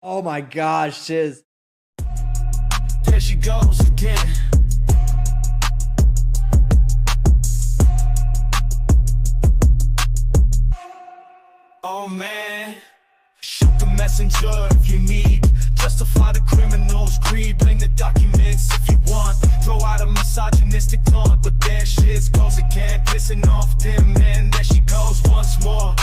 Oh my gosh, Shiz. There she goes again. Oh man, shoot the messenger if you need. Justify the criminal's greed. Bring the documents if you want. Throw out a misogynistic taunt, but there she goes again, pissing off them men. There she goes once more.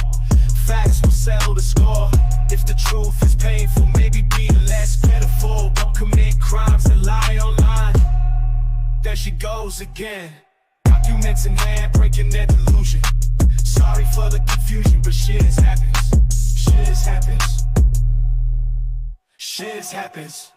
Facts will settle the score. If the truth is painful, maybe be less pitiful. Don't commit crimes and lie online. There she goes again. Documents in hand, breaking their delusion. Sorry for the confusion, but shit happens. Shit happens. Shit happens.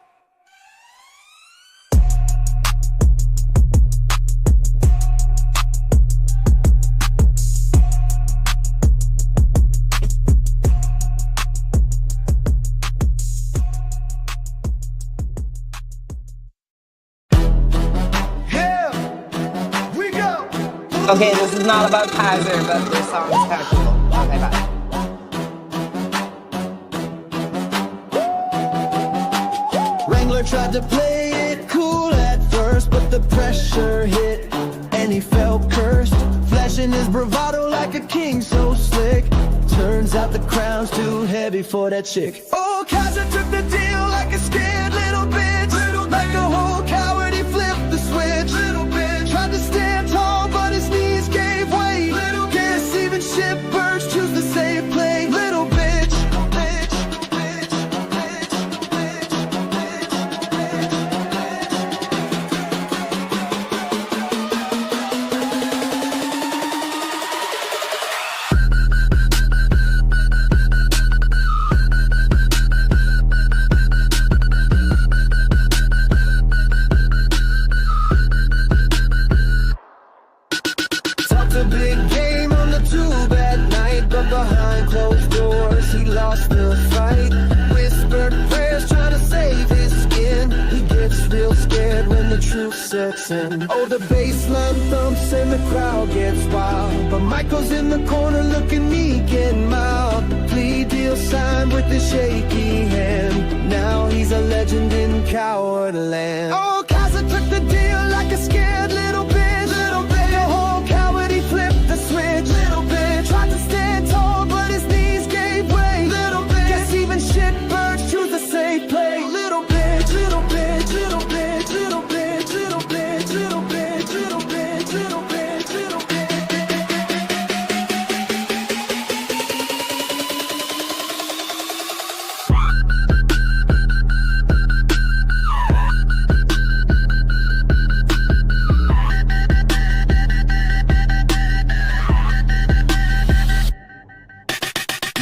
Okay, this is not about Kaiser, but this song is kind of cool. Okay, bye. Wrangler tried to play it cool at first, but the pressure hit and he felt cursed. Flashing his bravado like a king so slick. Turns out the crown's too heavy for that chick. Oh, Kaiser took the deal like a scared little bitch. Like a whole coward, he flipped the switch. Tried to stand tall, but his knees gave way. Guess even shitbirds choose the safe play. Little bitch. Talked a big game on the tube at night, but behind closed doors he lost the fight. Whispered prayers trying to save his skin. He gets real scared when the truth sets in. Oh, the baseline thumps and the crowd gets wild, but Michael's in the corner looking meek and mild. The plea deal signed with a shaky hand. Now he's a legend in coward land. Oh, Kaiser took the deal like a scared little bitch. The whole coward, he flipped the switch. Tried to stand tall, but his knees gave way. Guess even shitbirds choose the safe play. Little bitch, little bitch, little bitch, little bitch, little bitch, little bitch, little bitch, little bitch, little bitch.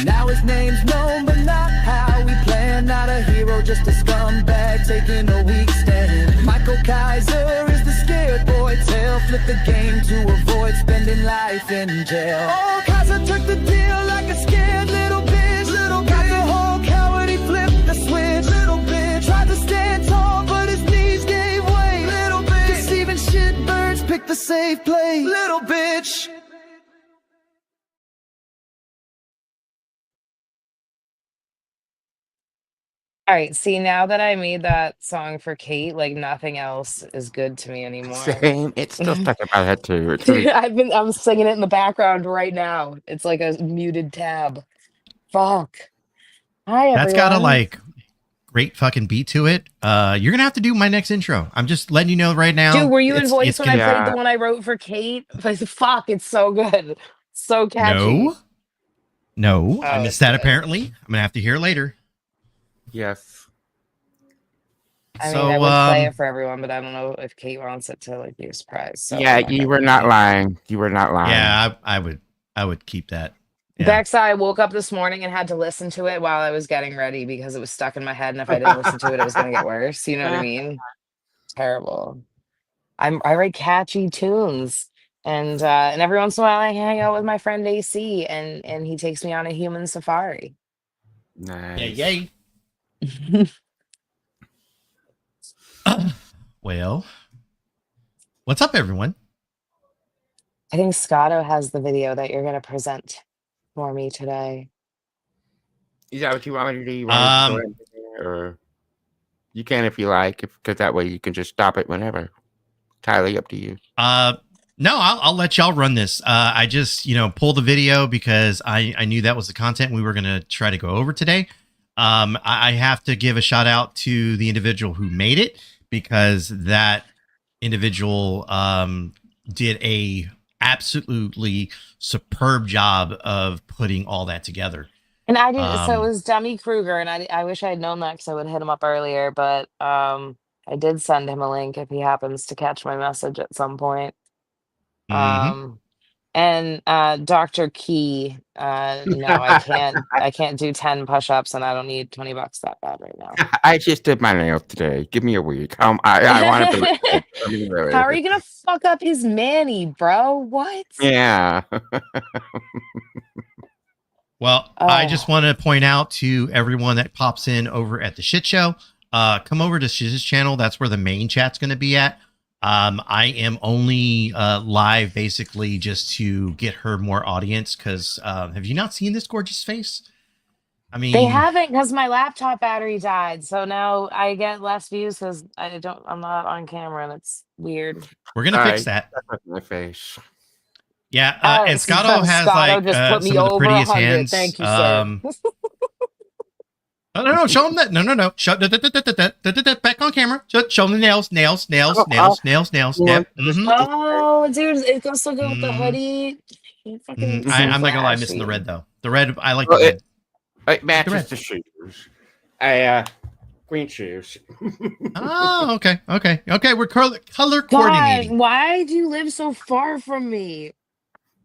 Now his name's known, but not how we planned. Not a hero, just a scumbag taking a weak stand. Michael Kaiser is the scared boy tale. Flip the game to avoid spending life in jail. Oh, Kaiser took the deal like a scared little bitch. Got the whole coward, he flipped the switch. Tried to stand tall, but his knees gave way. Guess even shitbirds pick the safe play. Little bitch. All right, see, now that I made that song for Kate, like nothing else is good to me anymore. Same. It's still stuck in my head too. It's really, I'm singing it in the background right now. It's like a muted tab. Fuck. Hi, That's got a everyone. like great fucking beat to it. You're gonna have to do my next intro. I'm just letting you know right now. Dude, were you in It's- voice it's when I gonna- played the one I wrote for Kate? Fuck, it's so good. So catchy. No, I Oh, missed that okay. apparently. I'm gonna have to hear it later. yes. I mean, So, I would play it for everyone, but I don't know if Kate wants it to like be a surprise. So Yeah, I'm not you gonna were do not it. lying. You were not lying. Yeah, I would keep that. Yeah. Bex, I woke up this morning and had to listen to it while I was getting ready because it was stuck in my head, and if I didn't listen to it, it was gonna get worse. You know what I mean? Terrible. I write catchy tunes, and every once in a while I hang out with my friend AC, and he takes me on a human safari. Nice. Yay. Well, what's up, everyone? I think Scotto has the video that you're gonna present for me today. Is that what you want me to do? You want me to go ahead and Or you can if you like, because that way you can just stop it whenever. Entirely up to you. No, I'll let y'all run this. I just, pulled the video because I knew that was the content we were going to try to go over today. I have to give a shout out to the individual who made it, because that individual did a absolutely superb job of putting all that together. And I didn't. So it was Dummy Kruger, and I wish I had known that because I would have hit him up earlier. But I did send him a link if he happens to catch my message at some point. And Dr. Key, no, I can't. I can't do 10 push-ups, and I don't need $20 that bad right now. I just did my nails today. Give me a week. I want to be. How are you gonna fuck up his Manny, bro? What? Yeah. Well, I just want to point out to everyone that pops in over at the shit show, come over to Shiz's channel. That's where the main chat's going to be at. I am only live basically just to get her more audience, because have you not seen this gorgeous face? I mean, they haven't, because my laptop battery died, so now I get less views because I'm not on camera, and it's weird. We're gonna fix that. That's my face. Yeah, and Scotto has like some of the prettiest hands. Thank you, sir. No, show them that. No. Show back on camera. Show them the nails. Yep. Oh, dude, it goes so good with the hoodie. I'm not gonna lie, I'm missing the red though. The red, I like the red. It matches the shoes. Green shoes. Oh, okay. We're color coordinating. God, why do you live so far from me?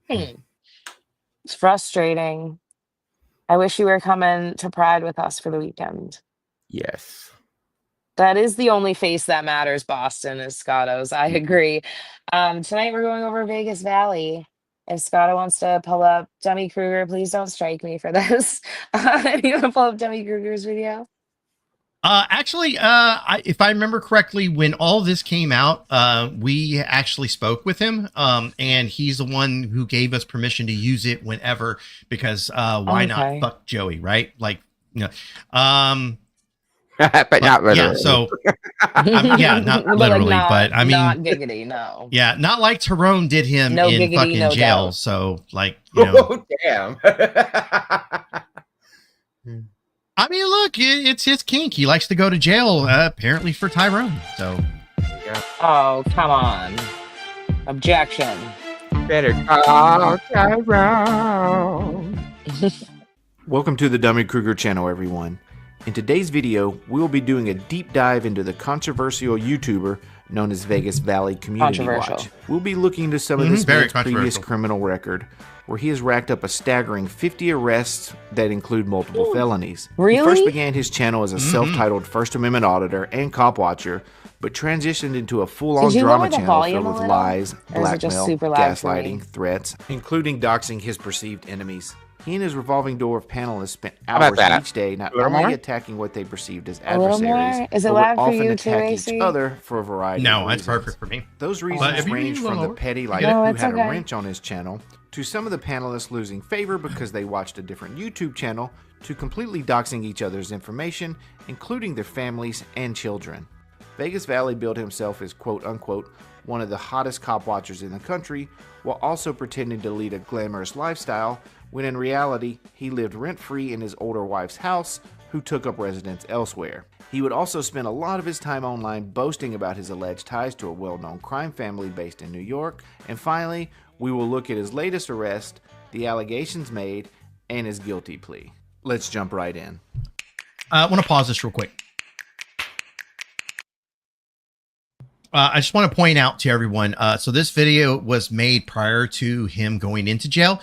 It's frustrating. I wish you were coming to Pride with us for the weekend. Yes. That is the only face that matters, Boston, is Scotto's. I agree. Tonight we're going over Vegas Valley. If Scotto wants to pull up Dummy Kruger, please don't strike me for this. You want to pull up Dummy Kruger's video? Actually, if I remember correctly, when all this came out, we actually spoke with him, and he's the one who gave us permission to use it whenever, because why not fuck Joey, right? Like, but not literally. Yeah, so not literally, but I mean, not giggity, no. Yeah, not like Tyrone did him no in giggity, fucking no jail. doubt. So, like, Oh, damn. I mean, look, it's his kink. He likes to go to jail, apparently for Tyrone. So, yeah. Oh, come on. Objection. Better call Tyrone. Welcome to the Dummy Kruger channel, everyone. In today's video, we will be doing a deep dive into the controversial YouTuber known as Vegas Valley Community Watch. We'll be looking into some of this man's previous criminal record, where he has racked up a staggering 50 arrests that include multiple felonies. Really? He first began his channel as a self-titled First Amendment auditor and cop watcher, but transitioned into a full-on drama channel filled with lies, blackmail, gaslighting, threats, including doxing his perceived enemies. He and his revolving door of panelists spent hours each day not only attacking what they perceived as adversaries, Is it but loud would for often you attack too, each AC? other for a variety of reasons. no, that's perfect for me. Those reasons range from the petty, like who had a wrench on his channel, to some of the panelists losing favor because they watched a different YouTube channel, to completely doxing each other's information, including their families and children. Vegas Valley billed himself as quote-unquote one of the hottest cop watchers in the country, while also pretending to lead a glamorous lifestyle, when in reality, he lived rent-free in his older wife's house, who took up residence elsewhere. He would also spend a lot of his time online boasting about his alleged ties to a well-known crime family based in New York. And finally, we will look at his latest arrest, the allegations made, and his guilty plea. Let's jump right in. I want to pause this real quick. I just want to point out to everyone, so this video was made prior to him going into jail.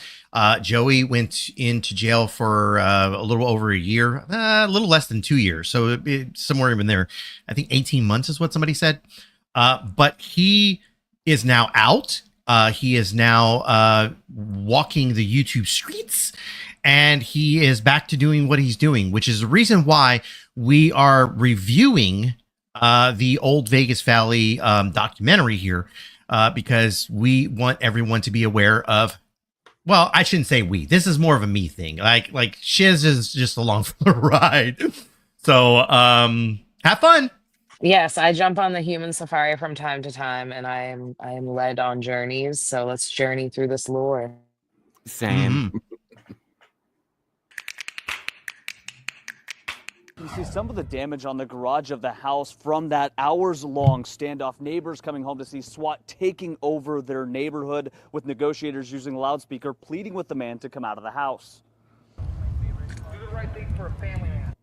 Joey went into jail for a little over a year, a little less than 2 years. So somewhere in there, I think 18 months is what somebody said. But he is now out. He is now walking the YouTube streets, and he is back to doing what he's doing, which is the reason why we are reviewing the old Vegas Valley documentary here, because we want everyone to be aware of, well, I shouldn't say we, this is more of a me thing. Like Shiz is just along for the ride. So have fun. Yes, I jump on the human safari from time to time, and I am led on journeys. So let's journey through this lore. Same. You see some of the damage on the garage of the house from that hours-long standoff. Neighbors coming home to see SWAT taking over their neighborhood, with negotiators using loudspeaker pleading with the man to come out of the house. Do the right thing for a family man.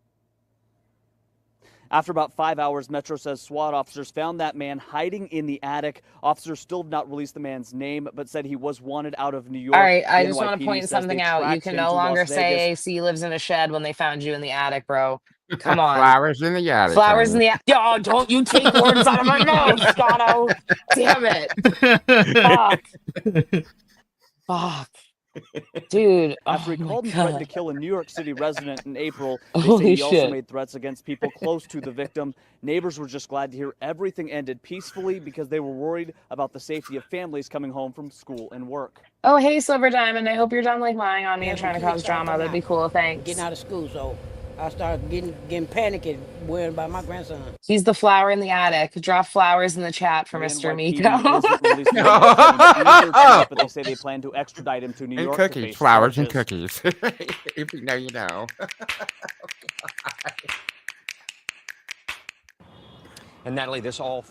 After about 5 hours, Metro says SWAT officers found that man hiding in the attic. Officers still have not released the man's name, but said he was wanted out of New York. All right, I The just want NYPD to point says something they out. You tracked can him no to longer Las say Vegas. AC lives in a shed when they found you in the attic, bro. Come on. Flowers in the yard. Flowers in the attic. Yo, don't you take words out of my mouth, Scotto. Damn it. Fuck. Fuck. Dude. After he Oh my called and threatened to God. kill a New York City resident in April, they say Holy he also shit. made threats against people close to the victim. Neighbors were just glad to hear everything ended peacefully because they were worried about the safety of families coming home from school and work. Oh, hey, Silver Diamond. I hope you're done like lying on me and trying to cause drama. That'd be cool. Thanks. Getting out of school, so I started getting panicked and worried about my grandson. He's the flower in the attic. Drop flowers in the chat for The Mr. NYPD Miko. isn't releasing either case, but they say they plan to extradite him to New And York. To cookies, face flowers, and charges. cookies. If you know, you know. And Natalie, this all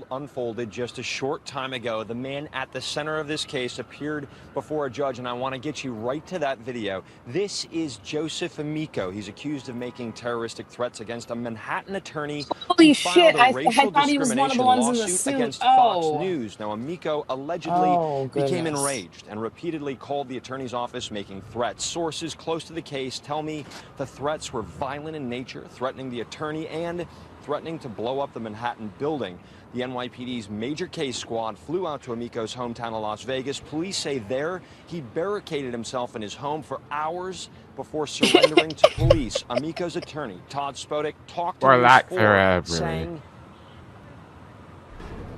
unfolded just a short time ago. The man at the center of this case appeared before a judge, and I want to get you right to that video. This is Joseph Amico. He's accused of making terroristic threats against a Manhattan attorney. Holy who shit, filed a I racial thought he was one of the discrimination ones in the lawsuit suit. against Oh. Fox News. Now, Amico allegedly became goodness. enraged and repeatedly called the attorney's office, making threats. Sources close to the case tell me the threats were violent in nature, threatening the attorney and threatening to blow up the Manhattan building. The NYPD's major case squad flew out to Amico's hometown of Las Vegas. Police say there he barricaded himself in his home for hours before surrendering to police. Amico's attorney, Todd Spodek, talked to Or News lack 4, thereof, really. saying,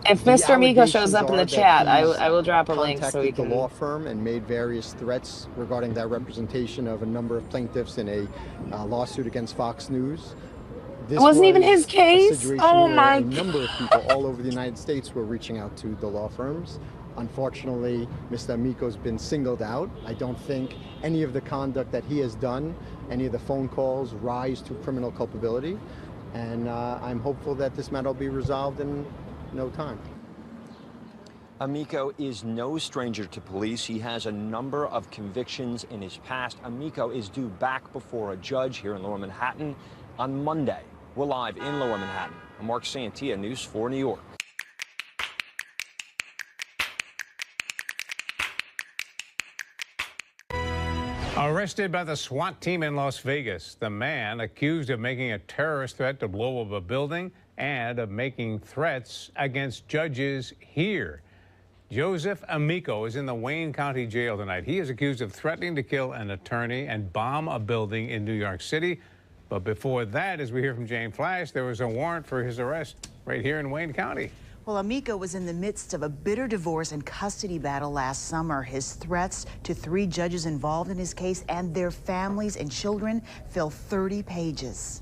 If Mr. Miko shows up in the chat, I will drop a link so we contacted the can. law firm and made various threats regarding that representation of a number of plaintiffs in a lawsuit against Fox News. This It wasn't even was his a case? situation Oh where my a number of people all over the United States were reaching out to the law firms. Unfortunately, Mr. Amico's been singled out. I don't think any of the conduct that he has done, any of the phone calls, rise to criminal culpability. And I'm hopeful that this matter will be resolved in no time. Amico is no stranger to police. He has a number of convictions in his past. Amico is due back before a judge here in Lower Manhattan on Monday. We're live in Lower Manhattan. I'm Mark Santia, News 4 New York. Arrested by the SWAT team in Las Vegas, the man accused of making a terrorist threat to blow up a building and of making threats against judges here. Joseph Amico is in the Wayne County Jail tonight. He is accused of threatening to kill an attorney and bomb a building in New York City. But before that, as we hear from Jane Flash, there was a warrant for his arrest right here in Wayne County. Well, Amico was in the midst of a bitter divorce and custody battle last summer. His threats to 3 judges involved in his case and their families and children fill 30 pages.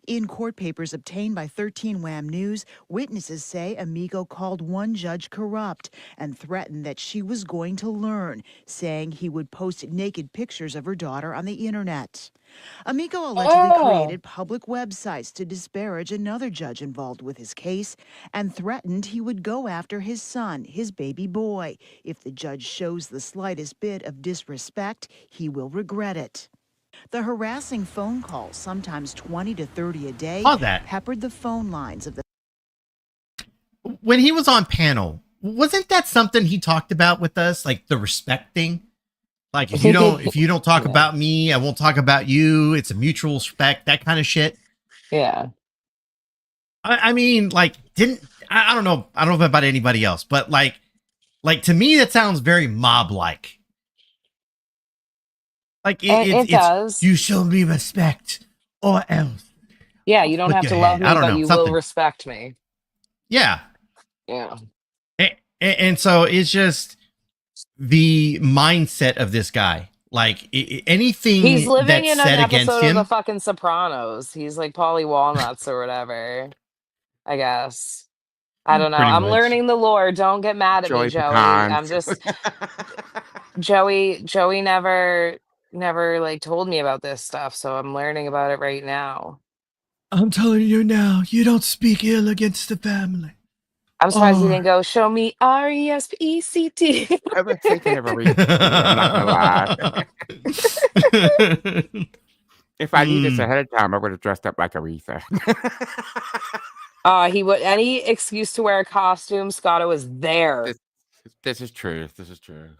In court papers obtained by 13 Wham News, witnesses say Amico called one judge corrupt and threatened that she was going to learn, saying he would post naked pictures of her daughter on the internet. Amico allegedly created public websites to disparage another judge involved with his case and threatened he would go after his son, his baby boy. If the judge shows the slightest bit of disrespect, he will regret it. The harassing phone calls, sometimes 20 to 30 a day, peppered the phone lines of the... When he was on panel, wasn't that something he talked about with us? Like the respect thing? Like if you don't talk about me, I won't talk about you. It's a mutual respect, that kind of shit. Yeah. I mean, like, I don't know about anybody else, but like to me, that sounds very mob-like. Like it does. You show me respect or else. Yeah, you don't have to love me, but you will respect me. Yeah. Yeah. And so it's just the mindset of this guy Like anything He's living that's in an said against episode of him. the fucking Sopranos. He's like Polly Walnuts or whatever, I guess. I don't know. Pretty I'm much. learning the lore. Don't get mad at me, Joey Joey. Pecans. I'm just Joey never like told me about this stuff, so I'm learning about it right now. I'm telling you now, you don't speak ill against the family. I'm surprised he didn't go, show me RESPECT. I was thinking of Aretha. I'm not gonna lie. If I knew this ahead of time, I would have dressed up like Aretha. He would any excuse to wear a costume. Scotto was there. This is true. This is true.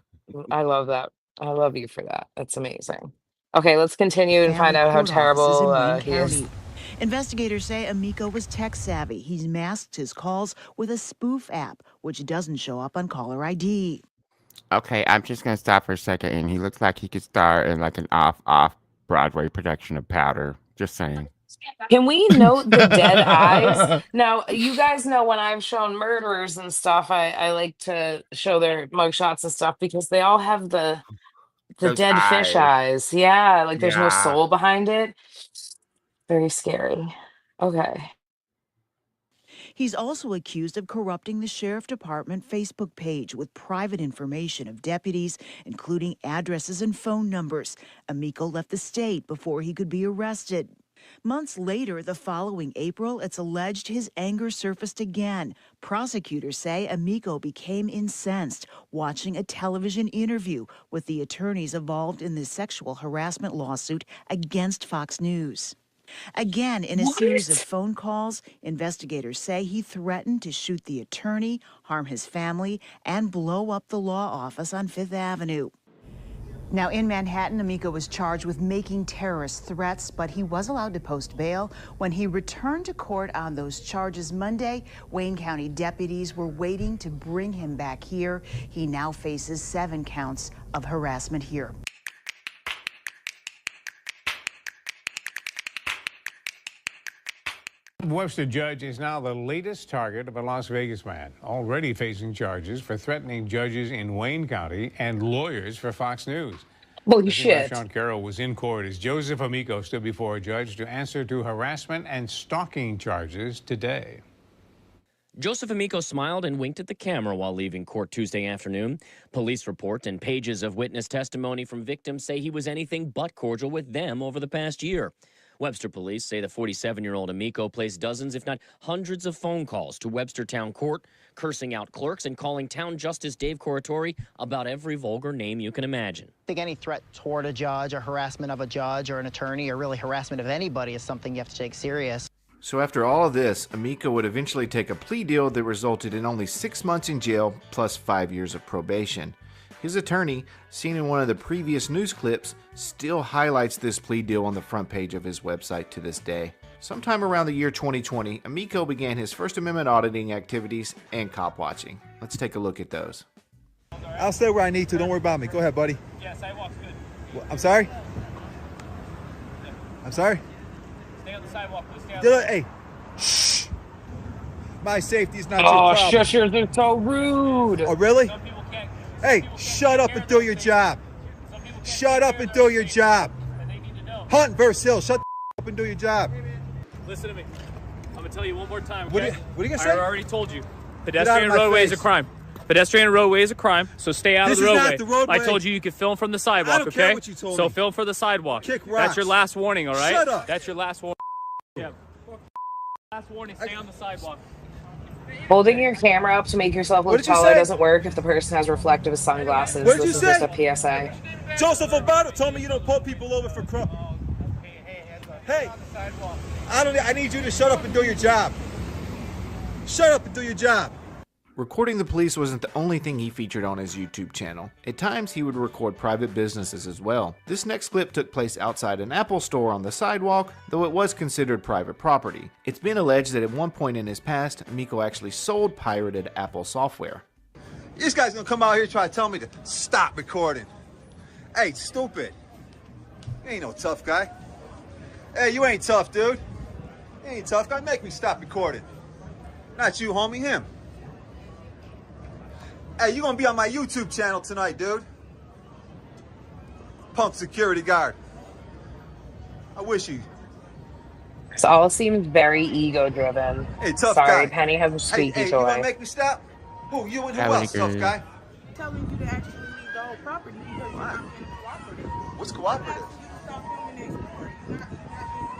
I love that. I love you for that. That's amazing. Okay, let's continue and find Family out how court offices in terrible Wayne he is. County. Investigators say Amico was tech savvy. He's masked his calls with a spoof app, which doesn't show up on caller ID. Okay, I'm just gonna stop for a second. And he looks like he could star in like an off Broadway production of Powder. Just saying. Can we note the dead eyes? Now, you guys know when I've shown murderers and stuff, I like to show their mugshots and stuff because they all have the Those dead fish eyes. Yeah, like there's no Yeah. soul behind it. Very scary. Okay. He's also accused of corrupting the sheriff department Facebook page with private information of deputies, including addresses and phone numbers. Amico left the state before he could be arrested. Months later, the following April, it's alleged his anger surfaced again. Prosecutors say Amico became incensed watching a television interview with the attorneys involved in the sexual harassment lawsuit against Fox News. Again, in a series of phone calls, investigators say he threatened to shoot the attorney, harm his family, and blow up the law office on Fifth Avenue. Now, in Manhattan, Amico was charged with making terrorist threats, but he was allowed to post bail. When he returned to court on those charges Monday, Wayne County deputies were waiting to bring him back here. He now faces 7 counts of harassment here. Webster judge is now the latest target of a Las Vegas man, already facing charges for threatening judges in Wayne County and lawyers for Fox News. Holy shit. Sean Carroll was in court as Joseph Amico stood before a judge to answer to harassment and stalking charges today. Joseph Amico smiled and winked at the camera while leaving court Tuesday afternoon. Police report and pages of witness testimony from victims say he was anything but cordial with them over the past year. Webster police say the 47-year-old Amico placed dozens, if not hundreds, of phone calls to Webster Town Court, cursing out clerks and calling Town Justice Dave Coratori about every vulgar name you can imagine. I think any threat toward a judge or harassment of a judge or an attorney or really harassment of anybody is something you have to take serious. So after all of this, Amico would eventually take a plea deal that resulted in only 6 months in jail plus 5 years of probation. His attorney, seen in one of the previous news clips, still highlights this plea deal on the front page of his website to this day. Sometime around the year 2020, Amico began his First Amendment auditing activities and cop watching. Let's take a look at those. I'll stay where I need to. Don't worry about me. Go ahead, buddy. Yeah, sidewalk's good. I'm sorry? I'm sorry? Stay on the sidewalk. Stay on the Hey, shh. My safety is not your problem. Oh, shushers are so rude. Oh, really? Some people can't. Hey, shut up and do your job. Shut up and do your job. Hunt versus Hill, shut the up and do your job. Listen to me. I'm going to tell you one more time, What okay? are you going to say? I already told you. Get out Pedestrian of my roadway is a face. crime. Pedestrian roadway is a crime, so stay out This of the is roadway. not the roadway. I told you you could film from the sidewalk, I don't okay? care what you told so me. film for the sidewalk. Kick rocks. That's your last warning, all right? Shut up. That's your last warning. Yeah. Last warning, stay on the sidewalk. Holding your camera up to make yourself What look did you taller say? doesn't work if the person has reflective sunglasses. What did This you is say? just a PSA. Joseph Obama told me you don't pull people over for crime. Hey, I need you to shut up and do your job. Shut up and do your job. Recording the police wasn't the only thing he featured on his YouTube channel. At times, he would record private businesses as well. This next clip took place outside an Apple store on the sidewalk, though it was considered private property. It's been alleged that at one point in his past, Amico actually sold pirated Apple software. This guy's gonna come out here and try to tell me to stop recording. Hey, stupid. You ain't no tough guy. Hey, you ain't tough, dude. You ain't tough guy. Make me stop recording. Not you, homie, him. Hey, you gonna be on my YouTube channel tonight, dude. Punk security guard. I wish you. This all seems very ego-driven. Hey, tough Sorry, guy. Penny has a squeaky You wanna toy. make me stop? Who? You and who I would else, tough agree. guy? Telling you to actually leave the whole property because you're not being cooperative. What's cooperative?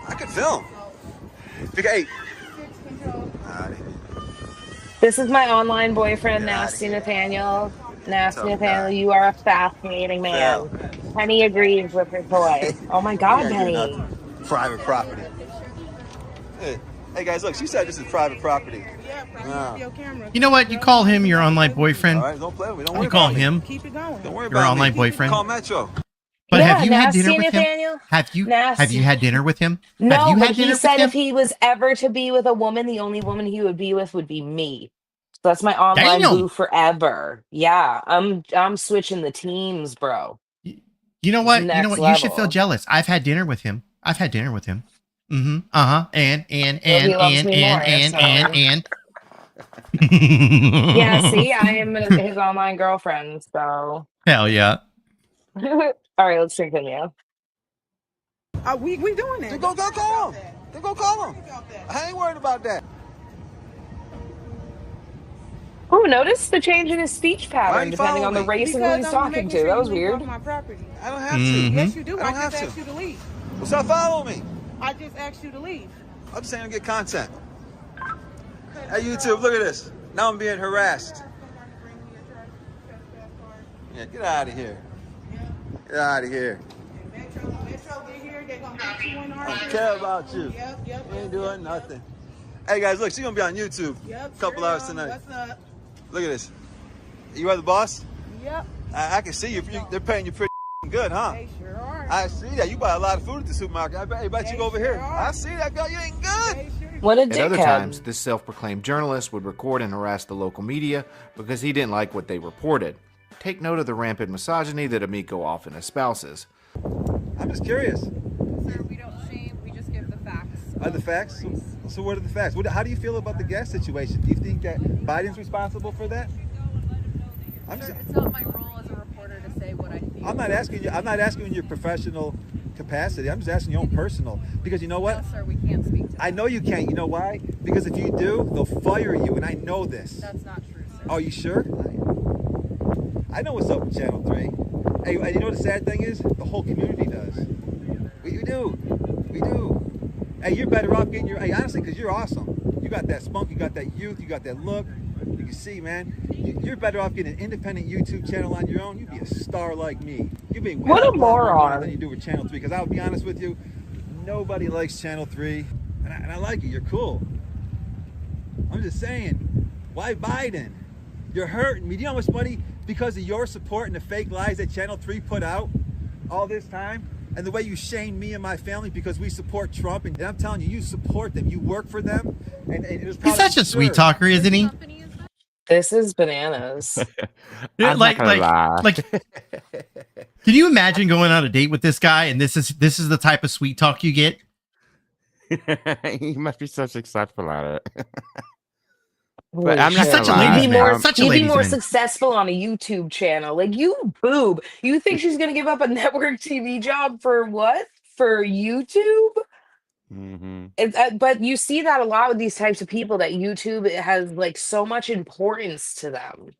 I can film. Hey. This is my online boyfriend, Get outta Nasty here. Nathaniel. Nasty Tough Nathaniel, guy. you are a fascinating man. Penny agrees with her toy. Oh my God, Penny. Private property. Hey guys, look, she said this is private property. You know what? You call him your online boyfriend. All right, don't play with me. Don't worry You call about me. him Keep it going. Don't worry your about online me. boyfriend. Call Metro. But Yeah, have you had Nasty dinner with Nathaniel. him? Have you Nasty. had dinner with him? Have No, you but had he dinner said with if him? he was ever to be with a woman, the only woman he would be with would be me. So that's my online Damn. boo forever. Yeah, I'm switching the teams, bro. You know what? You know Next what? You should feel level. jealous. I've had dinner with him. Mm-hmm. Uh-huh. And he loves me more, so- Yeah, see, I am his online girlfriend, so. Hell yeah. All right, let's continue. We doing that. Then go call him. Then go call him. I ain't worried about that. Oh, notice the change in his speech Why pattern you depending on the following me? race and who he's talking to. That was weird. My property. I don't have to. Yes, you do. I don't I have just to. asked you to leave. Well, stop following me. I just asked you to leave. I'm just saying to get content. Hey, YouTube, look at this. Now I'm being harassed. Yeah, get out of here. Get out of here. Metro get here. They're gonna put you in our. I don't care about you. Yep. You ain't doing nothing. Hey guys, look, she's gonna be on YouTube. Yep. Couple hours tonight. What's up? Look at this. You are the boss? Yep. I can see you. They're paying you pretty good, huh? They sure are. I see that. You buy a lot of food at the supermarket. I bet you go over here. I see that, girl. You ain't good. What a At other dickhead. times, this self-proclaimed journalist would record and harass the local media because he didn't like what they reported. Take note of the rampant misogyny that Amico often espouses. I'm just curious. Sir, we don't shame. We just give the facts. Are the facts? So what are the facts? How do you feel about the gas situation? Do you think that Biden's responsible for that? Sir, it's not my role as a reporter to say what I think. I'm not asking you. I'm not asking you in your professional capacity. I'm just asking your own personal. Because you know what? No, sir, we can't speak to that. I know you can't. You know why? Because if you do, they'll fire you, and I know this. That's not true, sir. Are you sure? I know what's up with Channel 3. Hey, and you know what the sad thing is? The whole community does. We do. We do. Hey, you're better off getting your... Hey, honestly, because you're awesome. You got that spunk, you got that youth, you got that look. You can see, man. You're better off getting an independent YouTube channel on your own. You'd be a star like me. You'd be What a moron. than you do with Channel 3. Because I'll be honest with you, nobody likes Channel 3. And I like it. You're cool. I'm just saying, why Biden? You're hurting me. Do you know how much money because of your support and the fake lies that Channel 3 put out all this time? And the way you shame me and my family because we support Trump. And I'm telling you, you support them. You work for them. And He's such a sweet talker, isn't he? This is bananas. Yeah, like, can you imagine going on a date with this guy and this is the type of sweet talk you get? He must be so successful at it. Holy But I'm not shit. gonna lie. You'd be more successful on a YouTube channel. Like, you boob. You think she's going to give up a network TV job for what? For YouTube? Mm-hmm. But you see that a lot with these types of people, that YouTube has like so much importance to them.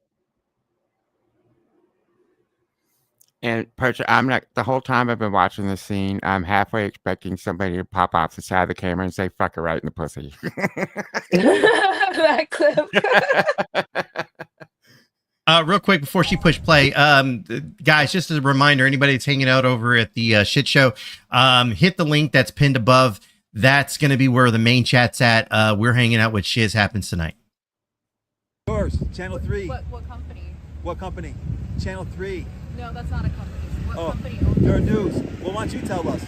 And I'm not, the whole time I've been watching this scene, I'm halfway expecting somebody to pop off the side of the camera and say, fuck her right in the pussy. That clip. Real quick before she pushed play, guys, just as a reminder, anybody that's hanging out over at the shit show, hit the link that's pinned above. That's going to be where the main chat's at. We're hanging out with Shiz Happens Tonight. Yours, Channel 3. What company? What company? Channel 3. No, that's not a company. What company owns Your it? news. Well, why don't you tell us?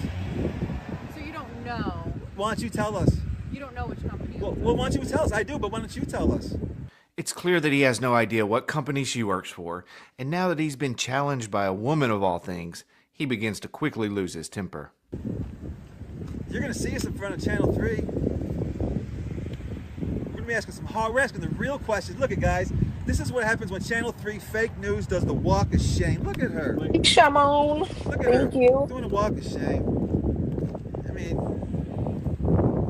So you don't know. Why don't you tell us? You don't know which company. Well, why don't you tell us? I do, but why don't you tell us? It's clear that he has no idea what company she works for, and now that he's been challenged by a woman of all things, he begins to quickly lose his temper. You're going to see us in front of Channel 3. We're going to be asking we're asking the real questions. Look at guys, This is what happens when Channel 3 fake news does the walk of shame. Look at her. Shamon. Look at Thank her. you. Doing a walk of shame. I mean,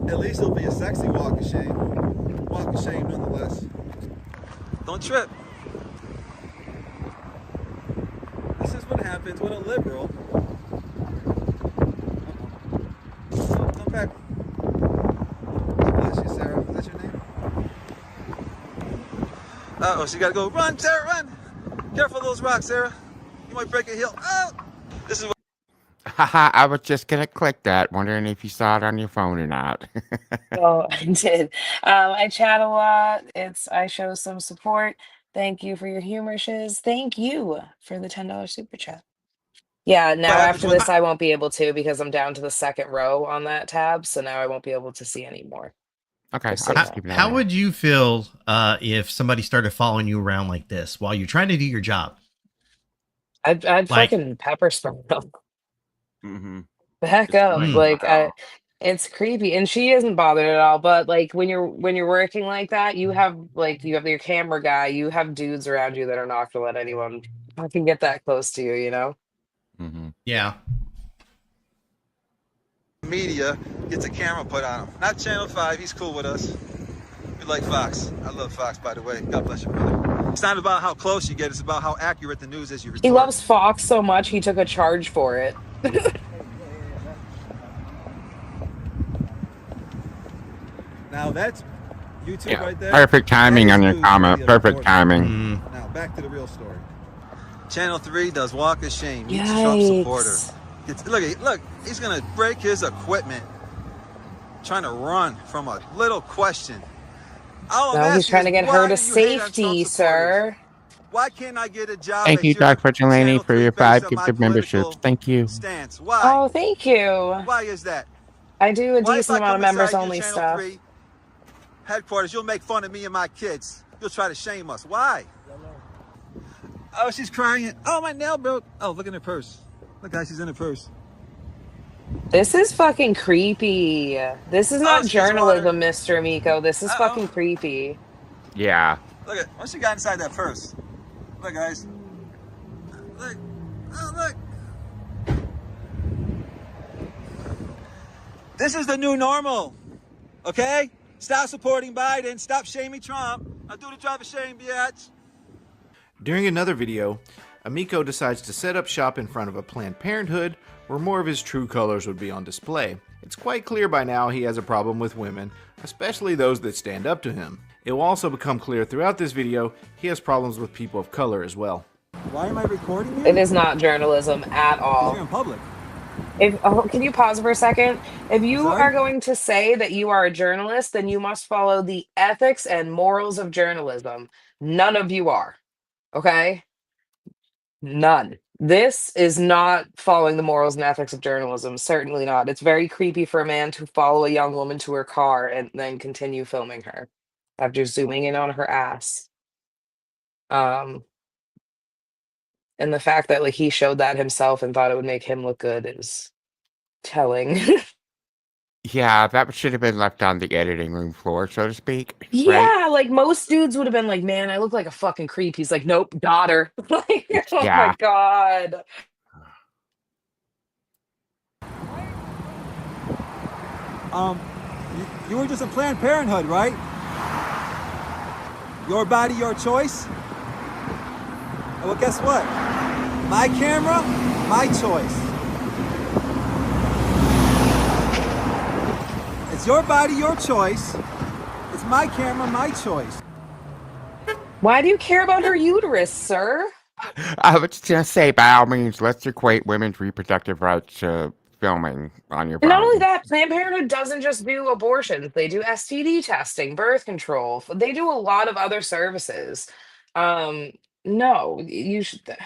at least it'll be a sexy walk of shame. Walk of shame nonetheless. Don't trip. This is what happens when a liberal. Come back. God bless you, Sarah. Is that your name? Uh-oh, she gotta go. Run, Sarah, run! Careful of those rocks, Sarah. You might break a heel. Oh! This is what. Haha, I was just gonna click that, wondering if you saw it on your phone or not. Oh, I did. I chat a lot. I show some support. Thank you for your humor, Shiz. Thank you for the $10 super chat. Yeah, now after this, I won't be able to because I'm down to the second row on that tab. So now I won't be able to see anymore. Okay. How would you feel if somebody started following you around like this while you're trying to do your job? I'd Like- fucking pepper spray them. Mm-hmm. The heck up. Wow. It's creepy. And she isn't bothered at all. But like when you're working like that, you have your camera guy, you have dudes around you that are not gonna let anyone fucking get that close to you, you know? Mm-hmm. Yeah. Media gets a camera put on him. Not Channel 5, he's cool with us. We like Fox. I love Fox, by the way. God bless you, brother. It's not about how close you get, it's about how accurate the news is you report. He loves Fox so much he took a charge for it. Now that's YouTube right there. Perfect timing That on is your news comment. media Perfect reporting. timing. Now back to the real story. Channel 3 does walk of shame. Meets Trump supporter. Look, he's gonna break his equipment trying to run from a little question. No, he's trying to get her to safety, sir. Why can't I get a job Thank at you, your Dr. Delaney, Channel for 3 your based 5 on my gifted memberships. political Thank you. stance? Why? Oh, thank you. Why is that? I do a Why if decent I amount come of members inside your only Channel stuff. 3 headquarters, you'll make fun of me and my kids. You'll try to shame us. Why? Oh, she's crying. Oh, my nail broke. Oh, look in her purse. Look, guys, she's in her purse. This is fucking creepy. This is not she gets journalism, Mr. Miko. This is fucking creepy. Yeah. Look at what she got inside that purse. Look, guys. Look. Oh, look. This is the new normal. Okay? Stop supporting Biden. Stop shaming Trump. I'll do the drive of shame, biatch. During another video, Amico decides to set up shop in front of a Planned Parenthood where more of his true colors would be on display. It's quite clear by now he has a problem with women, especially those that stand up to him. It will also become clear throughout this video he has problems with people of color as well. Why am I recording you? It is not journalism at all. You're in public. Can you pause for a second? If you are going to say that you are a journalist, then you must follow the ethics and morals of journalism. None of you are. Okay? None. This is not following the morals and ethics of journalism. Certainly not. It's very creepy for a man to follow a young woman to her car and then continue filming her after zooming in on her ass. And the fact that he showed that himself and thought it would make him look good is telling. Yeah, that should have been left on the editing room floor, so to speak. Right? Yeah, like most dudes would have been like, man, I look like a fucking creep. He's like, nope, daughter. Like, oh Yeah. my God. You were just in Planned Parenthood, right? Your body, your choice? Well, guess what? My camera, my choice. It's your body, your choice. It's my camera, my choice. Why do you care about her uterus, sir? I was just going to say, by all means, let's equate women's reproductive rights to filming on your And not body. only that, Planned Parenthood doesn't just do abortions. They do STD testing, birth control. They do a lot of other services. No, you should.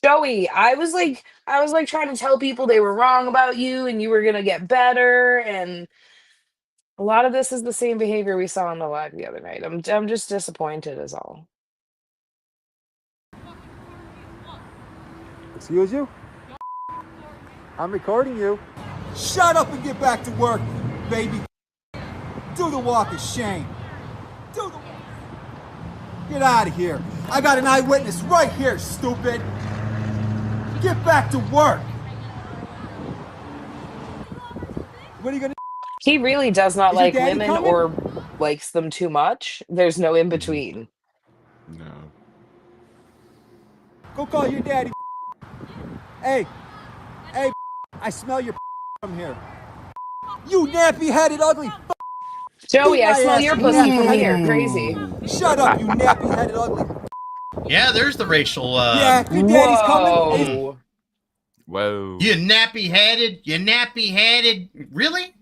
Joey, I was like trying to tell people they were wrong about you and you were gonna get better. And a lot of this is the same behavior we saw on the live the other night. I'm just disappointed is all. Excuse you? I'm recording you. Shut up and get back to work, baby. Do the walk of shame. Do the walk. Get out of here. I got an eyewitness right here, stupid. Get back to work. What are you gonna? He really does not Is your like daddy women coming? or likes them too much. There's no in between. No. Go call your daddy. Hey, I smell your from here. You nappy-headed ugly. Joey, Beat I my smell ass, your you pussy from nappy-headed- here. Crazy. Shut up, you nappy-headed ugly. Yeah, there's the racial. Yeah, your daddy's coming. Whoa. Whoa. You nappy headed. You nappy headed. Really?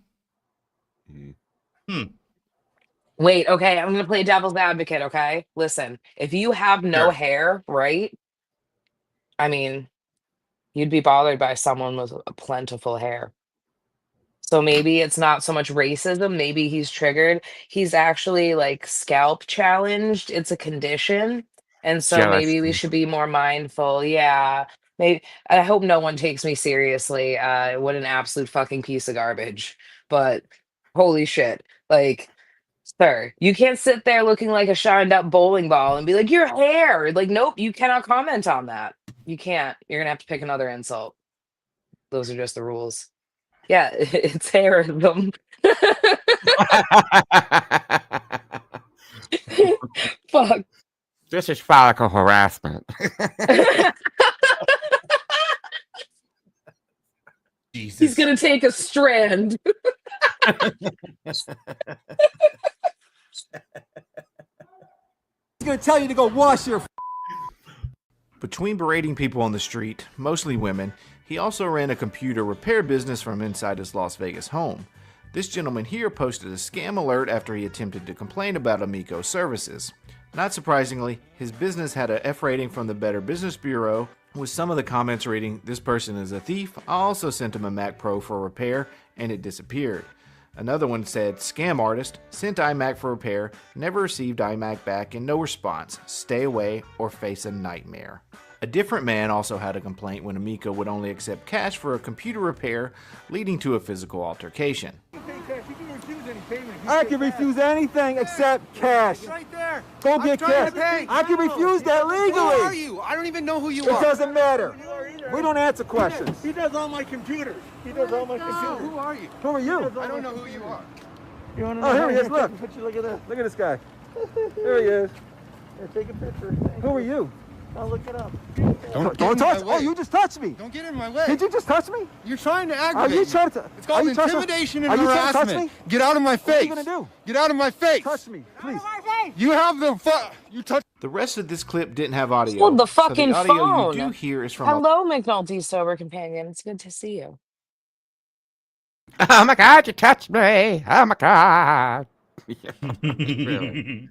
Wait, okay, I'm gonna play devil's advocate, okay? Listen, if you have no Sure. hair, right? I mean, you'd be bothered by someone with a plentiful hair. So maybe it's not so much racism, maybe he's triggered. He's actually like scalp challenged. It's a condition. And so maybe we Jealousy. should be more mindful. Yeah. Maybe I hope no one takes me seriously. What an absolute fucking piece of garbage. But holy shit. Like, sir, you can't sit there looking like a shined up bowling ball and be like, your hair. Like, nope, you cannot comment on that. You can't. You're gonna have to pick another insult. Those are just the rules. Yeah, it's hairism. Fuck. This is follicle harassment. Jesus. He's gonna take a strand. He's gonna tell you to go wash your. Between berating people on the street, mostly women, he also ran a computer repair business from inside his Las Vegas home. This gentleman here posted a scam alert after he attempted to complain about Amico's services. Not surprisingly, his business had a F rating from the Better Business Bureau, with some of the comments reading, "This person is a thief. I also sent him a Mac Pro for repair, and it disappeared." Another one said, "Scam artist, sent iMac for repair, never received iMac back and no response. Stay away or face a nightmare." A different man also had a complaint when Amico would only accept cash for a computer repair, leading to a physical altercation. I can refuse anything except cash. Right there. Go get cash. I can refuse that legally. Who are you? I don't even know who you are. It doesn't matter. We don't answer questions. He does all my computers. He does all my computers. Who are you? Who are you? I don't know who you are. You want to know? Oh, here he is. Look. Look at that. Look at this guy. There he is. Here, take a picture. Who are you? I'll look it up. Don't touch. Oh, you just touched me. Don't get in my way. Did you just touch me? You're trying to Are aggravate you me. trying to? It's called intimidation and are you trying to touch harassment. me? Get out of my face. What are you gonna do? Get out of my face. Touch me, please. You have the you touch. The rest of this clip didn't have audio. Hold the so fucking the audio phone. you do hear is from Hello, McNulty's sober companion. It's good to see you. Oh my God, you touched me. Oh my God. Really.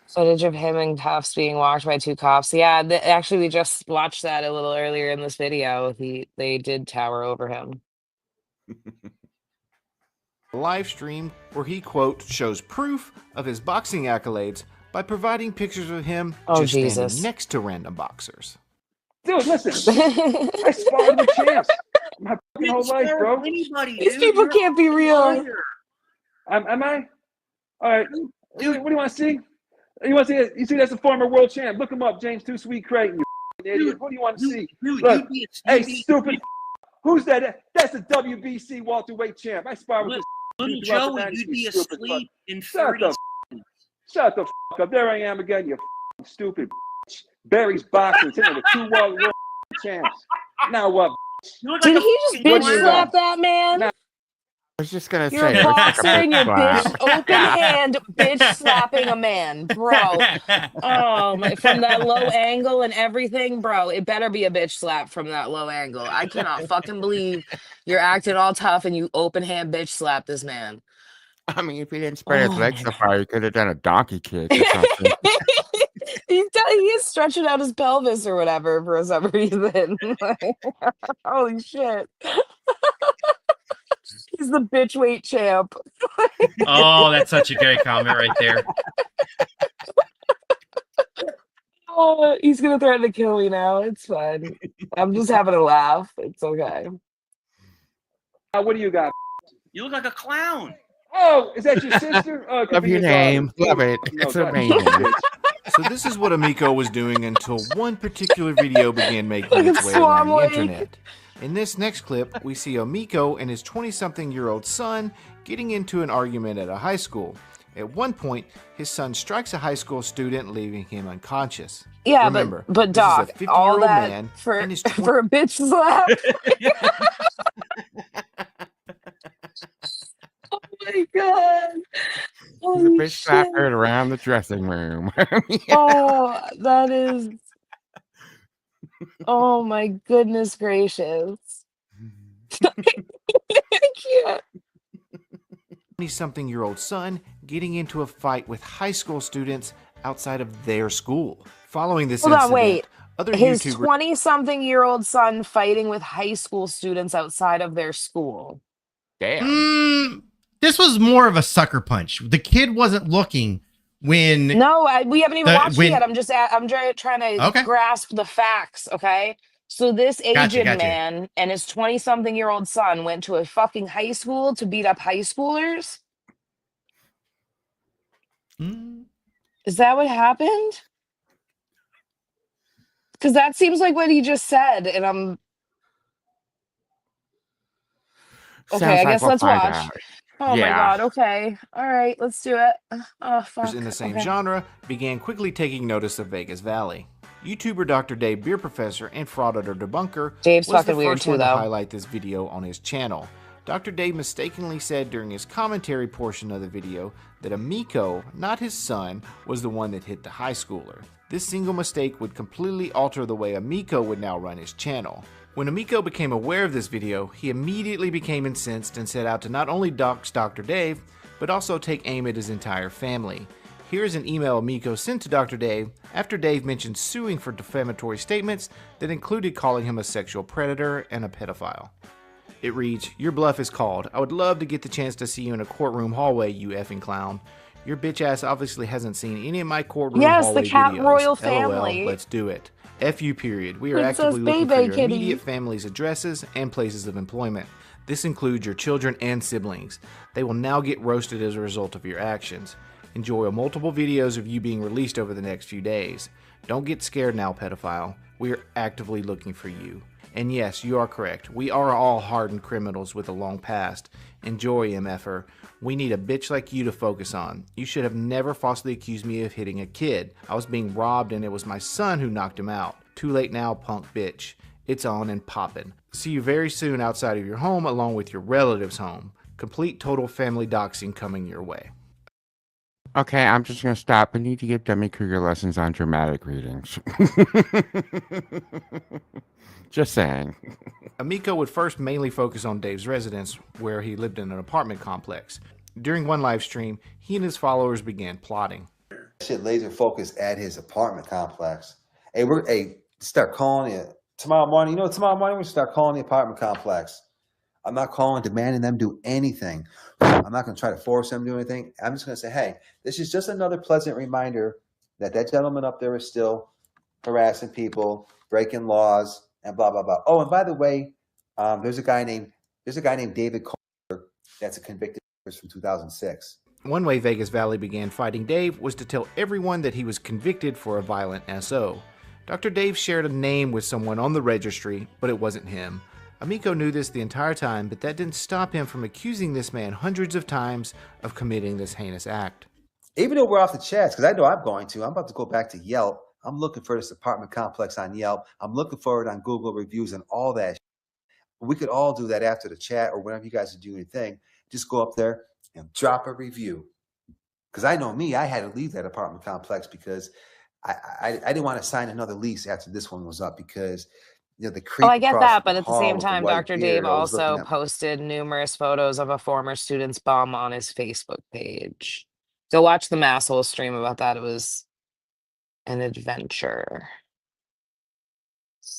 Footage of him and cuffs being walked by two cops. Yeah, actually, we just watched that a little earlier in this video. They did tower over him. a live stream where he, quote, shows proof of his boxing accolades by providing pictures of him just Jesus. standing next to random boxers. Dude, listen. I sparred with champs my fucking whole life, bro. These people can't be real. Am I? All right. What do you want to see? You want to see it? You see that's a former world champ. Look him up, James Too Sweet Creighton. You idiot. What do you want to see? Look, hey, stupid. Who's that? That's a WBC welterweight champ. I sparred with this. Little Joey, you'd be asleep in 30 seconds. Shut the fuck up. There I am again, you stupid. Barry's boxing, sitting with 2 world champs. Now what? Did he just bitch slap that man? I was just gonna You're say. a boxer and you're slap. bitch open hand bitch slapping a man, bro. Oh my, from that low angle and everything, bro. It better be a bitch slap from that low angle. I cannot fucking believe you're acting all tough and you open hand bitch slap this man. I mean, if he didn't spread his legs so far, he could have done a donkey kick or something. He is stretching out his pelvis or whatever for some reason. Holy shit. He's the bitch weight champ. Oh, that's such a great comment right there. Oh, he's gonna threaten to kill me now. It's fine. I'm just having a laugh. It's okay. What do you got? You look like a clown. Oh, is that your sister? Oh, Love your name. Love it. No, It's God. amazing. So this is what Amico was doing until one particular video began making its way around the internet. In this next clip, we see Amico and his 20-something-year-old son getting into an argument at a high school. At one point, his son strikes a high school student, leaving him unconscious. Yeah, Remember, but this Doc, is a 50-year-old all that man for and his for a bitch slap. Oh my god! The Holy bitch slapped her shit! around the dressing room. Oh, that is. Oh my goodness gracious! I can't. 20-something-year-old son getting into a fight with high school students outside of their school. Following this Hold on, incident, wait. other His YouTubers 20-something-year-old son fighting with high school students outside of their school. Damn. This was more of a sucker punch. The kid wasn't looking when. No, we haven't even watched it yet. I'm trying to Okay. grasp the facts. Okay. So this aged Gotcha. man and his 20-something-year-old son went to a fucking high school to beat up high schoolers. Is that what happened? Because that seems like what he just said, and I'm okay. Sounds I like guess we'll let's find watch. out. Oh my Yeah. god. Okay. All right. Let's do it. Oh fuck. in the same Okay. genre began quickly taking notice of Vegas Valley. YouTuber Dr. Dave, beer professor and frauditor debunker, Dave's was the fucking weird first too, one to though. highlight this video on his channel. Dr. Dave mistakenly said during his commentary portion of the video that Amico, not his son, was the one that hit the high schooler. This single mistake would completely alter the way Amico would now run his channel. When Amico became aware of this video, he immediately became incensed and set out to not only dox Dr. Dave, but also take aim at his entire family. Here's an email Amico sent to Dr. Dave after Dave mentioned suing for defamatory statements that included calling him a sexual predator and a pedophile. It reads, "Your bluff is called. I would love to get the chance to see you in a courtroom hallway, you effing clown. Your bitch ass obviously hasn't seen any of my courtroom Yes, hallway the Cat videos. Royal LOL, family. let's do it. F you period. We are Princess actively looking for Bebe your Kitty. immediate family's addresses and places of employment. This includes your children and siblings. They will now get roasted as a result of your actions. Enjoy multiple videos of you being released over the next few days. Don't get scared now, pedophile. We are actively looking for you. And yes, you are correct. We are all hardened criminals with a long past. Enjoy, MFer. We need a bitch like you to focus on. You should have never falsely accused me of hitting a kid. I was being robbed and it was my son who knocked him out. Too late now, punk bitch. It's on and poppin'. See you very soon outside of your home along with your relatives' home. Complete total family doxing coming your way." Okay, I'm just going to stop. I need to give Demi Kruger lessons on dramatic readings. Just saying. Amico would first mainly focus on Dave's residence, where he lived in an apartment complex. During one live stream, he and his followers began plotting. Shit, laser focused at his apartment complex. Hey, start calling it tomorrow morning. You know, tomorrow morning we start calling the apartment complex. I'm not calling, demanding them do anything. I'm not going to try to force them to do anything. I'm just going to say, hey, this is just another pleasant reminder that gentleman up there is still harassing people, breaking laws, and blah blah blah. Oh, and by the way, there's a guy named David Kaiser that's a convicted from 2006. One way Vegas Valley began fighting Dave was to tell everyone that he was convicted for a violent SO. Dr. Dave shared a name with someone on the registry, but it wasn't him. Amico knew this the entire time, but that didn't stop him from accusing this man hundreds of times of committing this heinous act. Even though we're off the chats, because I know I'm going to. I'm about to go back to Yelp. I'm looking for this apartment complex on Yelp. I'm looking for it on Google reviews and all that. We could all do that after the chat or whenever you guys are doing anything. Just go up there and drop a review. Because I know me, I had to leave that apartment complex because I didn't want to sign another lease after this one was up because the creep. Oh, I get across that, the but at the hall same with the time, white Dr. beard Dave always looking also at me. posted numerous photos of a former student's bum on his Facebook page. Go watch the Masshole stream about that. It was an adventure.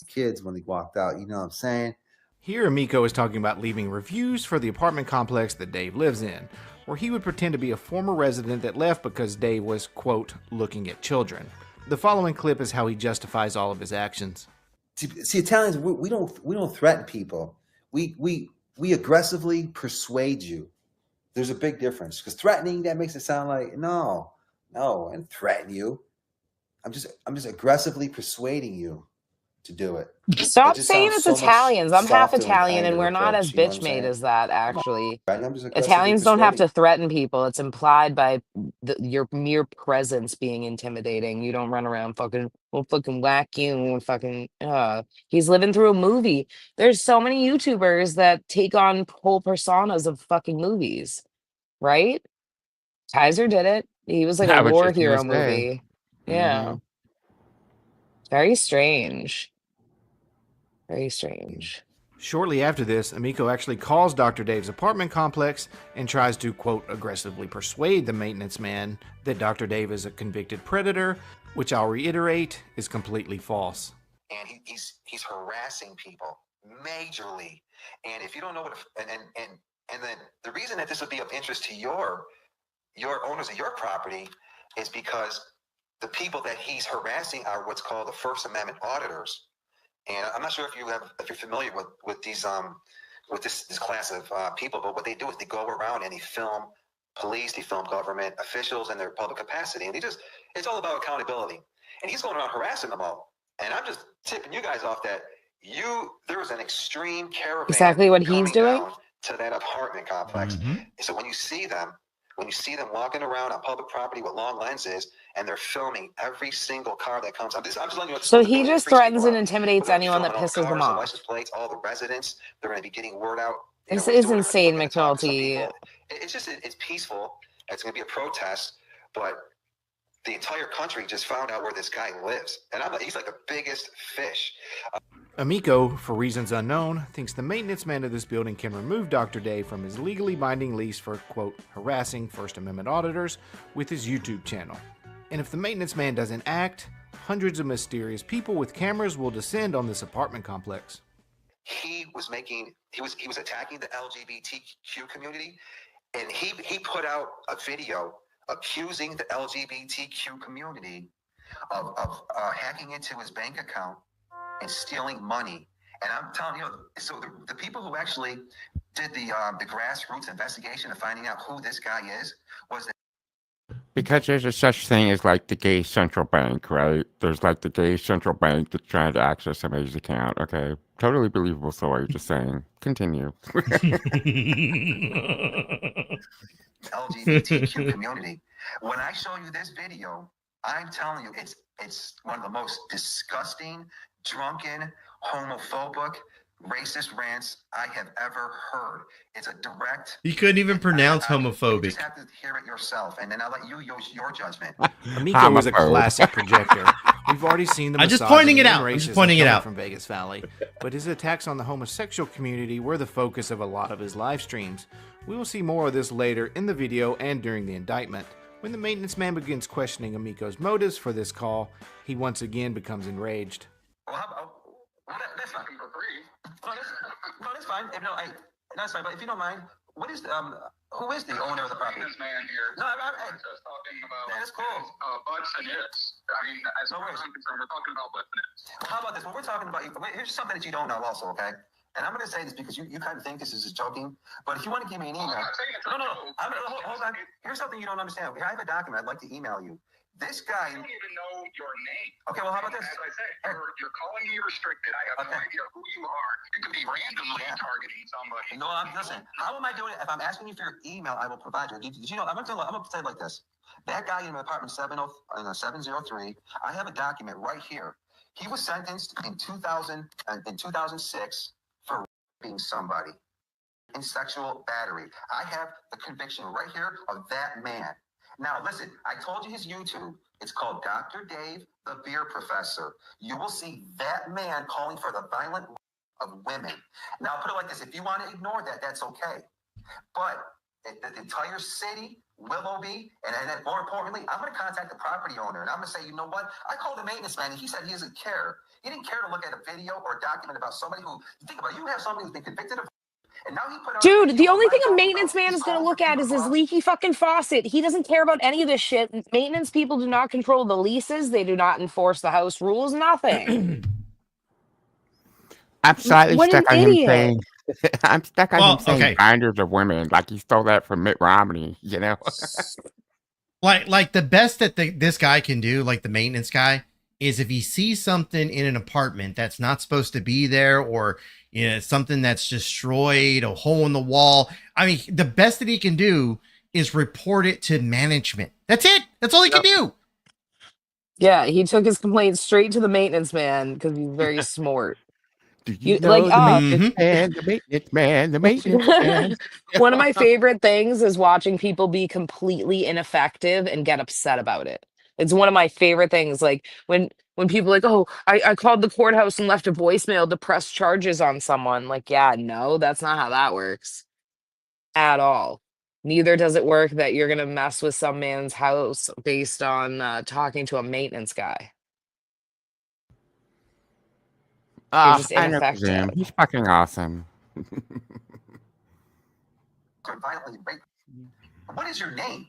Kids when they walked out, you know what I'm saying? Here, Amico is talking about leaving reviews for the apartment complex that Dave lives in, where he would pretend to be a former resident that left because Dave was, quote, looking at children. The following clip is how he justifies all of his actions. See, Italians, we don't threaten people. We aggressively persuade you. There's a big difference because threatening, that makes it sound like no, and threaten you. I'm just aggressively persuading you to do it. Stop just saying sounds it's so much Italians. I'm half softer and Italian, and kinder we're not as approach. You know what I'm bitch made saying? as that. Actually, Right? I'm just aggressively Italians don't have persuading. to threaten people. It's implied by your mere presence being intimidating. You don't run around fucking, we'll fucking whack you and fucking. He's living through a movie. There's so many YouTubers that take on whole personas of fucking movies, right? Kaiser did it. He was like a I was war just gonna hero say. movie. Yeah. Very strange. Very strange. Shortly after this, Amico actually calls Dr. Dave's apartment complex and tries to, quote, aggressively persuade the maintenance man that Dr. Dave is a convicted predator, which I'll reiterate is completely false. And he's harassing people majorly. And if you don't know what, and then the reason that this would be of interest to your owners of your property is because the people that he's harassing are what's called the First Amendment auditors. And I'm not sure if you're familiar with these with this class of people, but what they do is they go around and they film police, they film government officials in their public capacity, and it's all about accountability. And he's going around harassing them all. And I'm just tipping you guys off that there's an extreme caravan Exactly what he's coming doing. down to that apartment complex. So when you see them walking around on public property with long lenses, and they're filming every single car that comes. I'm just letting you know. So he just threatens and intimidates anyone that pisses them off. License plates, all the residents. They're going to be getting word out. This is insane, McNulty. It's peaceful. It's going to be a protest, but the entire country just found out where this guy lives, and he's like the biggest fish. Amico, for reasons unknown, thinks the maintenance man of this building can remove Dr. Dave from his legally binding lease for, quote, harassing First Amendment auditors with his YouTube channel. And if the maintenance man doesn't act, hundreds of mysterious people with cameras will descend on this apartment complex. He was attacking the LGBTQ community, and he put out a video accusing the LGBTQ community of hacking into his bank account and stealing money. And I'm telling you, so the people who actually did the grassroots investigation of finding out who this guy is was that. Because there's a such thing as like the gay central bank, right? There's like the gay central bank that's trying to access somebody's account. Okay. Totally believable story, just saying. Continue. LGBTQ community. When I show you this video, I'm telling you, it's one of the most disgusting, drunken, homophobic, racist rants I have ever heard. It's a direct. He couldn't even pronounce You homophobic. just have to hear it yourself, and then I'll let you use your judgment. Amico is a classic projector. We've already seen the I'm just pointing it out. I'm just pointing it out from Vegas Valley, but his attacks on the homosexual community were the focus of a lot of his live streams. We will see more of this later in the video and during the indictment. When the maintenance man begins questioning Amico's motives for this call, he once again becomes enraged. That's fine. That's fine. That's fine. But if you don't mind, what is who is the owner of the property? This man here. No, talking about. That's cool. Butts and hips. I mean, as far as I'm concerned, we're talking about butts and hips. How about this? When we're talking about, here's something that you don't know, also, okay? And I'm going to say this because you kind of think this is joking, but if you want to give me an email, hold on. Here's something you don't understand. I have a document. I'd like to email you. This guy. I don't even know your name. Okay, well, how about this? As I said, you're calling me restricted. I have no idea who you are. You could be randomly targeting somebody. No, listen. How am I doing it? If I'm asking you for your email, I will provide you. Did you know? I'm going to say it like this. That guy in my apartment 703. I have a document right here. He was sentenced in 2006 for raping somebody in sexual battery. I have the conviction right here of that man. Now, listen, I told you his YouTube. It's called Dr. Dave, the Beer Professor. You will see that man calling for the violent of women. Now, I'll put it like this. If you want to ignore that, that's okay. But the entire city, Willoughby, and then more importantly, I'm going to contact the property owner, and I'm going to say, you know what? I called the maintenance man, and he said he doesn't care. He didn't care to look at a video or a document about somebody who, think about it, you have somebody who's been convicted of. And now he put out Dude, the only thing a maintenance man is going to look at is his leaky fucking faucet. He doesn't care about any of this shit. Maintenance people do not control the leases. They do not enforce the house rules. Nothing. I'm slightly What stuck an on him idiot. saying. I'm stuck on him saying binders of women, like he stole that from Mitt Romney. You know. Like the best that this guy can do, like the maintenance guy, is if he sees something in an apartment that's not supposed to be there, or something that's destroyed, a hole in the wall. I mean, the best that he can do is report it to management. That's it. That's all he can do. Yeah, he took his complaint straight to the maintenance man because he's very smart. Do you Like, know the maintenance man, the maintenance man, the maintenance man? one of my favorite things is watching people be completely ineffective and get upset about it. It's one of my favorite things. Like when people are like, oh, I called the courthouse and left a voicemail to press charges on someone. Like, yeah, no, that's not how that works at all. Neither does it work that you're gonna mess with some man's house based on talking to a maintenance guy. You're just I know ineffective. Zoom. He's fucking awesome. Violently rape. What is your name?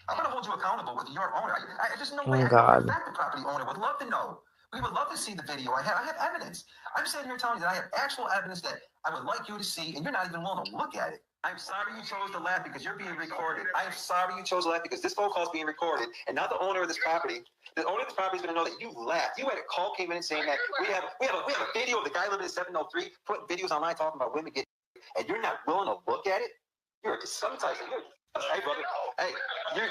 I'm going to hold you accountable with your owner. I just no way. Oh I God. know the property owner would love to know. We would love to see the video. I have evidence. I'm sitting here telling you that I have actual evidence that I would like you to see, and you're not even willing to look at it. I'm sorry you chose to laugh because you're being recorded. I'm sorry you chose to laugh because this phone call is being recorded, and now the owner of this property. The owner of this property is going to know that you laughed. You had a call came in saying that we have a video of the guy living at 703 putting videos online talking about women getting, and you're not willing to look at it. You're sometimes hey brother, hey,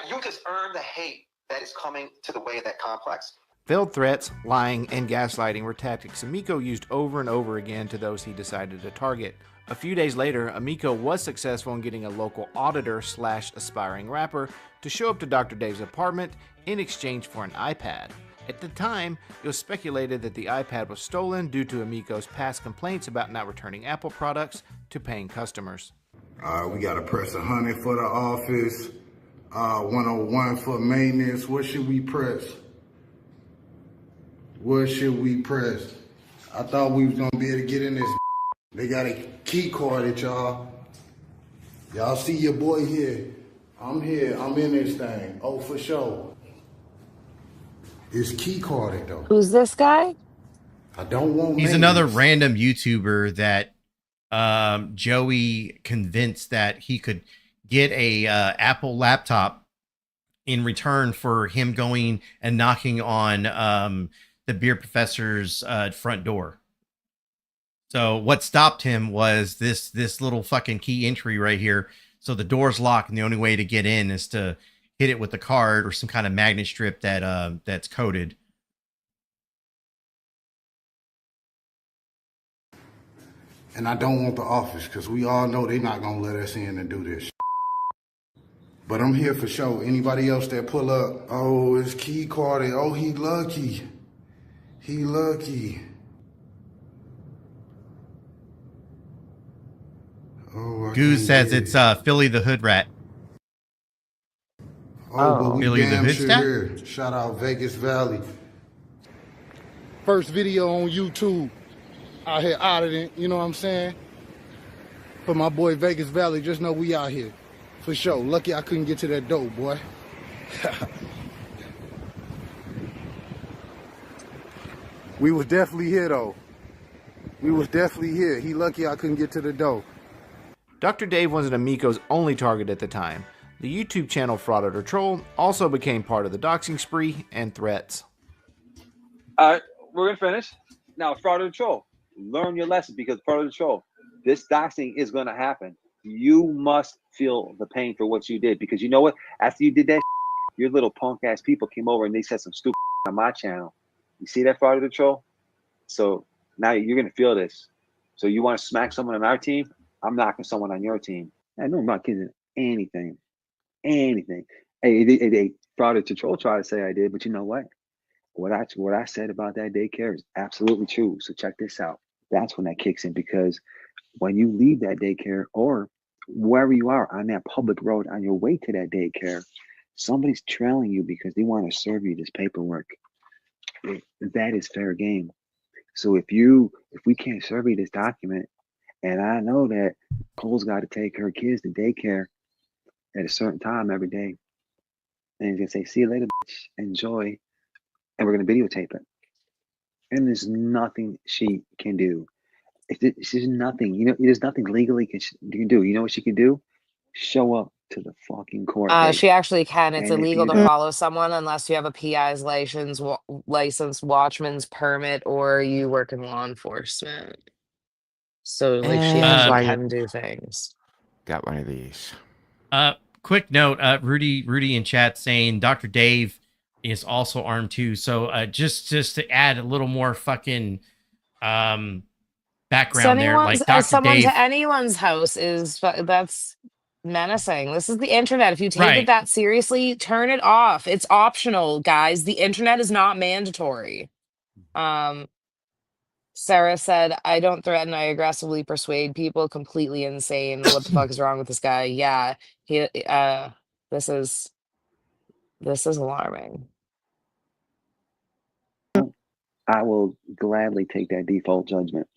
you just earned the hate that is coming to the way of that complex. Veiled threats, lying, and gaslighting were tactics Amico used over and over again to those he decided to target. A few days later, Amico was successful in getting a local auditor / aspiring rapper to show up to Dr. Dave's apartment in exchange for an iPad. At the time, it was speculated that the iPad was stolen due to Amico's past complaints about not returning Apple products to paying customers. We got to press 100 for the office, 101 for maintenance. What should we press? What should we press? I thought we was going to be able to get in this. They got a key card at y'all. Y'all see your boy here. I'm here. I'm in this thing. Oh, for sure. It's key carded, though. Who's this guy? I don't want He's maintenance. another random YouTuber that Joey convinced that he could get a Apple laptop in return for him going and knocking on the beer professor's front door. So what stopped him was this little fucking key entry right here. So the door's locked, and the only way to get in is to hit it with the card or some kind of magnet strip that that's coded. And I don't want the office because we all know they're not going to let us in and do this. But I'm here for sure. Anybody else that pull up, oh, it's key carded. Oh, he lucky. He lucky. Oh, Goose says it's Philly the Hood Rat. Oh, but we Philly the damn Hood sure Stat? here. Shout out Vegas Valley. First video on YouTube. Out here auditing, you know what I'm saying? For my boy Vegas Valley, just know we out here. For sure. Lucky I couldn't get to that door, boy. We was definitely here, though. We was definitely here. He lucky I couldn't get to the door. Dr. Dave wasn't Amico's only target at the time. The YouTube channel Fraud or Troll also became part of the doxing spree and threats. All right, we're going to finish. Now, fraud or troll. Learn your lesson because fraud or troll. This doxing is going to happen. You must feel the pain for what you did because you know what? After you did that, your little punk ass people came over and they said some stupid on my channel. You see that fraud or troll? So now you're going to feel this. So you want to smack someone on our team? I'm knocking someone on your team. I know I'm not kidding. Anything. Hey, fraud or troll try to say I did, but you know what? What I said about that daycare is absolutely true. So check this out. That's when that kicks in because when you leave that daycare or wherever you are on that public road on your way to that daycare, somebody's trailing you because they want to serve you this paperwork. That is fair game. So if we can't serve you this document, and I know that Cole's got to take her kids to daycare at a certain time every day, and he's gonna say, "See you later, bitch. Enjoy," and we're gonna videotape it. And there's nothing she can do. There's nothing, there's nothing legally you can do. You know what she can do? show up to the fucking court date. She actually can. It's And if illegal you to don't, follow someone unless you have a PI's license, watchman's permit, or you work in law enforcement. So, like, she actually can do things. Got one of these. Quick note, Rudy in chat saying Dr. Dave is also armed too. So just to add a little more fucking background there, like Dr. Someone Dave to anyone's house that's menacing. This is the internet. If you take Right. it that seriously, turn it off. It's optional, guys. The internet is not mandatory. Sarah said, I don't threaten, I aggressively persuade people. Completely insane. What the fuck is wrong with this guy? Yeah, this is alarming. I will gladly take that default judgment.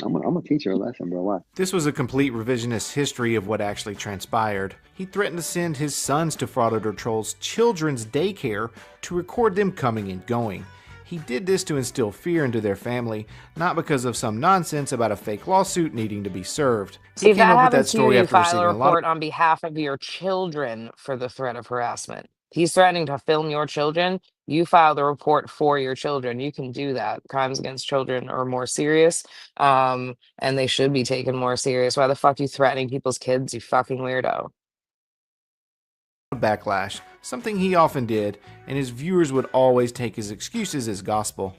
I'm gonna teach her a lesson, bro. Why? This was a complete revisionist history of what actually transpired. He threatened to send his sons to Frauditor Troll's children's daycare to record them coming and going. He did this to instill fear into their family, not because of some nonsense about a fake lawsuit needing to be served. See, if that happens to you, you after file receiving a a lot report on behalf of your children for the threat of harassment. He's threatening to film your children. You file the report for your children. You can do that. Crimes against children are more serious, and they should be taken more serious. Why the fuck you threatening people's kids, you fucking weirdo? backlash, something he often did, and his viewers would always take his excuses as gospel.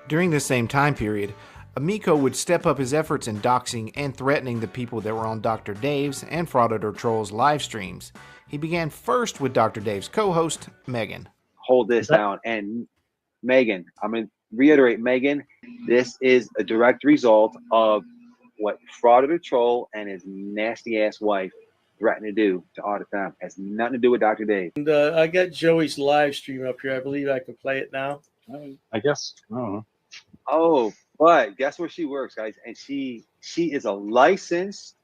During this same time period, Amico would step up his efforts in doxing and threatening the people that were on Dr. Dave's and Frauditor Troll's live streams. He began first with Dr. Dave's co-host, Megan. Hold this down. And Megan, I'm going to reiterate, Megan, this is a direct result of what Frauditor Troll and his nasty-ass wife threatened to do to all the time. It has nothing to do with Dr. Dave. And I got Joey's live stream up here. I believe I can play it now. I guess. I don't know. Oh, but guess where she works, guys? And she is a licensed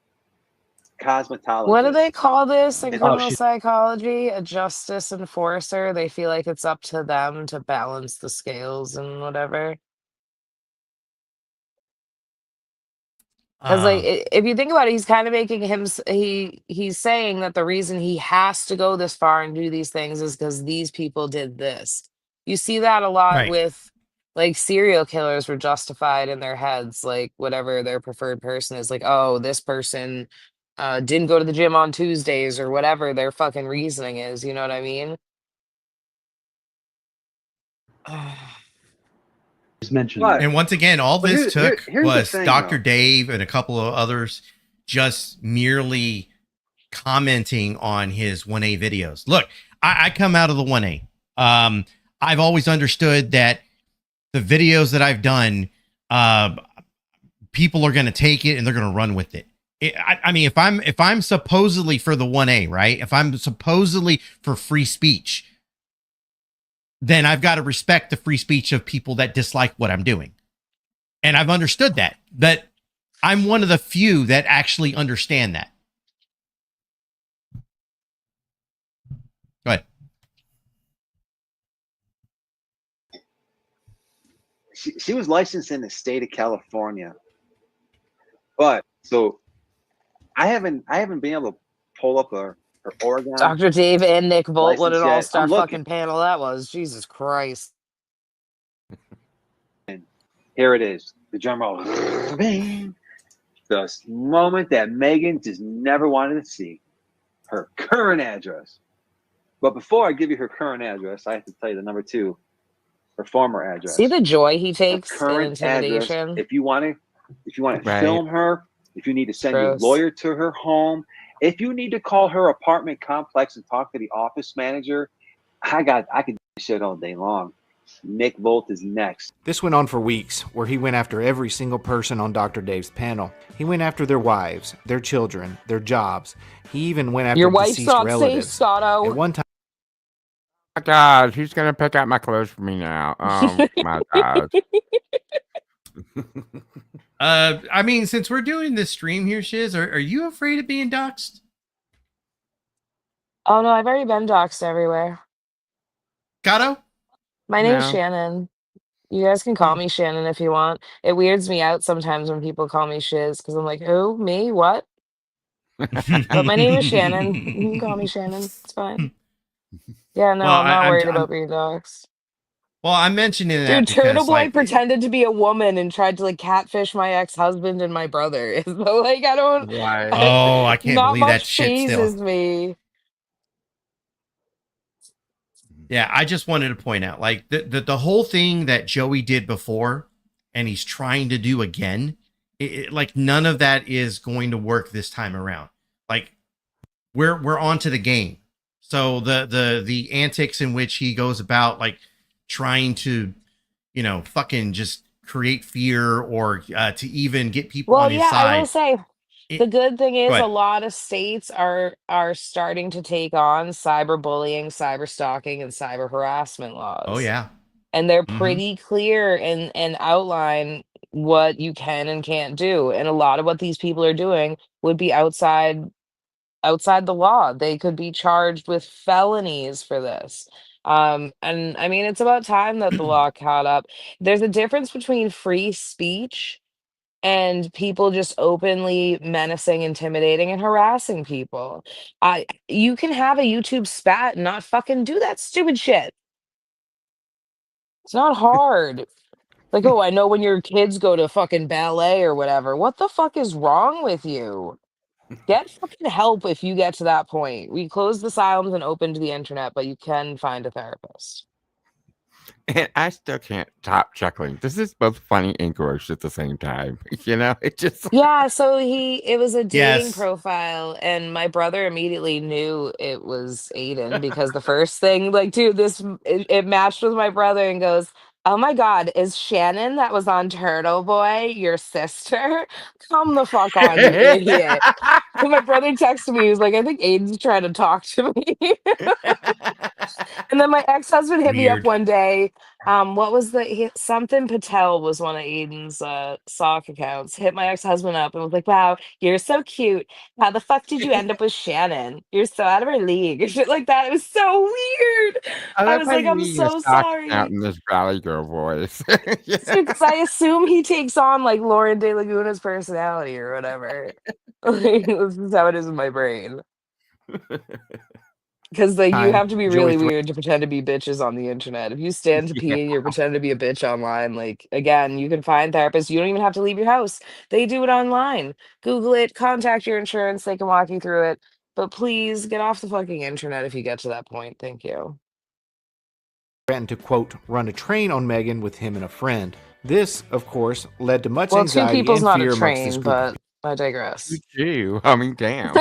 cosmetologist. What do they call this in criminal psychology? A justice enforcer. They feel like it's up to them to balance the scales and whatever. Because like, if you think about it, he's kind of making he's saying that the reason he has to go this far and do these things is because these people did this. You see that a lot with like serial killers were justified in their heads, like whatever their preferred person is, like, oh, this person didn't go to the gym on Tuesdays or whatever their fucking reasoning is. You know what I mean? And once again, all this here's was the thing, Dr. though. Dave and a couple of others just merely commenting on his 1A videos. Look, I come out of the 1A. I've always understood that the videos that I've done, people are going to take it and they're going to run with it. I mean, if I'm supposedly for the 1A, right? If I'm supposedly for free speech, then I've got to respect the free speech of people that dislike what I'm doing. And I've understood that. But I'm one of the few that actually understand that. Go ahead. She was licensed in the state of California. But so I haven't been able to pull up her Oregon. Dr. Dave and Nick Volt, what an license yet. all-star I'm fucking looking. panel that was. Jesus Christ. Here it is. The drum roll. Bing. The moment that Megan just never wanted to see. Her current address. But before I give you her current address, I have to tell you the number 2. Her former address. See the joy he takes in Current intimidation? address. If you want to Right. film her, if you need to send Gross. your lawyer to her home, if you need to call her apartment complex and talk to the office manager, I can do this shit all day long. Nick Volt is next. This went on for weeks, where he went after every single person on Dr. Dave's panel. He went after their wives, their children, their jobs. He even went after Your wife's deceased not relatives. safe, Scotto. At one time, Oh my God, he's gonna pick out my clothes for me now. Oh my God. I mean, since we're doing this stream here, Shiz, are you afraid of being doxxed? Oh no, I've already been doxxed everywhere. Gato? My name's No. Shannon. You guys can call me Shannon if you want. It weirds me out sometimes when people call me Shiz because I'm like, who? Me? What? But my name is Shannon. You can call me Shannon. It's fine. Yeah, no, Well, I'm not worried about being doxxed. Well, I'm mentioning Dude, that Turtle because, Boy like, pretended to be a woman and tried to like catfish my ex-husband and my brother. So like, I don't. oh, I can't Not believe that much shit still. phases me. Yeah, I just wanted to point out, like, the whole thing that Joey did before, and he's trying to do again, like, none of that is going to work this time around. Like, we're on to the game. So the antics in which he goes about, like, trying to, you know, fucking just create fear or to even get people Well, on his yeah, I will side. say the good thing Go is a ahead. lot of states are starting to take on cyberbullying, cyber stalking, and cyber harassment Oh laws. yeah. And they're Mm-hmm. pretty clear and outline what you can and can't do. And a lot of what these people are doing would be outside the law. They could be charged with felonies for this. And I mean, it's about time that the law caught up. There's a difference between free speech and people just openly menacing, intimidating, and harassing people. You can have a YouTube spat and not fucking do that stupid shit. It's not hard. Like, oh, I know when your kids go to fucking ballet or whatever. What the fuck is wrong with you? Get fucking help if you get to that point. We closed the asylums and opened the internet, but you can find a therapist. And I still can't stop chuckling. This is both funny and gross at the same time. You know, it just Yeah, so it was a dating Yes. profile, and my brother immediately knew it was Aiden because the first thing, like, dude, it matched with my brother and goes, "Oh my God, is Shannon that was on Turtle Boy your sister? Come the fuck on, you idiot." And my brother texted me, he was like, "I think Aiden's trying to talk to me." And then my ex-husband hit me up Weird. one day. What was something Patel was one of Aiden's sock accounts. Hit my ex-husband up and was like, "Wow, you're so cute. How the fuck did you end up with Shannon? You're so out of her league." Or shit like that. It was so weird. I I love was how like, you "I'm read your so stock out sorry." in this Valley Girl voice. Yeah. Because I assume he takes on like Lauren De Laguna's personality or whatever. Like, this is how it is in my brain. Because like you Time, have to be Joey really weird to pretend to be bitches on the internet. If you stand to pee and you're pretending to be a bitch online, like again, you can find therapists. You don't even have to leave your house. They do it online. Google it, contact your insurance, they can walk you through it. But please get off the fucking internet if you get to that point. Thank you. threatened to, quote, run a train on Megan with him and a friend. This, of course, led to much Well, two anxiety people's and not a fear amongst this train, group of but I digress. Gee, I mean, damn.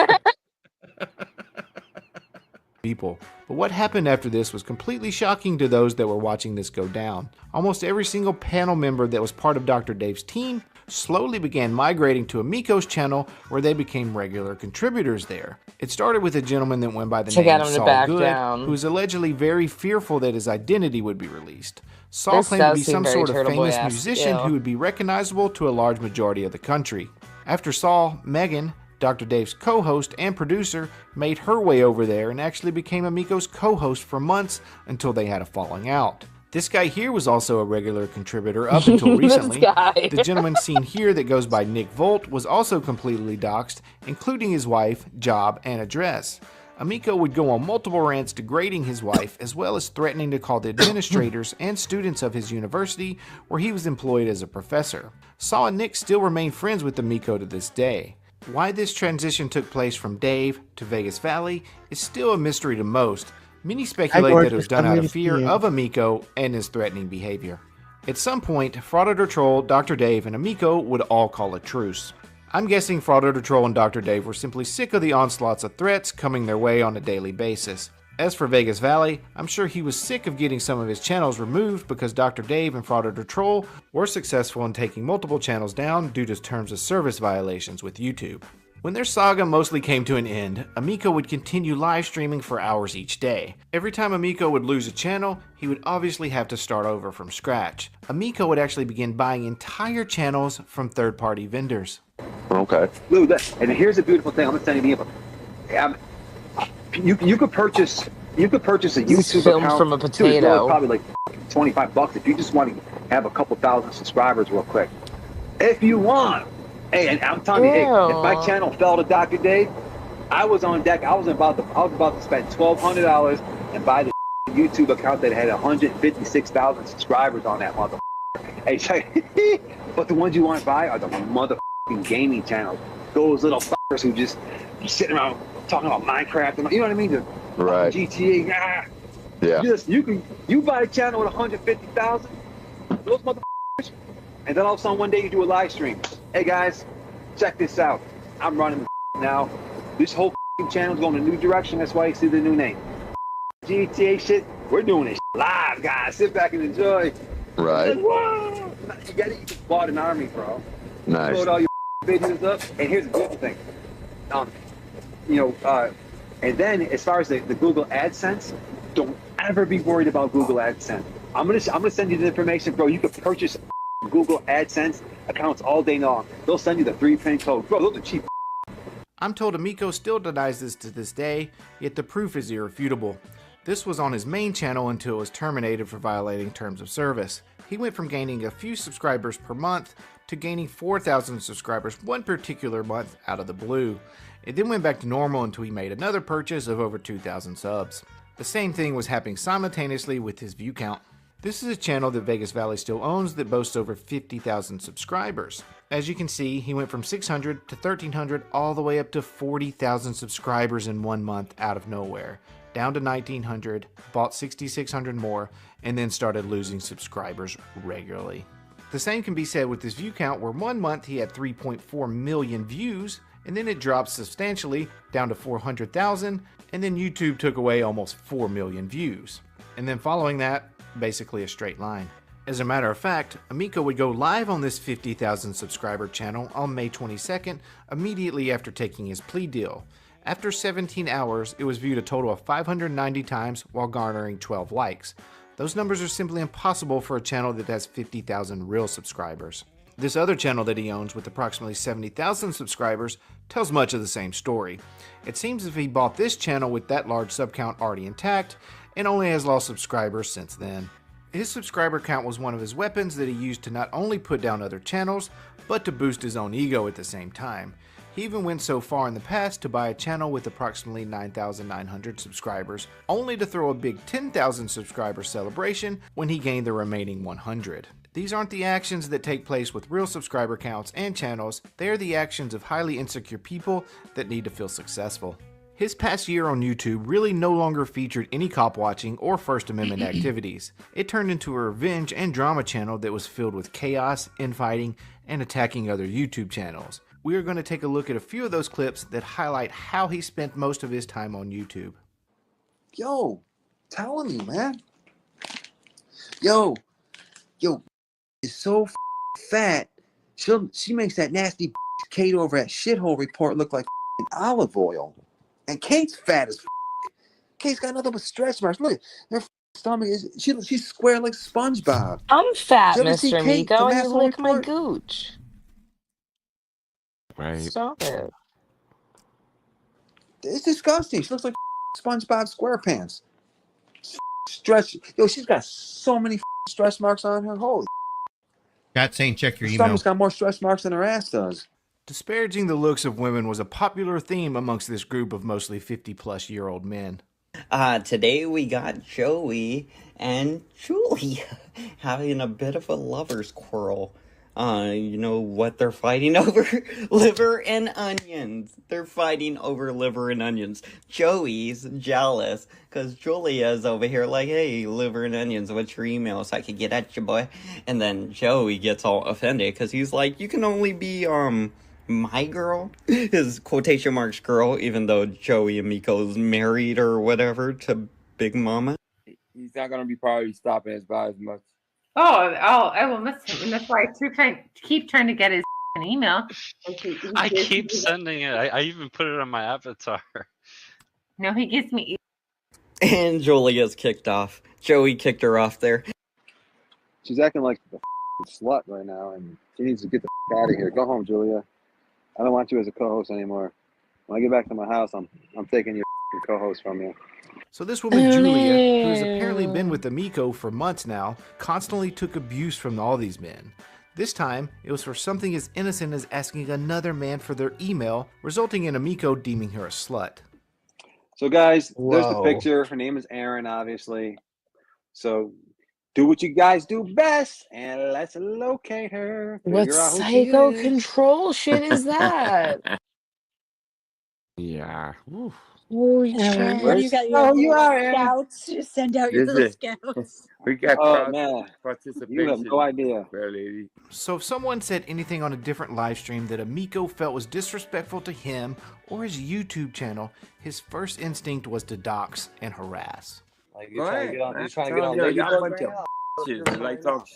people. But what happened after this was completely shocking to those that were watching this go down. Almost every single panel member that was part of Dr. Dave's team slowly began migrating to Amico's channel, where they became regular contributors there. It started with a gentleman that went by the To get name him to Saul back Good, down. who was allegedly very fearful that his identity would be released. Saul This claimed to does be seem some very sort of Turtle famous Boy-esque. musician Ew. who would be recognizable to a large majority of the country. After Saul, Megan, Dr. Dave's co-host and producer, made her way over there and actually became Amico's co-host for months until they had a falling out. This guy here was also a regular contributor up until recently. This guy. The gentleman seen here that goes by Nick Volt was also completely doxxed, including his wife, job, and address. Amico would go on multiple rants degrading his wife, as well as threatening to call the administrators and students of his university where he was employed as a professor. Saul and Nick still remain friends with Amico to this day. Why this transition took place from Dave to Vegas Valley is still a mystery to most. Many speculate that it was done out of fear of Amico and his threatening behavior. At some point, Frauditer Troll, Dr. Dave, and Amico would all call a truce. I'm guessing Frauditer Troll and Dr. Dave were simply sick of the onslaughts of threats coming their way on a daily basis. As for Vegas Valley, I'm sure he was sick of getting some of his channels removed because Dr. Dave and Frauditer Troll were successful in taking multiple channels down due to terms of service violations with YouTube. When their saga mostly came to an end, Amico would continue live streaming for hours each day. Every time Amico would lose a channel, he would obviously have to start over from scratch. Amico would actually begin buying entire channels from third-party vendors. Okay. And here's the beautiful thing. I'm gonna tell you, you could purchase a YouTube filmed account from a dude, it's potato. probably like $25 if you just want to have a couple thousand subscribers real quick. If you want. Hey, and I'm telling you, hey, if my channel fell to Dr. Dave, I was on deck. I was about to spend $1,200 and buy the YouTube account that had 156,000 subscribers on that motherfucker. Hey, check. But the ones you want to buy are the motherfucking gaming channels. Those little fuckers who just sitting around talking about Minecraft and you know what I mean? Right. GTA. Yeah. You buy a channel with 150,000, those motherfuckers, and then all of a sudden one day you do a live stream. Hey guys, check this out. I'm running the now. This whole channel is going a new direction. That's why you see the new name. GTA shit. We're doing this live, guys. Sit back and enjoy. Right. Like, whoa! You just bought an army, bro. Nice. Load all your videos up. And here's the good thing. And then as far as the Google AdSense, don't ever be worried about Google AdSense. I'm gonna send you the information, bro. You can purchase Google AdSense accounts all day long. They'll send you the 3-pin code, bro. Those are cheap. I'm told Amico still denies this to this day, yet the proof is irrefutable. This was on his main channel until it was terminated for violating terms of service. He went from gaining a few subscribers per month to gaining 4,000 subscribers one particular month out of the blue. It then went back to normal until he made another purchase of over 2,000 subs. The same thing was happening simultaneously with his view count. This is a channel that Vegas Valley still owns that boasts over 50,000 subscribers. As you can see, he went from 600 to 1,300 all the way up to 40,000 subscribers in 1 month out of nowhere. Down to 1,900, bought 6,600 more, and then started losing subscribers regularly. The same can be said with his view count, where 1 month he had 3.4 million views, and then it dropped substantially down to 400,000, and then YouTube took away almost 4 million views. And then following that, basically a straight line. As a matter of fact, Amico would go live on this 50,000 subscriber channel on May 22nd, immediately after taking his plea deal. After 17 hours, it was viewed a total of 590 times while garnering 12 likes. Those numbers are simply impossible for a channel that has 50,000 real subscribers. This other channel that he owns with approximately 70,000 subscribers tells much of the same story. It seems as if he bought this channel with that large sub count already intact and only has lost subscribers since then. His subscriber count was one of his weapons that he used to not only put down other channels, but to boost his own ego at the same time. He even went so far in the past to buy a channel with approximately 9,900 subscribers, only to throw a big 10,000 subscriber celebration when he gained the remaining 100. These aren't the actions that take place with real subscriber counts and channels, they are the actions of highly insecure people that need to feel successful. His past year on YouTube really no longer featured any cop watching or First Amendment activities. It turned into a revenge and drama channel that was filled with chaos, infighting, and attacking other YouTube channels. We are going to take a look at a few of those clips that highlight how he spent most of his time on YouTube. Yo, telling you, man. Yo, is so fat. She makes that nasty Kate over at Shithole Report look like olive oil. And Kate's fat as Kate's got nothing but stretch marks. Look, her stomach is she's square like SpongeBob. I'm fat, Did you ever see Mr. Kate Miko, from and you Asshole lick my Report? gooch. Right. Stop it. It's disgusting. She looks like SpongeBob SquarePants. Stretch. Yo, she's got so many stretch marks on her. Holy. Chat saying check your Her email. stomach's got more stretch marks than her ass does. Disparaging the looks of women was a popular theme amongst this group of mostly 50-plus-year-old men. Today we got Joey and Julia having a bit of a lover's quarrel. You know what they're fighting over? Liver and onions. They're fighting over liver and onions. Joey's jealous because Julia's over here like, hey, liver and onions, what's your email so I can get at you, boy? And then Joey gets all offended because he's like, you can only be, my girl, his quotation marks girl, even though Joey and Miko's married or whatever to Big Mama. He's not gonna be probably stopping us by as much. I will miss him, and that's why I keep trying to get his email. I keep sending it. I even put it on my avatar. No, he gives me. And Julia's kicked off. Joey kicked her off there. She's acting like the slut right now, and she needs to get the out of here. Go home, Julia. I don't want you as a co-host anymore. When I get back to my house, I'm taking your co-host from you. So this woman, Julia, who has apparently been with Amico for months now, constantly took abuse from all these men. This time, it was for something as innocent as asking another man for their email, resulting in Emiko deeming her a slut. So, guys, there's the Whoa. picture. Her name is Erin, obviously. So, do what you guys do best, and let's locate her. What Figure out who she psycho is. control shit is that? Yeah. Oof. Holy Aaron, shit. what do you got? Oh, you Your are, little Erin. scouts? Just send out your This little is- scouts. We got Oh, man. participation. You have no idea. Fair lady. So if someone said anything on a different live stream that Emiko felt was disrespectful to him or his YouTube channel, his first instinct was to dox and harass. Like you're trying to get on, you're trying to get on Y'all Ladybug a bunch right of now? bitches. Like talk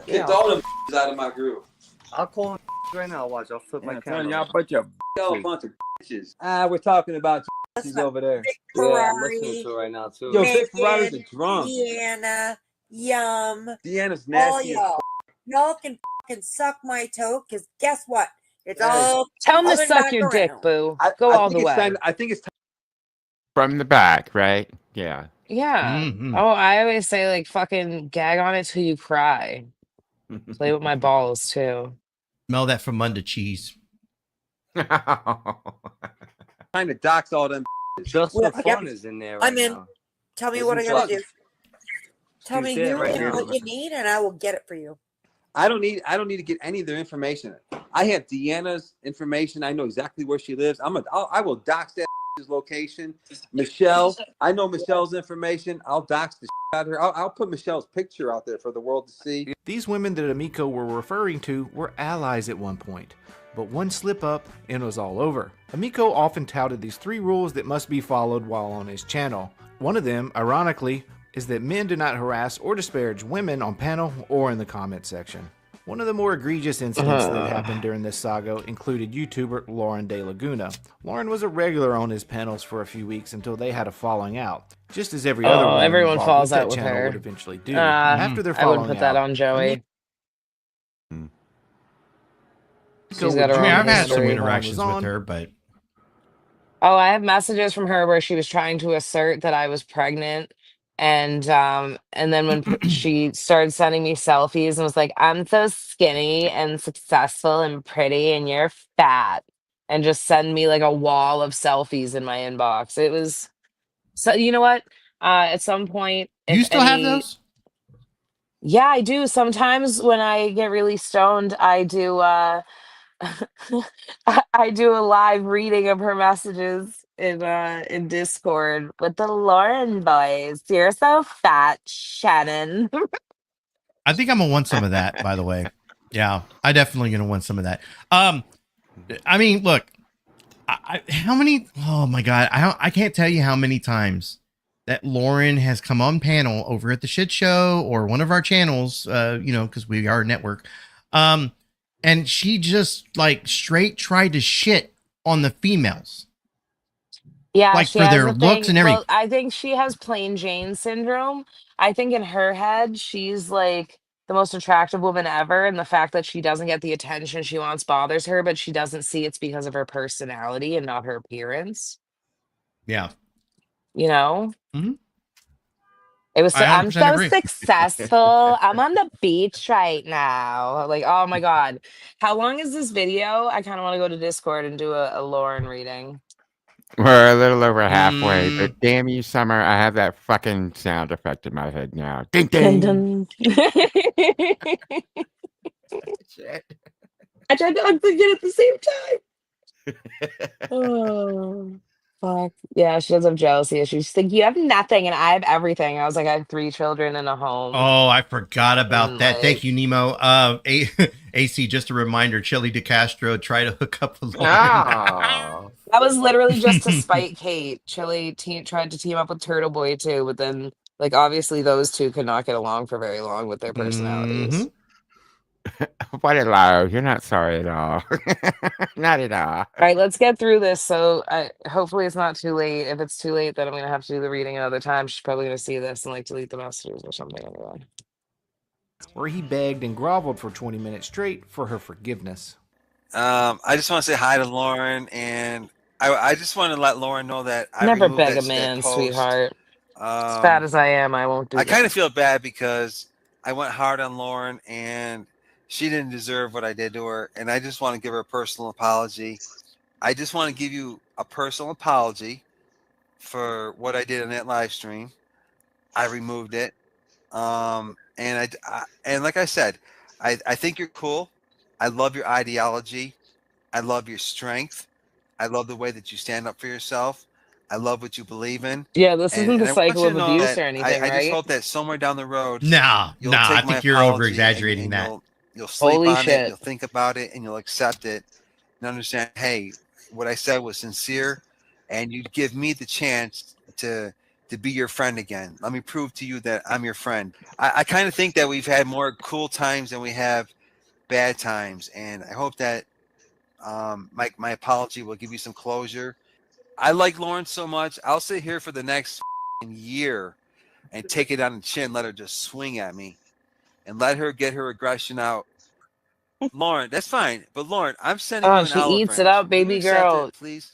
Kicked all them out of my group. I'll call him right now. Watch, I'll flip my I'm camera. telling y'all a bunch of Y'all a bunch of bitches. We're talking about she's over there. Yeah, I'm listening to it right now too. Yo, Vic Ferrari's a drunk. Deanna, Yum, Deanna's all nasty. y'all. Y'all can fucking suck my toe, because guess what? It's all Tell him to coming suck back your dick, around. boo. Go all the way. I think it's time. From the back, right? Yeah. Yeah. Mhm. Oh, I always say like fucking gag on it till you cry. Play with my balls too. Smell that Famunda cheese. Time to dox all them. Just Well, for yep. fun is in there I'm right in. now. Tell me Isn't what I gotta just- do. Tell me She's there who right and here. what you need, and I will get it for you. I don't need to get any of their information. I have Deanna's information. I know exactly where she lives. I will dox that location. Michelle, I know Michelle's information. I'll dox the out of her. I'll put Michelle's picture out there for the world to see. These women that Emiko were referring to were allies at one point, but one slip up and it was all over. Emiko often touted these 3 rules that must be followed while on his channel. One of them, ironically, is that men do not harass or disparage women on panel or in the comment section. One of the more egregious incidents that happened during this saga included YouTuber Lauren de Laguna. Lauren was a regular on his panels for a few weeks until they had a falling out, just as every other woman everyone involved falls with that out with channel her. would eventually do. After their I falling wouldn't put that out, on Joey. She's Emiko got her I mean, own I've had some history. interactions was with on. her, but Oh, I have messages from her where she was trying to assert that I was pregnant. And then when she started sending me selfies and was like, I'm so skinny and successful and pretty and you're fat, and just send me like a wall of selfies in my inbox. It was so, you know what? At some point, you if still have any, those? yeah, I do. Sometimes when I get really stoned, I do I do a live reading of her messages in Discord with the Lauren boys. You're so fat, Shannon. I think I'm gonna want some of that, by the way. Yeah, I definitely gonna want some of that. I mean, look, how many? Oh my god, I can't tell you how many times that Lauren has come on panel over at the Shit Show or one of our channels. Because we are a network. And she just like straight tried to shit on the females. Yeah, Like she for has their a looks thing. and everything. Well, I think she has plain Jane syndrome. I think in her head, she's like the most attractive woman ever, and the fact that she doesn't get the attention she wants bothers her, but she doesn't see it's because of her personality and not her appearance. Yeah. You know? Mhm. It was so, I I'm 100% so agree. successful. I'm on the beach right now. Like, oh my God. How long is this video? I kind of want to go to Discord and do a Lauren reading. We're a little over halfway, but damn you, Summer, I have that fucking sound effect in my head now. Ding Dun, ding. dun. I tried to unplug it at the same time. Oh, fuck. Yeah, she does have jealousy issues. She's like, you have nothing and I have everything. I was like, I have 3 children and a home. Oh, I forgot about And, that. like- Thank you, Nemo. AC, just a reminder, Chili DeCastro tried to hook up with Lauren. Oh. That was literally just to spite Kate. Chili tried to team up with Turtle Boy too, but then, like, obviously those two could not get along for very long with their personalities. What a lie. You're not sorry at all. Not at all. All right, let's get through this. So hopefully it's not too late. If it's too late, then I'm going to have to do the reading another time. She's probably going to see this and like delete the messages or something anyway. Where he begged and groveled for 20 minutes straight for her forgiveness. I just want to say hi to Lauren, and I just want to let Lauren know that I Never removed beg a that man, post. sweetheart. As fat as I am, I won't do I that. kind of feel bad because I went hard on Lauren, and she didn't deserve what I did to her. And I just want to give her a personal apology. I just want to give you a personal apology for what I did in that live stream. I removed it. And and like I said, I think you're cool. I love your ideology. I love your strength. I love the way that you stand up for yourself. I love what you believe in. Yeah, this isn't the I want cycle you of to know abuse that or anything, I just right? hope that somewhere down the road, Nah, you'll I take my think you're apology over exaggerating and that. you'll sleep Holy on it. shit. You'll think about it, and you'll accept it and understand. Hey, what I said was sincere, and you give me the chance to be your friend again. Let me prove to you that I'm your friend. I kind of think that we've had more cool times than we have bad times, and I hope that my apology will give you some closure. I like Lauren so much. I'll sit here for the next year and take it on the chin, let her just swing at me, and let her get her aggression out. Lauren, that's fine. But Lauren, I'm sending Oh, you an she olive eats it branch. up, Will you baby accept girl. it, please?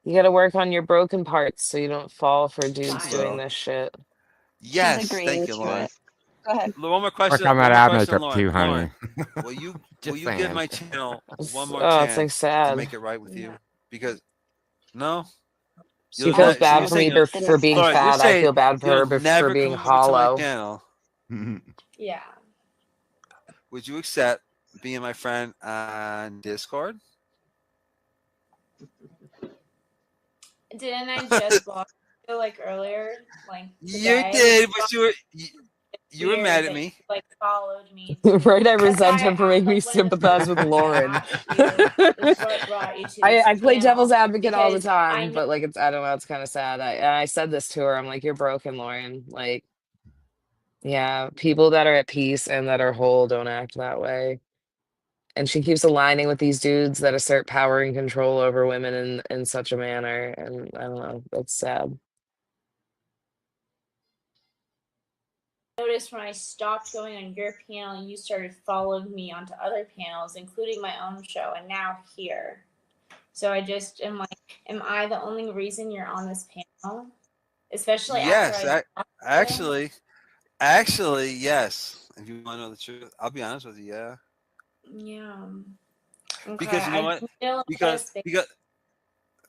You gotta work on your broken parts so you don't fall for dudes doing Will. this shit. Yes, thank you, Lauren. Go ahead. One more Work question. on One that more ab question, makeup Lauren. too, honey. Lauren, will you Just give saying. my channel one more Oh, it's like chance to sad. make it right with you? Because no, She feels so bad you're for me saying for being Lauren, you're fat. I saying feel bad for you'll her for never being come over to my hollow. channel. Yeah. Would you accept being my friend on Discord? Didn't I just block you like earlier? Like You today? did, but you were Weird mad at that me. you like followed me Right, I too. That's resent why him for making me like when the sympathize first with time I Lauren. asked you, this is what brought you to this I play devil's panel. advocate all the Because I time, know but like it's I don't know, it's kind of sad. I said this to her. I'm like, you're broken, Lauren. Like, yeah, people that are at peace and that are whole don't act that way. And she keeps aligning with these dudes that assert power and control over women in such a manner. And I don't know, that's sad. noticed when I stopped going on your panel, you started following me onto other panels, including my own show, and now here. So I just am like, am I the only reason you're on this panel? Especially Yes, after actually, yes. If you want to know the truth, I'll be honest with you. Yeah. Yeah. Okay. Because you know what?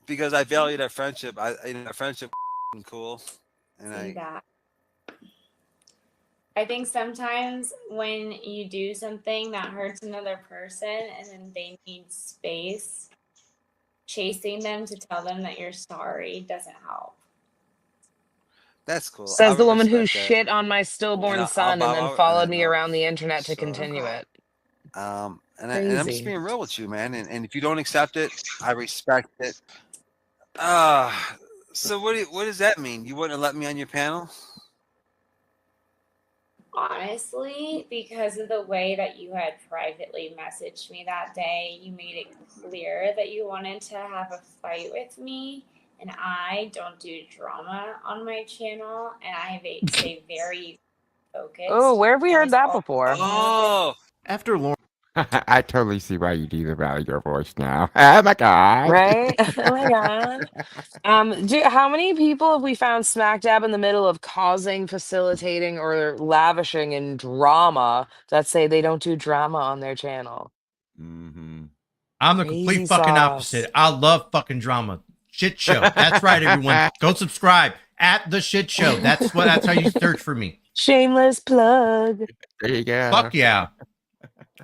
Because I value that friendship. That friendship is cool, and I think sometimes when you do something that hurts another person and then they need space, chasing them to tell them that you're sorry doesn't help. That's cool. Says the woman who shit on my stillborn And son and then followed me around the internet to continue it. And I'm just being real with you, man. And if you don't accept it, I respect it. So what does that mean? You wouldn't have let me on your panel? Honestly, because of the way that you had privately messaged me that day, you made it clear that you wanted to have a fight with me. And I don't do drama on my channel, and I stay very focused. Oh, where have we heard that before? Oh, after Lauren. I totally see why you devalue your voice now. Oh my god! Right? Oh my god! How many people have we found smack dab in the middle of causing, facilitating, or lavishing in drama that say they don't do drama on their channel? Mm-hmm. I'm the complete fucking opposite. I love fucking drama. Shit show. That's right, everyone. Go subscribe at the shit show. That's how you search for me. Shameless plug. There you go. Fuck yeah.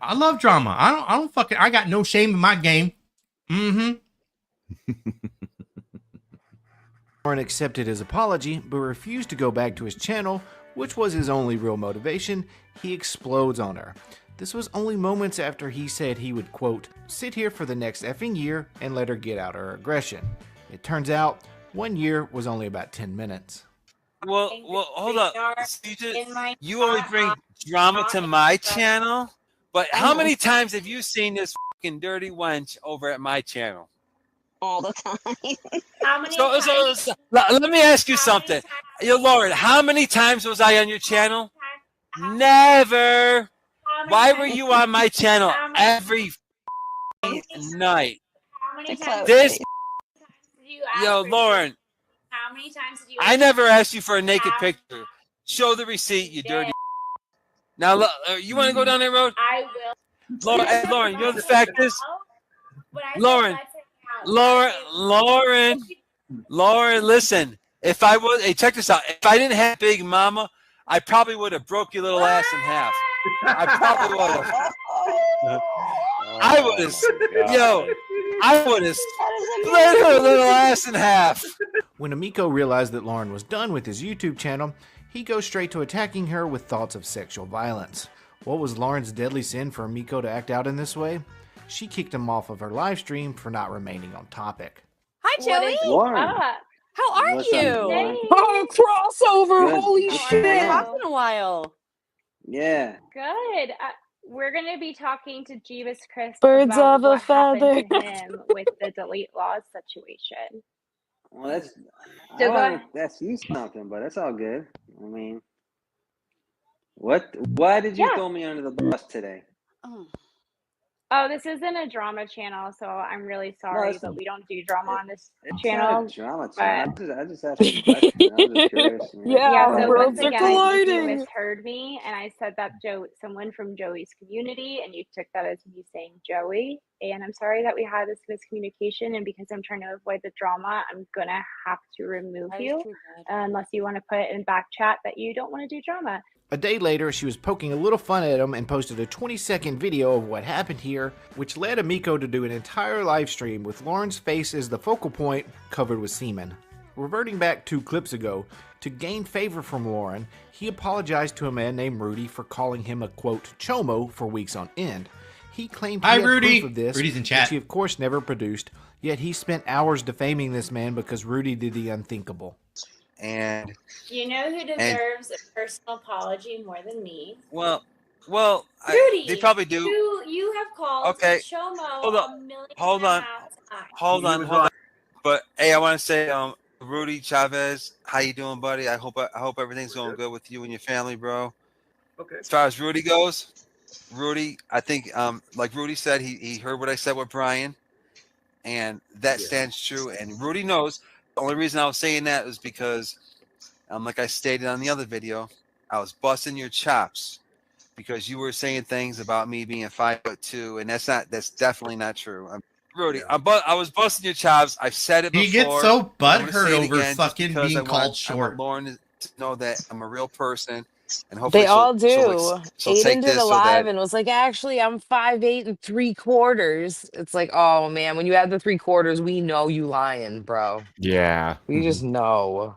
I love drama. I got no shame in my game. Mm-hmm. Lauren accepted his apology, but refused to go back to his channel, which was his only real motivation. He explodes on her. This was only moments after he said he would, quote, sit here for the next effing year and let her get out her aggression. It turns out 1 year was only about 10 minutes. Well, hold up. You only bring drama to my channel? But how many times have you seen this fucking dirty wench over at my channel? All the time. How many times? Let me ask you something. Lauren, how many times was I on your channel? Never. Why were you on my channel every night? How many times This, How Lauren, many times did you I never asked you for a naked picture. Show the receipt, you dirty. Now, you want to go down that road? I will. Lauren, hey, Lauren, you know the fact is, When I said Lauren, let's hang out, Lauren, listen. If I was, hey, check this out. If I didn't have Big Mama, I probably would have broke your little ass in half. I probably would have. I would have, I would have split her little ass in half. When Emiko realized that Lauren was done with his YouTube channel, he goes straight to attacking her with thoughts of sexual violence. What was Lauren's deadly sin for Emiko to act out in this way? She kicked him off of her live stream for not remaining on topic. Hi, Joey. Lauren. How are What's you? up, Lauren? Oh, crossover! Good. Holy What's shit! going on? It's been a while. Yeah. Good. We're going to be talking to Jeebus Chris Birds about of a what happened feather. to him with the delete laws situation. Well, that's So go ahead. that's you something, but that's all good. I mean, why did you Yeah. throw me under the bus today? Oh, this isn't a drama channel, so I'm really sorry, but we don't do drama on this It's channel. not a drama but- channel. I just asked a question. I was just curious. Man. Yeah, so worlds once are again, I think you colliding. misheard me, and I said that someone from Joey's community, and you took that as me saying Joey. And I'm sorry that we had this miscommunication, and because I'm trying to avoid the drama, I'm gonna have to remove you unless you want to put in back chat that you don't want to do drama. A day later, she was poking a little fun at him and posted a 20-second video of what happened here, which led Emiko to do an entire live stream with Lauren's face as the focal point, covered with semen. Reverting back 2 clips ago, to gain favor from Lauren, he apologized to a man named Rudy for calling him a, quote, chomo for weeks on end. He claimed he Hi, had Rudy. proof of this, Rudy's in chat. which he of course never produced, yet he spent hours defaming this man because Rudy did the unthinkable. And You know who deserves a personal apology more than me? Well, Rudy, they probably do. You have called Okay. Chomo Hold a on. million Hold and a on. half times. Hold on. But hey, I want to say, Rudy Chavez, how you doing, buddy? I hope everything's going good with you and your family, bro. Okay. As far as Rudy goes, I think, like Rudy said, he heard what I said with Brian, and that stands true. And Rudy knows. The only reason I was saying that is because, like I stated on the other video, I was busting your chops because you were saying things about me being 5'2", and that's definitely not true. Rudy, I was busting your chops. I've said it before. He gets so I'm gonna butthurt say it over again just fucking because being I want- called I want short. Lauren to know that I'm a real person, and hopefully They all do. she'll Aiden take did this a so live that and was like, actually, I'm 5'8 3/4. It's like, oh man, when you add the 3/4, we know you lying, bro. Yeah. We just know.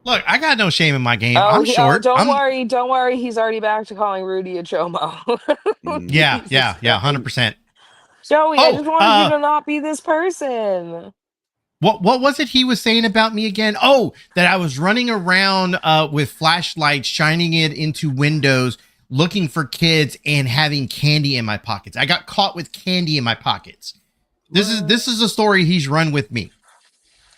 Look, I got no shame in my game. Oh, I'm short. don't I'm, worry. He's already back to calling Rudy a chomo. yeah, 100%. Joey, I Oh, just wanted you to not be this person. What was it he was saying about me again? Oh, that I was running around with flashlights, shining it into windows, looking for kids, and having candy in my pockets. I got caught with candy in my pockets. This is a story he's run with me.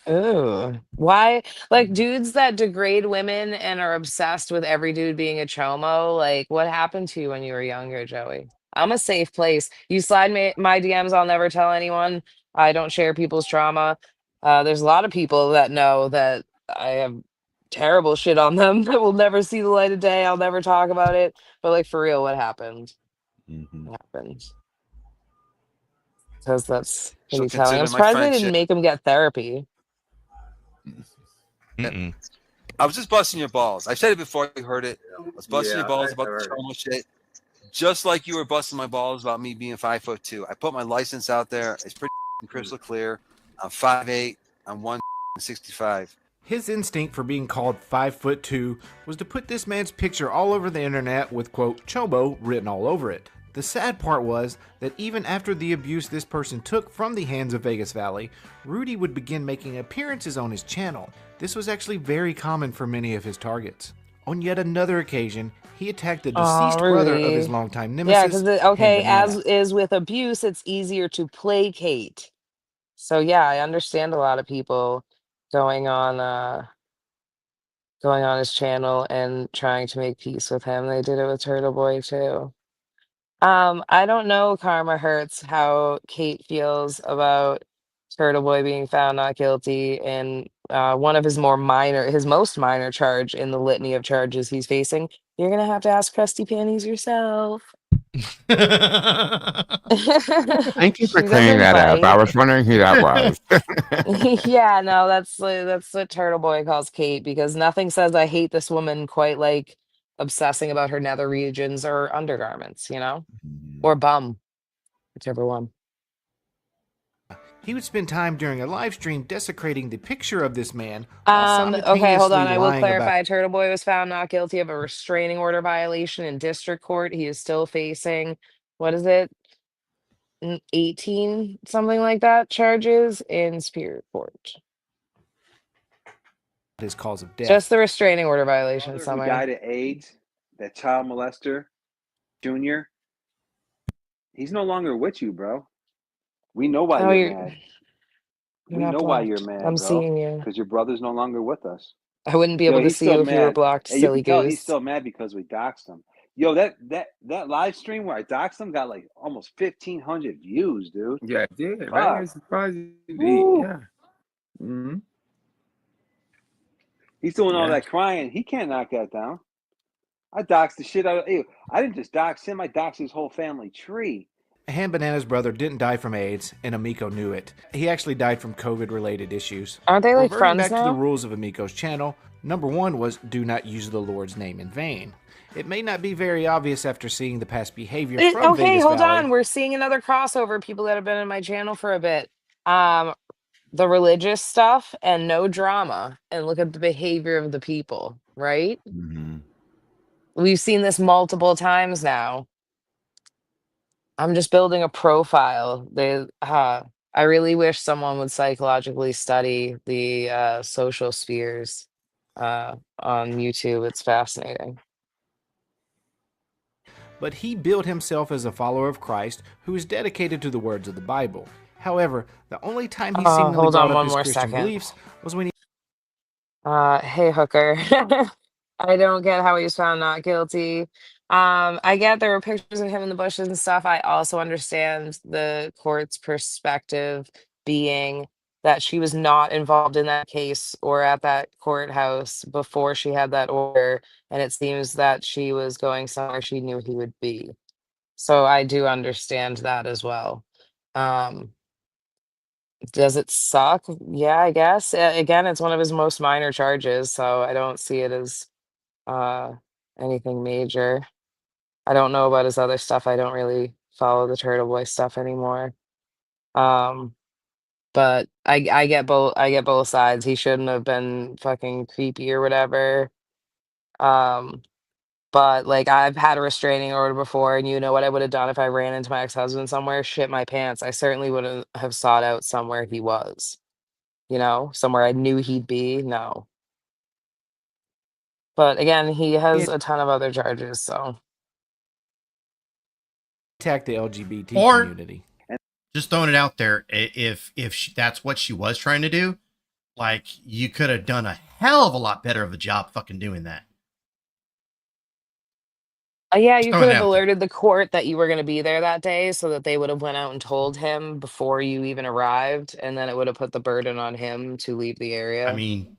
Ooh, why? Like dudes that degrade women and are obsessed with every dude being a chomo. Like, what happened to you when you were younger, Joey? I'm a safe place. You slide my DMs, I'll never tell anyone. I don't share people's trauma. There's a lot of people that know that I have terrible shit on them that will never see the light of day. I'll never talk about it. But like for real, what happened? What happened? Because that's what she'll he's telling. I'm consider my surprised they didn't friendship. make him get therapy. I was just busting your balls. I said it before you heard it. I was busting your balls about the chomo shit, just like you were busting my balls about me being 5'2". I put my license out there. It's pretty crystal clear. I'm 5'8". I'm 165. His instinct for being called 5'2" was to put this man's picture all over the internet with, quote, chomo written all over it. The sad part was that even after the abuse this person took from the hands of Vegas Valley, Rudy would begin making appearances on his channel. This was actually very common for many of his targets. On yet another occasion, he attacked the deceased brother of his longtime nemesis. Yeah, because okay, Hand as is with abuse, it's easier to placate. So yeah, I understand a lot of people going on his channel and trying to make peace with him. They did it with Turtle Boy too. I don't know, Karma Hurts, how Kate feels about Turtle Boy being found not guilty and one of his most minor charge in the litany of charges he's facing, you're gonna have to ask Krusty Panties yourself. Thank you for She clearing doesn't that up. I bite. was wondering who that was. Yeah, no, that's what Turtle Boy calls Kate, because nothing says I hate this woman quite like obsessing about her nether regions or undergarments, you know, or bum, whichever one. He would spend time during a live stream desecrating the picture of this man while Okay, hold simultaneously on. I will lying about. clarify. Turtle Boy was found not guilty of a restraining order violation in district court. He is still facing, what is it, 18, something like that, charges in Superior Court. His cause of death. Just the restraining order violation, Who Summer. died of AIDS, that child molester, Junior, he's no longer with you, bro. We know why Oh, you're mad. you're We not know why you're blocked. mad, I'm bro. seeing you. Because your brother's no longer with us. I wouldn't be Yo, able to he's see still you if you were mad. blocked, And you silly can tell he's goose. still mad because we doxed him. Yo, that live stream where I doxed him got like almost 1,500 views, dude. Yeah, it did, Fuck. right? It's surprising. Woo. Yeah. Mm-hmm. He's doing all Yeah. that crying. He can't knock that down. I doxed the shit out of you. I didn't just dox him. I doxed his whole family tree. Ham Banana's brother didn't die from AIDS, and Amiko knew it. He actually died from COVID-related issues. Aren't they like Reverting friends back to the now? rules of Amiko's channel, number 1 was do not use the Lord's name in vain. It may not be very obvious after seeing the past behavior from Okay, Vegas hold Valley. on. We're seeing another crossover. People that have been in my channel for a bit. The religious stuff and no drama, and look at the behavior of the people, right? We've seen this multiple times now. I'm just building a profile. I really wish someone would psychologically study the social spheres on YouTube. It's fascinating. But he billed himself as a follower of Christ who is dedicated to the words of the Bible. However, the only time he seemingly Hold brought on up one his more Christian second. beliefs was when he Hey, Hooker. I don't get how he's found not guilty. I get there were pictures of him in the bushes and stuff. I also understand the court's perspective being that she was not involved in that case or at that courthouse before she had that order, and it seems that she was going somewhere she knew he would be. So I do understand that as well. Um, does it suck? Yeah, I guess. Again, it's one of his most minor charges, so I don't see it as uh anything major. I don't know about his other stuff. I don't really follow the Turtle Boy stuff anymore. Um, but I get both sides. He shouldn't have been fucking creepy or whatever. Um, but like I've had a restraining order before, and you know what I would have done if I ran into my ex-husband somewhere? Shit my pants. I certainly wouldn't have sought out somewhere he was. You know, somewhere I knew he'd be. No. But again, he has a ton of other charges, so. attacked the LGBT Or community. just throwing it out there, if that's what she was trying to do, like you could have done a hell of a lot better of a job fucking doing that. Yeah, Just you throwing could it have out there. alerted the court that you were going to be there that day so that they would have went out and told him before you even arrived, and then it would have put the burden on him to leave the area. I mean,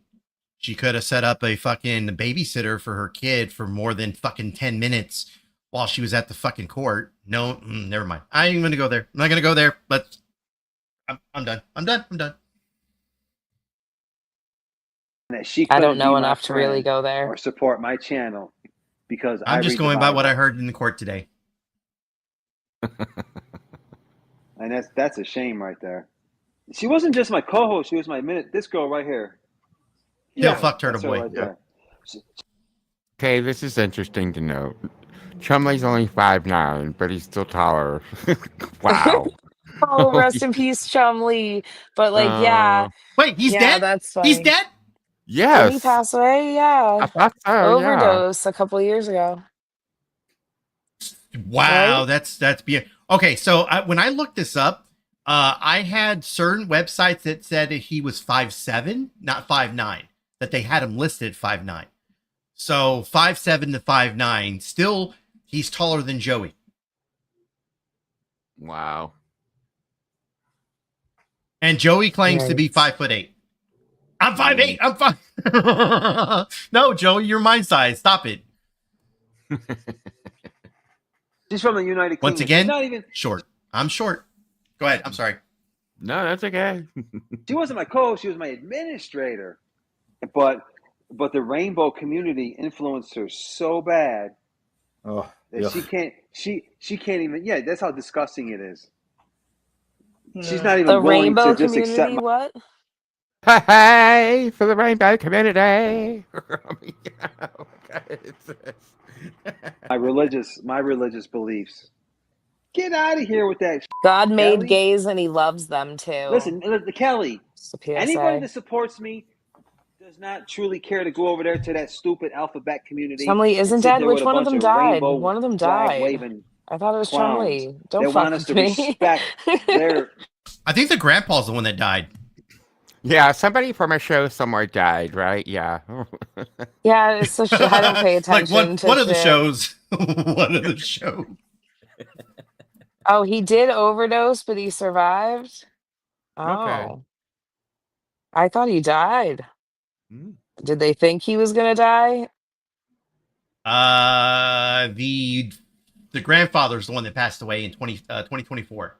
she could have set up a fucking babysitter for her kid for more than fucking 10 minutes while she was at the fucking court. No, never mind. I ain't going to go there. I'm not going to go there. I'm done. I'm done. That she I don't couldn't know be my enough to really friend go there. or support my channel because I'm I just read the going by what I Bible. heard in the court today. And that's a shame right there. She wasn't just my co-host. She was my minute. This girl right here. Yeah, fuck Turtle that's her Boy. right there. Okay, this is interesting to note. Chumley's only 5'9", but he's still taller. Wow. Oh, rest in peace, Chumley. But like, yeah. Wait, he's yeah, dead? That's funny. He's dead? Yes. Did he pass away? Yeah. I thought so, yeah. Overdose a couple years ago. Wow, that's okay. So when I looked this up, I had certain websites that said that he was 5'7", not 5'9", that they had him listed at 5'9". So 5'7" to 5'9", still he's taller than Joey. Wow. And Joey claims to be 5'8". I'm 5'8". I'm 5. No, Joey, you're my size. Stop it. She's from the United Kingdom. Once again, She's not even short. I'm short. Go ahead. I'm sorry. No, that's okay. She wasn't my coach. She was my administrator. But the rainbow community influenced her so bad that she can't even. Yeah, that's how disgusting it is. She's not even The willing rainbow to just accept community, what? Hey, for the rainbow community. my religious beliefs. Get out of here with that. God made Kelly. gays and he loves them too. Listen, Kelly. It's a PSA. Anybody that supports me does not truly care to go over there to that stupid alphabet community. Chumley isn't dead. Which one of them died? One of them died. I thought it was Chumley. Don't fuck with me. Respect their. I think the grandpa's the one that died. Yeah, somebody from a show somewhere died, right? Yeah. Yeah, it's so I don't pay attention like to one of the shit. shows. One of the shows. Oh, he did overdose, but he survived? Oh. Okay. I thought he died. Did they think he was gonna die? The grandfather's the one that passed away in 2024.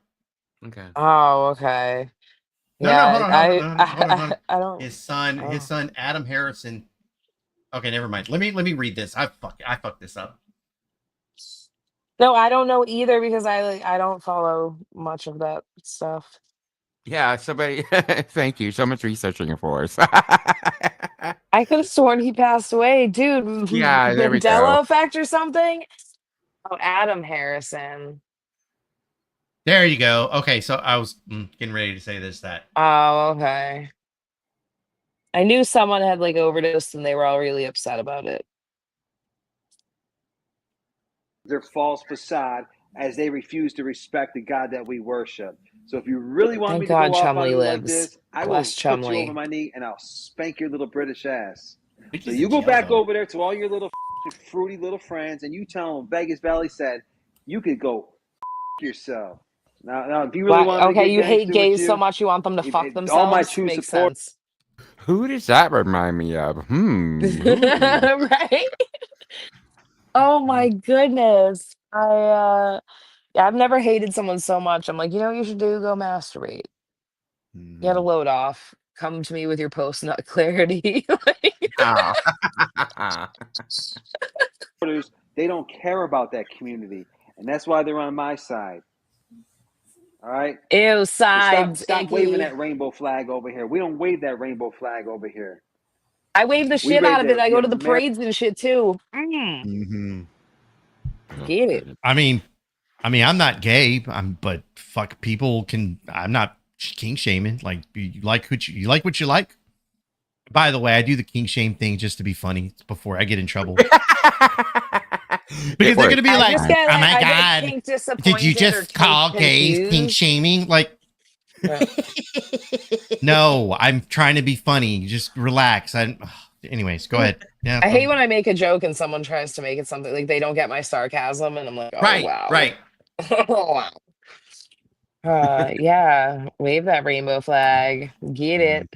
Okay. Oh, okay. No, Yeah, hold on. I don't. His son, Adam Harrison. Okay, never mind. Let me read this. I fucked this up. No, I don't know either because I don't follow much of that stuff. Yeah, somebody. Thank you. Someone's researching it for us. I could have sworn he passed away, dude. Yeah, there we go. Mandela effect or something. Oh, Adam Harrison. There you go. Okay, so I was getting ready to say that. Oh, okay. I knew someone had like overdosed and they were all really upset about it. Their false facade as they refuse to respect the God that we worship. So if you really want Thank me to God go off on Chumley you like lives. this, I will Bless put you Chumley. over my knee and I'll spank your little British ass. So he's you in go jail, back though. over there to all your little fruity little friends and you tell them Vegas Valley said you could go yourself. Now if you really want me to Okay, get you hate gangster with gays you, so much you want them to fuck all themselves. my true Makes support. sense. Who does that remind me of? Right? Oh my goodness. I've never hated someone so much. I'm like, you know what you should do? Go masturbate. You gotta load off. Come to me with your post-nut clarity. Oh. They don't care about that community. And that's why they're on my side. All right? Ew, sides. Stop icky. waving that rainbow flag over here. We don't wave that rainbow flag over here. I wave the shit out of it. I go to the parades and shit too. Get it. I mean, I'm not gay. But fuck, people can. I'm not king shaming. Like you like what you like. By the way, I do the king shame thing just to be funny before I get in trouble. Because they're gonna be like, "Oh my god, did you just call gays king shaming?" Like, no, I'm trying to be funny. Just relax. Anyways, go ahead. Yeah, I hate when I make a joke and someone tries to make it something like they don't get my sarcasm, and I'm like, oh wow, right. Oh, wow. Yeah, wave that rainbow flag. Get it.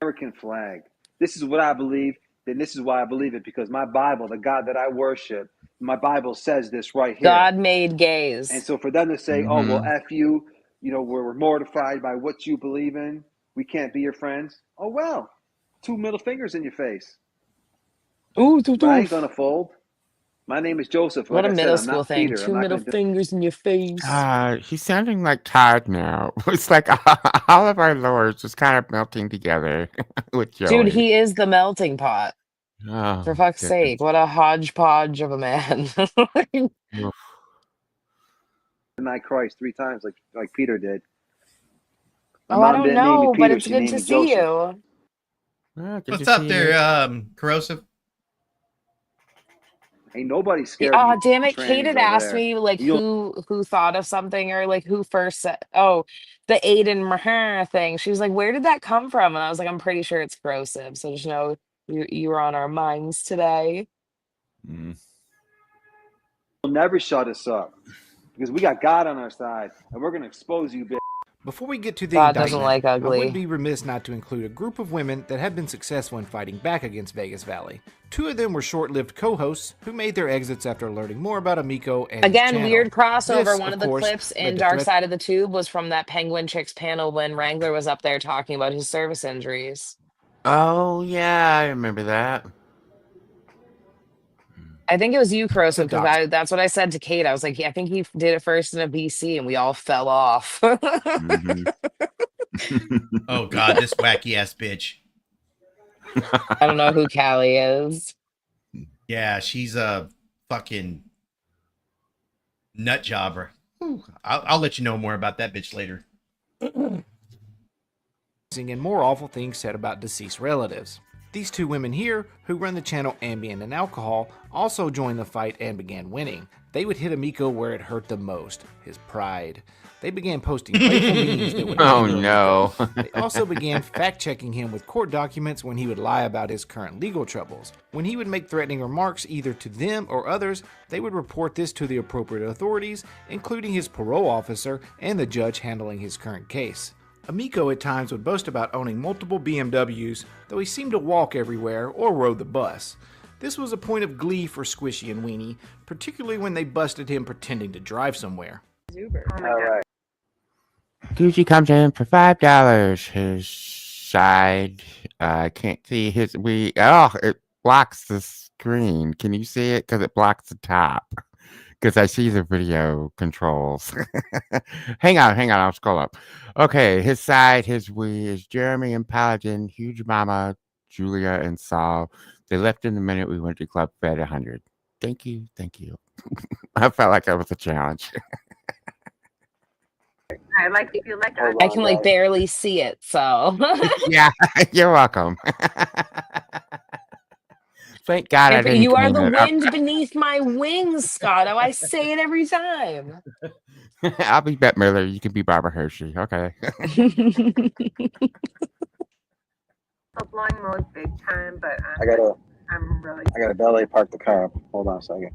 American flag. This is what I believe. Then this is why I believe it, because my Bible, the God that I worship, my Bible says this right here. God made gays. And so for them to say, oh, well, F you, we're mortified by what you believe in. We can't be your friends. Oh, well, 2 middle fingers in your face. Ooh, but I ain't going to fold. My name is Joseph. What like a middle I'm school not thing. Peter. 2 middle fingers in your face. He's sounding like Todd now. It's like all of our lores just kind of melting together with Joey. Dude, he is the melting pot. Oh, for fuck's sake. What a hodgepodge of a man. Deny Christ 3 times like Peter did. My I mom don't didn't name me know, Peter, but it's she good named to me see Joseph. you. What's up there, Corrosive? Ain't nobody scared Oh, of you. damn it. trannies Kate had over asked there. me like You'll- who thought of something or like who first said, oh, the Aiden Maher thing. She was like, where did that come from? And I was like, I'm pretty sure it's corrosive. So just know you were on our minds today. You'll never shut us up because we got God on our side and we're going to expose you, bitch. Before we get to the God doesn't indictment, like I ugly. would be remiss not to include a group of women that have been successful in fighting back against Vegas Valley. 2 of them were short-lived co-hosts who made their exits after learning more about Amico and his Again, channel. weird crossover. This, One of of the course, clips led in to Dark threats. Side of the Tube was from that Penguin Chicks panel when Wrangler was up there talking about his service injuries. Oh yeah, I remember that. I think it was you, Croso, So because that's what I said to Kate. I was like, I think he did it first in a BC, and we all fell off. Mhm. Oh God, this wacky ass bitch. I don't know who Callie is. Yeah, she's a fucking nut jobber. I'll let you know more about that bitch later. And more awful things said about deceased relatives. These 2 women here, who run the channel Ambient and Alcohol, also joined the fight and began winning. They would hit Amico where it hurt the most, his pride. They began posting playful memes that would Oh, anger no. Amico. They also began fact-checking him with court documents when he would lie about his current legal troubles. When he would make threatening remarks either to them or others, they would report this to the appropriate authorities, including his parole officer and the judge handling his current case. Amico at times would boast about owning multiple BMWs, though he seemed to walk everywhere or rode the bus. This was a point of glee for Squishy and Weenie, particularly when they busted him pretending to drive somewhere. Alright. Gucci comes in for $5. His side, I can't see his. It blocks the screen. Can you see it? Because it blocks the top. Because I see the video controls. Hang on, I'll scroll up. Okay, his side, his we is Jeremy and Paladin, Huge Mama, Julia, and Saul. They left in the minute we went to Club Fed 100. Thank you. I felt like that was a challenge. I like if you like. I can like barely see it, so Yeah, you're welcome. Thank God I didn't you are clean the it up. wind beneath my wings, Scotto. I say it every time. I'll be Bette Midler. You can be Barbara Hershey. Okay. Blind mode big time, but I'm really. I gotta valet park the car. Hold on a second.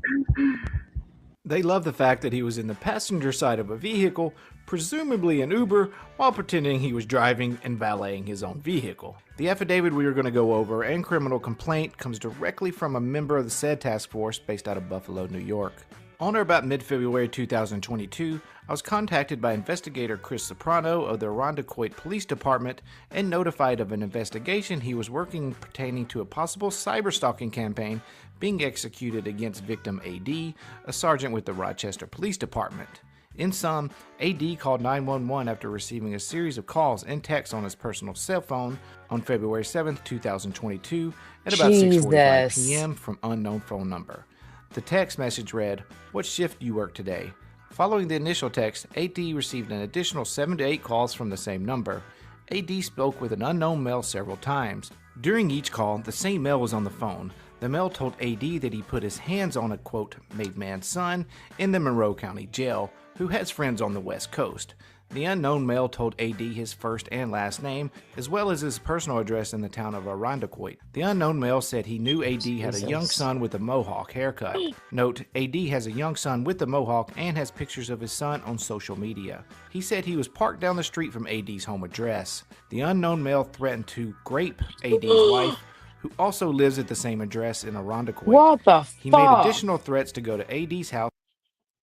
They love the fact that he was in the passenger side of a vehicle, presumably an Uber, while pretending he was driving and valeting his own vehicle. The affidavit we are going to go over and criminal complaint comes directly from a member of the said task force based out of Buffalo, New York. On or about mid-February 2022, I was contacted by investigator Chris Soprano of the Irondequoit Police Department and notified of an investigation he was working pertaining to a possible cyberstalking campaign being executed against victim AD, a sergeant with the Rochester Police Department. In sum, AD called 911 after receiving a series of calls and texts on his personal cell phone on February 7th, 2022 at about 6:45 p.m. from unknown phone number. The text message read, "What shift do you work today?" Following the initial text, AD received an additional 7 to 8 calls from the same number. AD spoke with an unknown male several times. During each call, the same male was on the phone. The male told AD that he put his hands on a, quote, made man's son in the Monroe County Jail, who has friends on the West Coast. The unknown male told AD his first and last name, as well as his personal address in the town of Irondequoit. The unknown male said he knew AD had a young son with a mohawk haircut. Note, AD has a young son with a mohawk and has pictures of his son on social media. He said he was parked down the street from AD's home address. The unknown male threatened to grape AD's wife, who also lives at the same address in Irondequoit. What the fuck? He made additional threats to go to AD's house.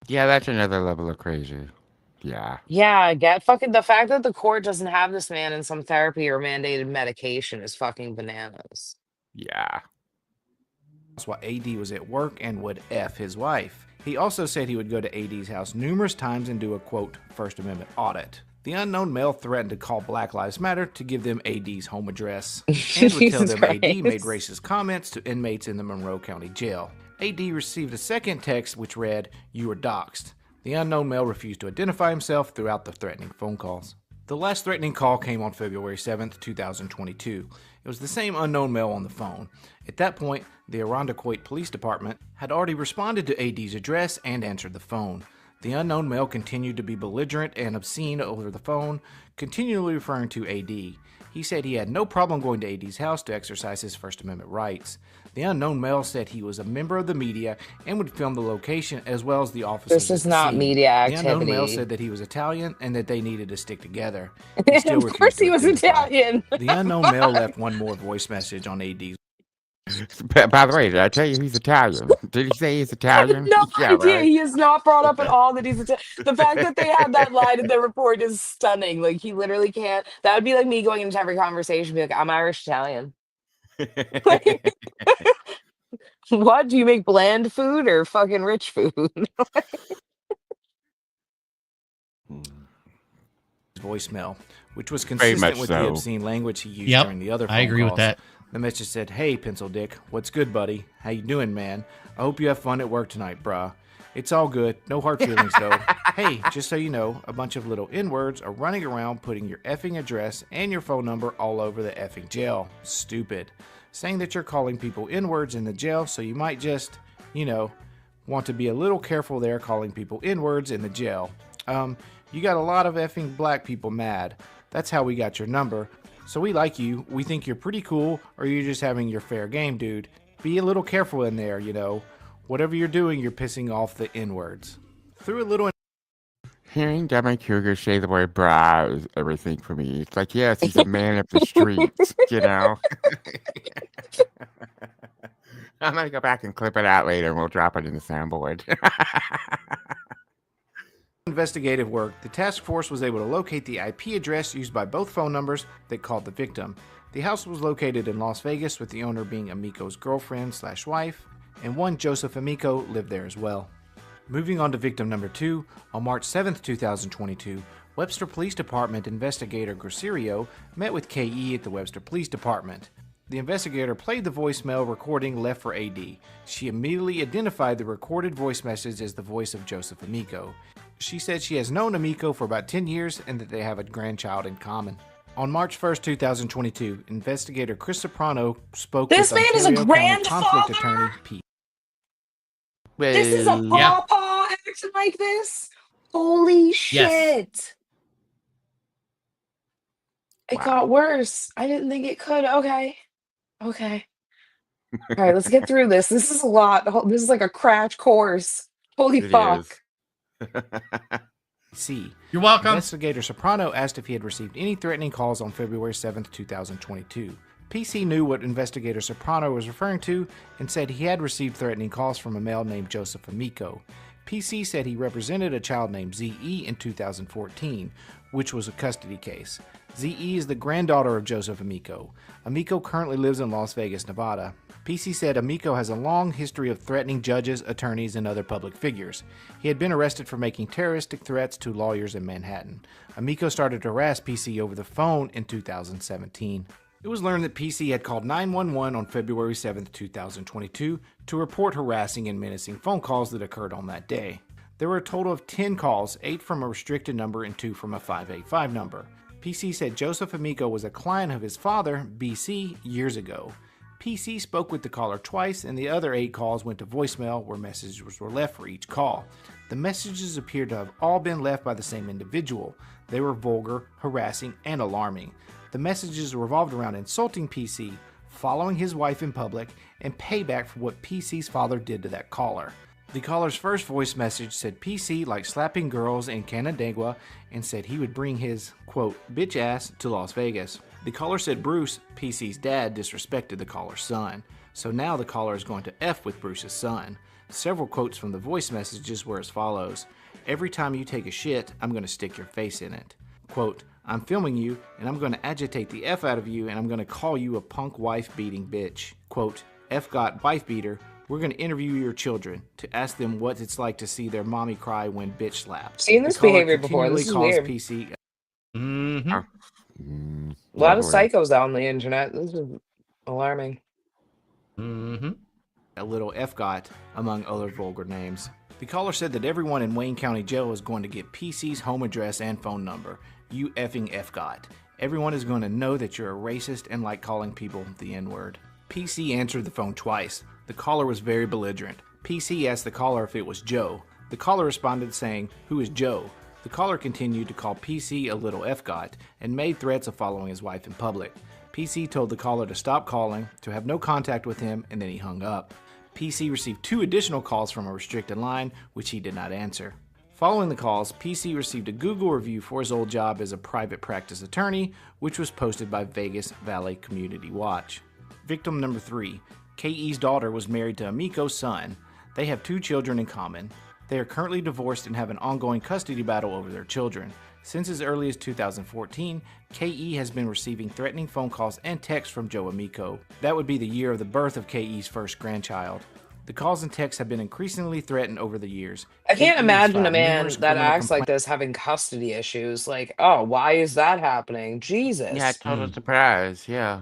Yeah, that's another level of crazy. Yeah. Yeah, get fucking the fact that the court doesn't have this man in some therapy or mandated medication is fucking bananas. Yeah. That's why AD was at work and would F his wife. He also said he would go to AD's house numerous times and do a, quote, First Amendment audit. The unknown male threatened to call Black Lives Matter to give them AD's home address and would tell them AD made racist comments to inmates in the Monroe County Jail. AD received a second text which read, "You were doxxed." The unknown male refused to identify himself throughout the threatening phone calls. The last threatening call came on February 7th, 2022. It was the same unknown male on the phone. At that point, the Irondequoit Police Department had already responded to AD's address and answered the phone. The unknown male continued to be belligerent and obscene over the phone, continually referring to AD. He said he had no problem going to AD's house to exercise his First Amendment rights. The unknown male said he was a member of the media and would film the location as well as the officers. This is not media The unknown male activity. said that he was Italian and that they needed to stick together. Of course he was Italian. The unknown male left one more voice message on AD's. By the way, did I tell you he's Italian? Did he say he's I have Italian? no Yeah, idea. right. He is not brought up at all that he's Italian. The fact that they have that line in the report is stunning. Like, he literally can't. That would be like me going into every conversation and be like, I'm Irish Italian. Like, what? Do you make bland food or fucking rich food? Voicemail, which was Very consistent much with so. the obscene language he used Yep, during the other phone I agree with calls. that. The message said, "Hey, Pencil Dick, what's good, buddy? How you doing, man? I hope you have fun at work tonight, brah. It's all good. No hard feelings, though. Hey, just so you know, a bunch of little N-words are running around putting your effing address and your phone number all over the effing jail. Stupid. Saying that you're calling people N-words in the jail, so you might just, want to be a little careful there calling people N-words in the jail. You got a lot of effing black people mad. That's how we got your number. So we like you, we think you're pretty cool, or you're just having your fair game, dude. Be a little careful in there, Whatever you're doing, you're pissing off the N-words." Through a little... Hearing Devin Cougar say the word bra is everything for me. It's like, yes, he's a man of the streets, I'm going to go back and clip it out later and we'll drop it in the soundboard. investigative work, the task force was able to locate the IP address used by both phone numbers that called the victim. The house was located in Las Vegas, with the owner being Amico's girlfriend/wife, and one Joseph Amico lived there as well. Moving on to victim number 2, on March 7th, 2022, Webster Police Department investigator Grosserio met with KE at the Webster Police Department. The investigator played the voicemail recording left for AD. She immediately identified the recorded voice message as the voice of Joseph Amico. She said she has known Amico for about 10 years and that they have a grandchild in common. On March 1st, 2022, investigator Chris Soprano spoke This with man is a Ontario County conflict grandfather? attorney Pete. This is a pawpaw acting like this? Holy shit. It got worse. I didn't think it could. Okay. All right, let's get through this. This is a lot. This is like a crash course. Holy fuck. You're welcome. Investigator Soprano asked if he had received any threatening calls on February 7th, 2022. PC knew what Investigator Soprano was referring to and said he had received threatening calls from a male named Joseph Amico. PC said he represented a child named ZE in 2014, which was a custody case. ZE is the granddaughter of Joseph Amico. Amico currently lives in Las Vegas, Nevada. PC said Amico has a long history of threatening judges, attorneys, and other public figures. He had been arrested for making terroristic threats to lawyers in Manhattan. Amico started to harass PC over the phone in 2017. It was learned that PC had called 911 on February 7, 2022 to report harassing and menacing phone calls that occurred on that day. There were a total of 10 calls, 8 from a restricted number and 2 from a 585 number. PC said Joseph Amico was a client of his father, BC, years ago. PC spoke with the caller twice, and the other 8 calls went to voicemail where messages were left for each call. The messages appeared to have all been left by the same individual. They were vulgar, harassing, and alarming. The messages revolved around insulting PC, following his wife in public, and payback for what PC's father did to that caller. The caller's first voice message said PC liked slapping girls in Canandaigua and said he would bring his, quote, bitch ass to Las Vegas. The caller said Bruce, PC's dad, disrespected the caller's son. So now the caller is going to F with Bruce's son. Several quotes from the voice messages were as follows. Every time you take a shit, I'm going to stick your face in it. Quote, I'm filming you, and I'm going to agitate the F out of you, and I'm going to call you a punk wife-beating bitch. Quote, F got wife-beater. We're going to interview your children to ask them what it's like to see their mommy cry when bitch slapped. Seen this behavior before. This is weird. PC. A lot of psychos out on the internet. This is alarming. A little F got, among other vulgar names. The caller said that everyone in Wayne County Jail is going to get PC's home address and phone number. You effing F got. Everyone is going to know that you're a racist and like calling people the N-word. PC answered the phone twice. The caller was very belligerent. PC asked the caller if it was Joe. The caller responded saying, "Who is Joe?" The caller continued to call PC a little FGOT and made threats of following his wife in public. PC told the caller to stop calling, to have no contact with him, and then he hung up. PC received 2 additional calls from a restricted line, which he did not answer. Following the calls, PC received a Google review for his old job as a private practice attorney, which was posted by Vegas Valley Community Watch. Victim number 3. KE's daughter was married to Amiko's son. They have 2 children in common. They are currently divorced and have an ongoing custody battle over their children. Since as early as 2014, KE has been receiving threatening phone calls and texts from Joe Amiko. That would be the year of the birth of KE's first grandchild. The calls and texts have been increasingly threatened over the years. I can't KE imagine a filed man numerous that criminal acts like this having custody issues. Like, oh, why is that happening? Jesus. Yeah, total surprise. Yeah.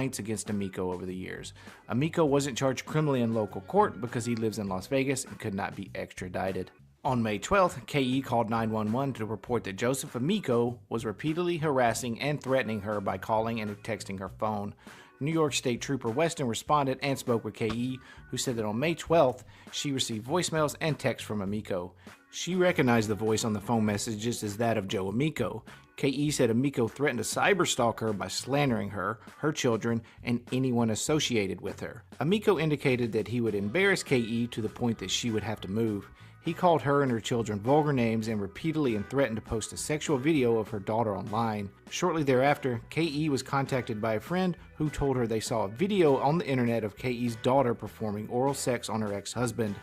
complaints against Amiko over the years. Amiko wasn't charged criminally in local court because he lives in Las Vegas and could not be extradited. On May 12th, KE called 911 to report that Joseph Amiko was repeatedly harassing and threatening her by calling and texting her phone. New York State Trooper Weston responded and spoke with KE, who said that on May 12th, she received voicemails and texts from Amiko. She recognized the voice on the phone messages as that of Joe Amiko. KE said Amiko threatened to cyberstalk her by slandering her, her children, and anyone associated with her. Amiko indicated that he would embarrass KE to the point that she would have to move. He called her and her children vulgar names and repeatedly threatened to post a sexual video of her daughter online. Shortly thereafter, KE was contacted by a friend who told her they saw a video on the internet of KE's daughter performing oral sex on her ex-husband,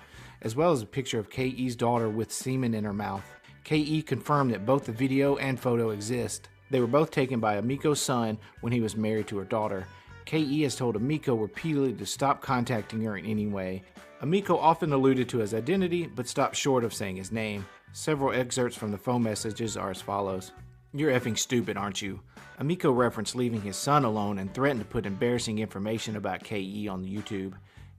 as well as a picture of KE's daughter with semen in her mouth. KE confirmed that both the video and photo exist. They were both taken by Amiko's son when he was married to her daughter. KE has told Amiko repeatedly to stop contacting her in any way. Amiko often alluded to his identity, but stopped short of saying his name. Several excerpts from the phone messages are as follows. "You're effing stupid, aren't you?" Amiko referenced leaving his son alone and threatened to put embarrassing information about KE on YouTube.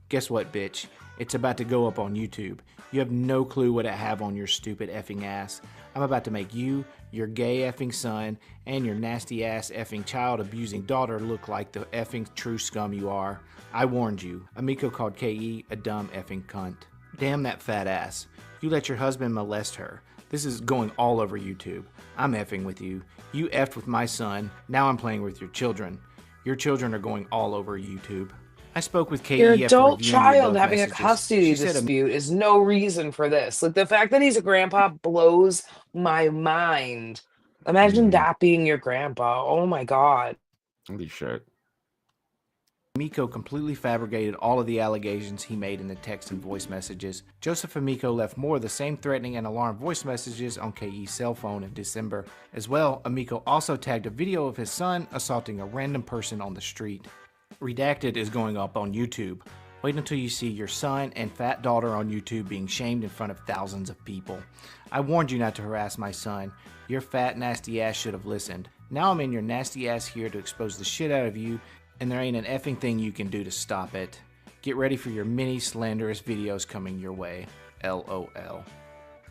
"Guess what, bitch? It's about to go up on YouTube. You have no clue what I have on your stupid effing ass. I'm about to make you, your gay effing son, and your nasty ass effing child abusing daughter look like the effing true scum you are. I warned you." Amiko called KE a dumb effing cunt. "Damn that fat ass. You let your husband molest her. This is going all over YouTube. I'm effing with you. You effed with my son. Now I'm playing with your children. Your children are going all over YouTube." I spoke with KE Your after adult reviewing child both having a messages. custody She said dispute is no reason for this. Like, the fact that he's a grandpa blows my mind. Imagine that being your grandpa. Oh my God. Holy shit. Amiko completely fabricated all of the allegations he made in the text and voice messages. Joseph Amiko left more of the same threatening and alarm voice messages on KE's cell phone in December. As well, Amiko also tagged a video of his son assaulting a random person on the street. Redacted is going up on YouTube. Wait until you see your son and fat daughter on YouTube being shamed in front of thousands of people. I warned you not to harass my son. Your fat, nasty ass should have listened. Now I'm in your nasty ass here to expose the shit out of you, and there ain't an effing thing you can do to stop it. Get ready for your many slanderous videos coming your way. LOL.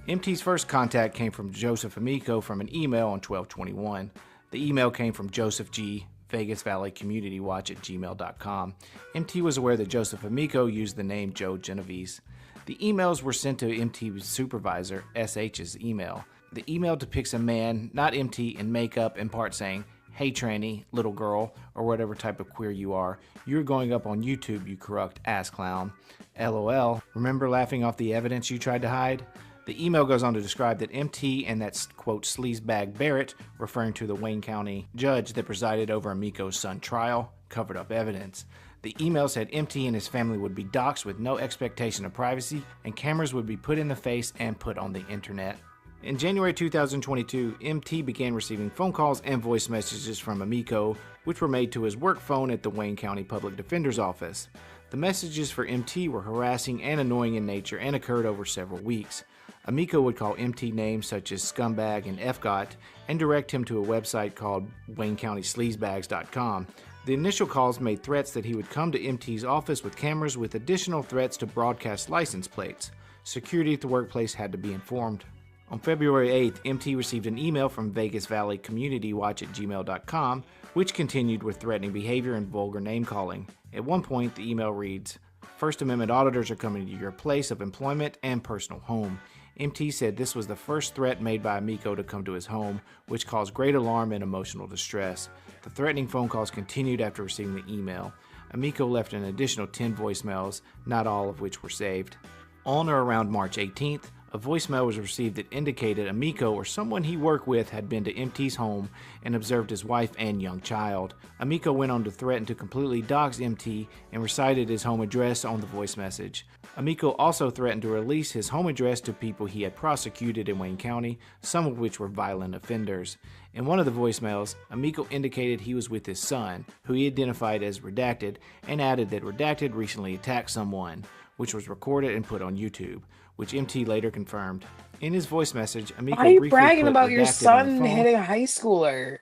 MT's first contact came from Joseph Amiko from an email on 12/21. The email came from Joseph G. Vegas Valley Community Watch at gmail.com. MT was aware that Joseph Amiko used the name Joe Genovese. The emails were sent to MT's supervisor, SH's email. The email depicts a man, not MT, in makeup, in part saying, "Hey tranny, little girl," or whatever type of queer you are. "You're going up on YouTube, you corrupt ass clown. LOL. Remember laughing off the evidence you tried to hide?" The email goes on to describe that MT and that, quote, sleazebag Barrett, referring to the Wayne County judge that presided over Amiko's son trial, covered up evidence. The email said MT and his family would be doxxed with no expectation of privacy, and cameras would be put in the face and put on the internet. In January 2022, MT began receiving phone calls and voice messages from Amiko, which were made to his work phone at the Wayne County Public Defender's Office. The messages for MT were harassing and annoying in nature and occurred over several weeks. Amiko would call MT names such as scumbag and FGOT and direct him to a website called WayneCountySleazebags.com. The initial calls made threats that he would come to MT's office with cameras, with additional threats to broadcast license plates. Security at the workplace had to be informed. On February 8th, MT received an email from Vegas Valley Community Watch at gmail.com, which continued with threatening behavior and vulgar name calling. At one point, the email reads, First Amendment auditors are coming to your place of employment and personal home. MT said this was the first threat made by Amico to come to his home, which caused great alarm and emotional distress. The threatening phone calls continued after receiving the email. Amico left an additional 10 voicemails, not all of which were saved. On or around March 18th, a voicemail was received that indicated Amico or someone he worked with had been to MT's home and observed his wife and young child. Amico went on to threaten to completely dox MT and recited his home address on the voice message. Amico also threatened to release his home address to people he had prosecuted in Wayne County, some of which were violent offenders. In one of the voicemails, Amico indicated he was with his son, who he identified as Redacted, and added that Redacted recently attacked someone, which was recorded and put on YouTube, which MT later confirmed. In his voice message, Amico Why are you briefly bragging put about your Redacted on the son phone. hitting a high schooler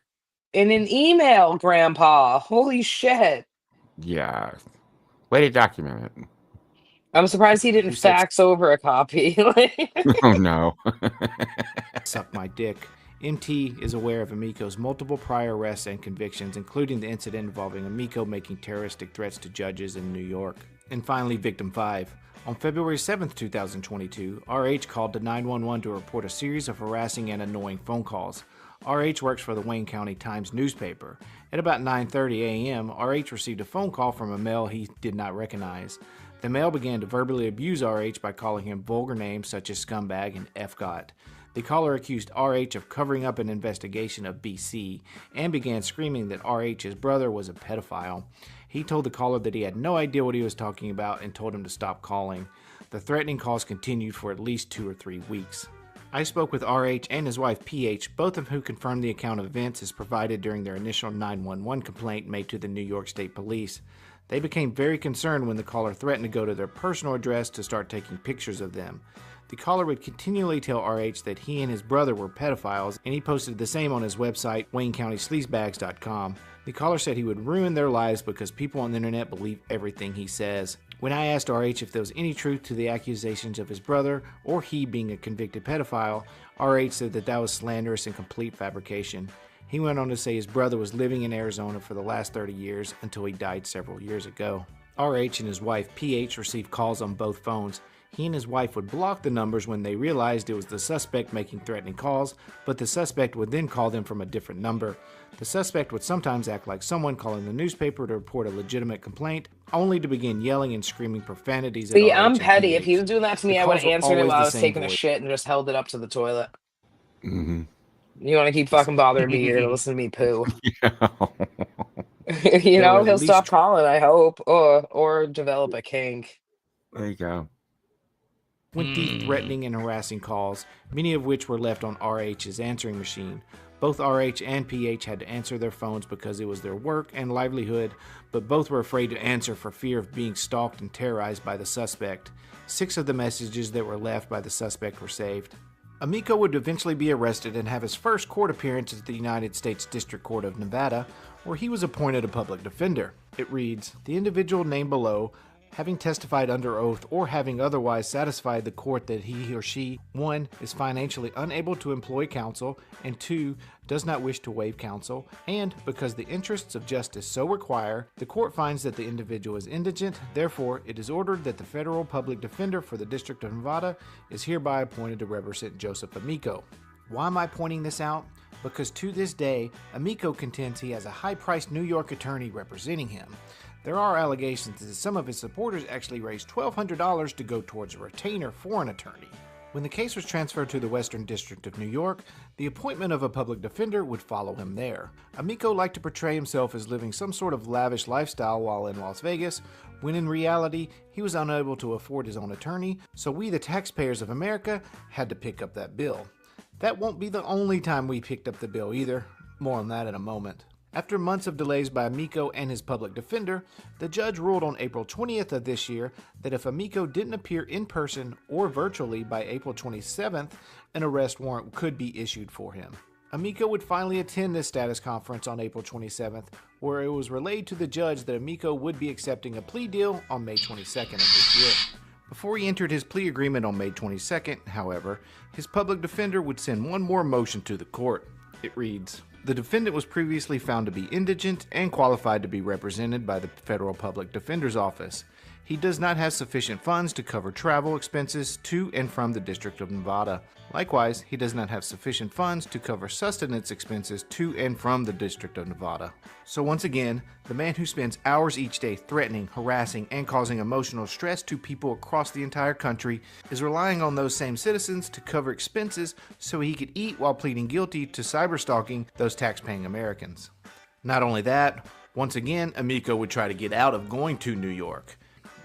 in an email, Grandpa? Holy shit. Yeah. Way to document it. I'm surprised he didn't Who said- fax over a copy. Oh, no. Suck my dick. MT is aware of Amico's multiple prior arrests and convictions, including the incident involving Amico making terroristic threats to judges in New York. And finally, Victim 5. On February 7, 2022, RH called to 911 to report a series of harassing and annoying phone calls. RH works for the Wayne County Times newspaper. At about 9:30 a.m., RH received a phone call from a male he did not recognize. The male began to verbally abuse RH by calling him vulgar names such as scumbag and F-got. The caller accused RH of covering up an investigation of BC and began screaming that RH's brother was a pedophile. He told the caller that he had no idea what he was talking about and told him to stop calling. The threatening calls continued for at least 2 or 3 weeks. I spoke with RH and his wife PH, both of whom confirmed the account of events as provided during their initial 911 complaint made to the New York State Police. They became very concerned when the caller threatened to go to their personal address to start taking pictures of them. The caller would continually tell RH that he and his brother were pedophiles, and he posted the same on his website, WayneCountySleazebags.com. The caller said he would ruin their lives because people on the internet believe everything he says. When I asked RH if there was any truth to the accusations of his brother or he being a convicted pedophile, RH said that was slanderous and complete fabrication. He went on to say his brother was living in Arizona for the last 30 years until he died several years ago. RH and his wife PH received calls on both phones. He and his wife would block the numbers when they realized it was the suspect making threatening calls, but the suspect would then call them from a different number. The suspect would sometimes act like someone calling the newspaper to report a legitimate complaint, only to begin yelling and screaming profanities at See, RH I'm and petty. If PH. he was doing that to me, The I would have calls were answered him always while I the was same taking a voice. shit and just held it up to the toilet. Mm-hmm. You want to keep fucking bothering me, you're going to listen to me poo. Yeah. You There were know, at he'll least stop calling, I hope, or develop a kink. There you go. 20 threatening and harassing calls, many of which were left on RH's answering machine. Both RH and PH had to answer their phones because it was their work and livelihood, but both were afraid to answer for fear of being stalked and terrorized by the suspect. 6 of the messages that were left by the suspect were saved. Amico would eventually be arrested and have his first court appearance at the United States District Court of Nevada, where he was appointed a public defender. It reads, "The individual named below, having testified under oath or having otherwise satisfied the court that he or she, 1, is financially unable to employ counsel, and 2, does not wish to waive counsel, and because the interests of justice so require, the court finds that the individual is indigent, therefore it is ordered that the federal public defender for the District of Nevada is hereby appointed to represent Joseph Amico." Why am I pointing this out? Because to this day, Amico contends he has a high-priced New York attorney representing him. There are allegations that some of his supporters actually raised $1,200 to go towards a retainer for an attorney. When the case was transferred to the Western District of New York, the appointment of a public defender would follow him there. Amico liked to portray himself as living some sort of lavish lifestyle while in Las Vegas, when in reality, he was unable to afford his own attorney, so we, the taxpayers of America, had to pick up that bill. That won't be the only time we picked up the bill either. More on that in a moment. After months of delays by Amico and his public defender, the judge ruled on April 20th of this year that if Amico didn't appear in person or virtually by April 27th, an arrest warrant could be issued for him. Amico would finally attend this status conference on April 27th, where it was relayed to the judge that Amico would be accepting a plea deal on May 22nd of this year. Before he entered his plea agreement on May 22nd, however, his public defender would send one more motion to the court. It reads, "The defendant was previously found to be indigent and qualified to be represented by the Federal Public Defender's Office. He does not have sufficient funds to cover travel expenses to and from the District of Nevada. Likewise, he does not have sufficient funds to cover sustenance expenses to and from the District of Nevada. So once again, the man who spends hours each day threatening, harassing, and causing emotional stress to people across the entire country is relying on those same citizens to cover expenses so he could eat while pleading guilty to cyberstalking those tax-paying Americans. Not only that, once again, Amico would try to get out of going to New York.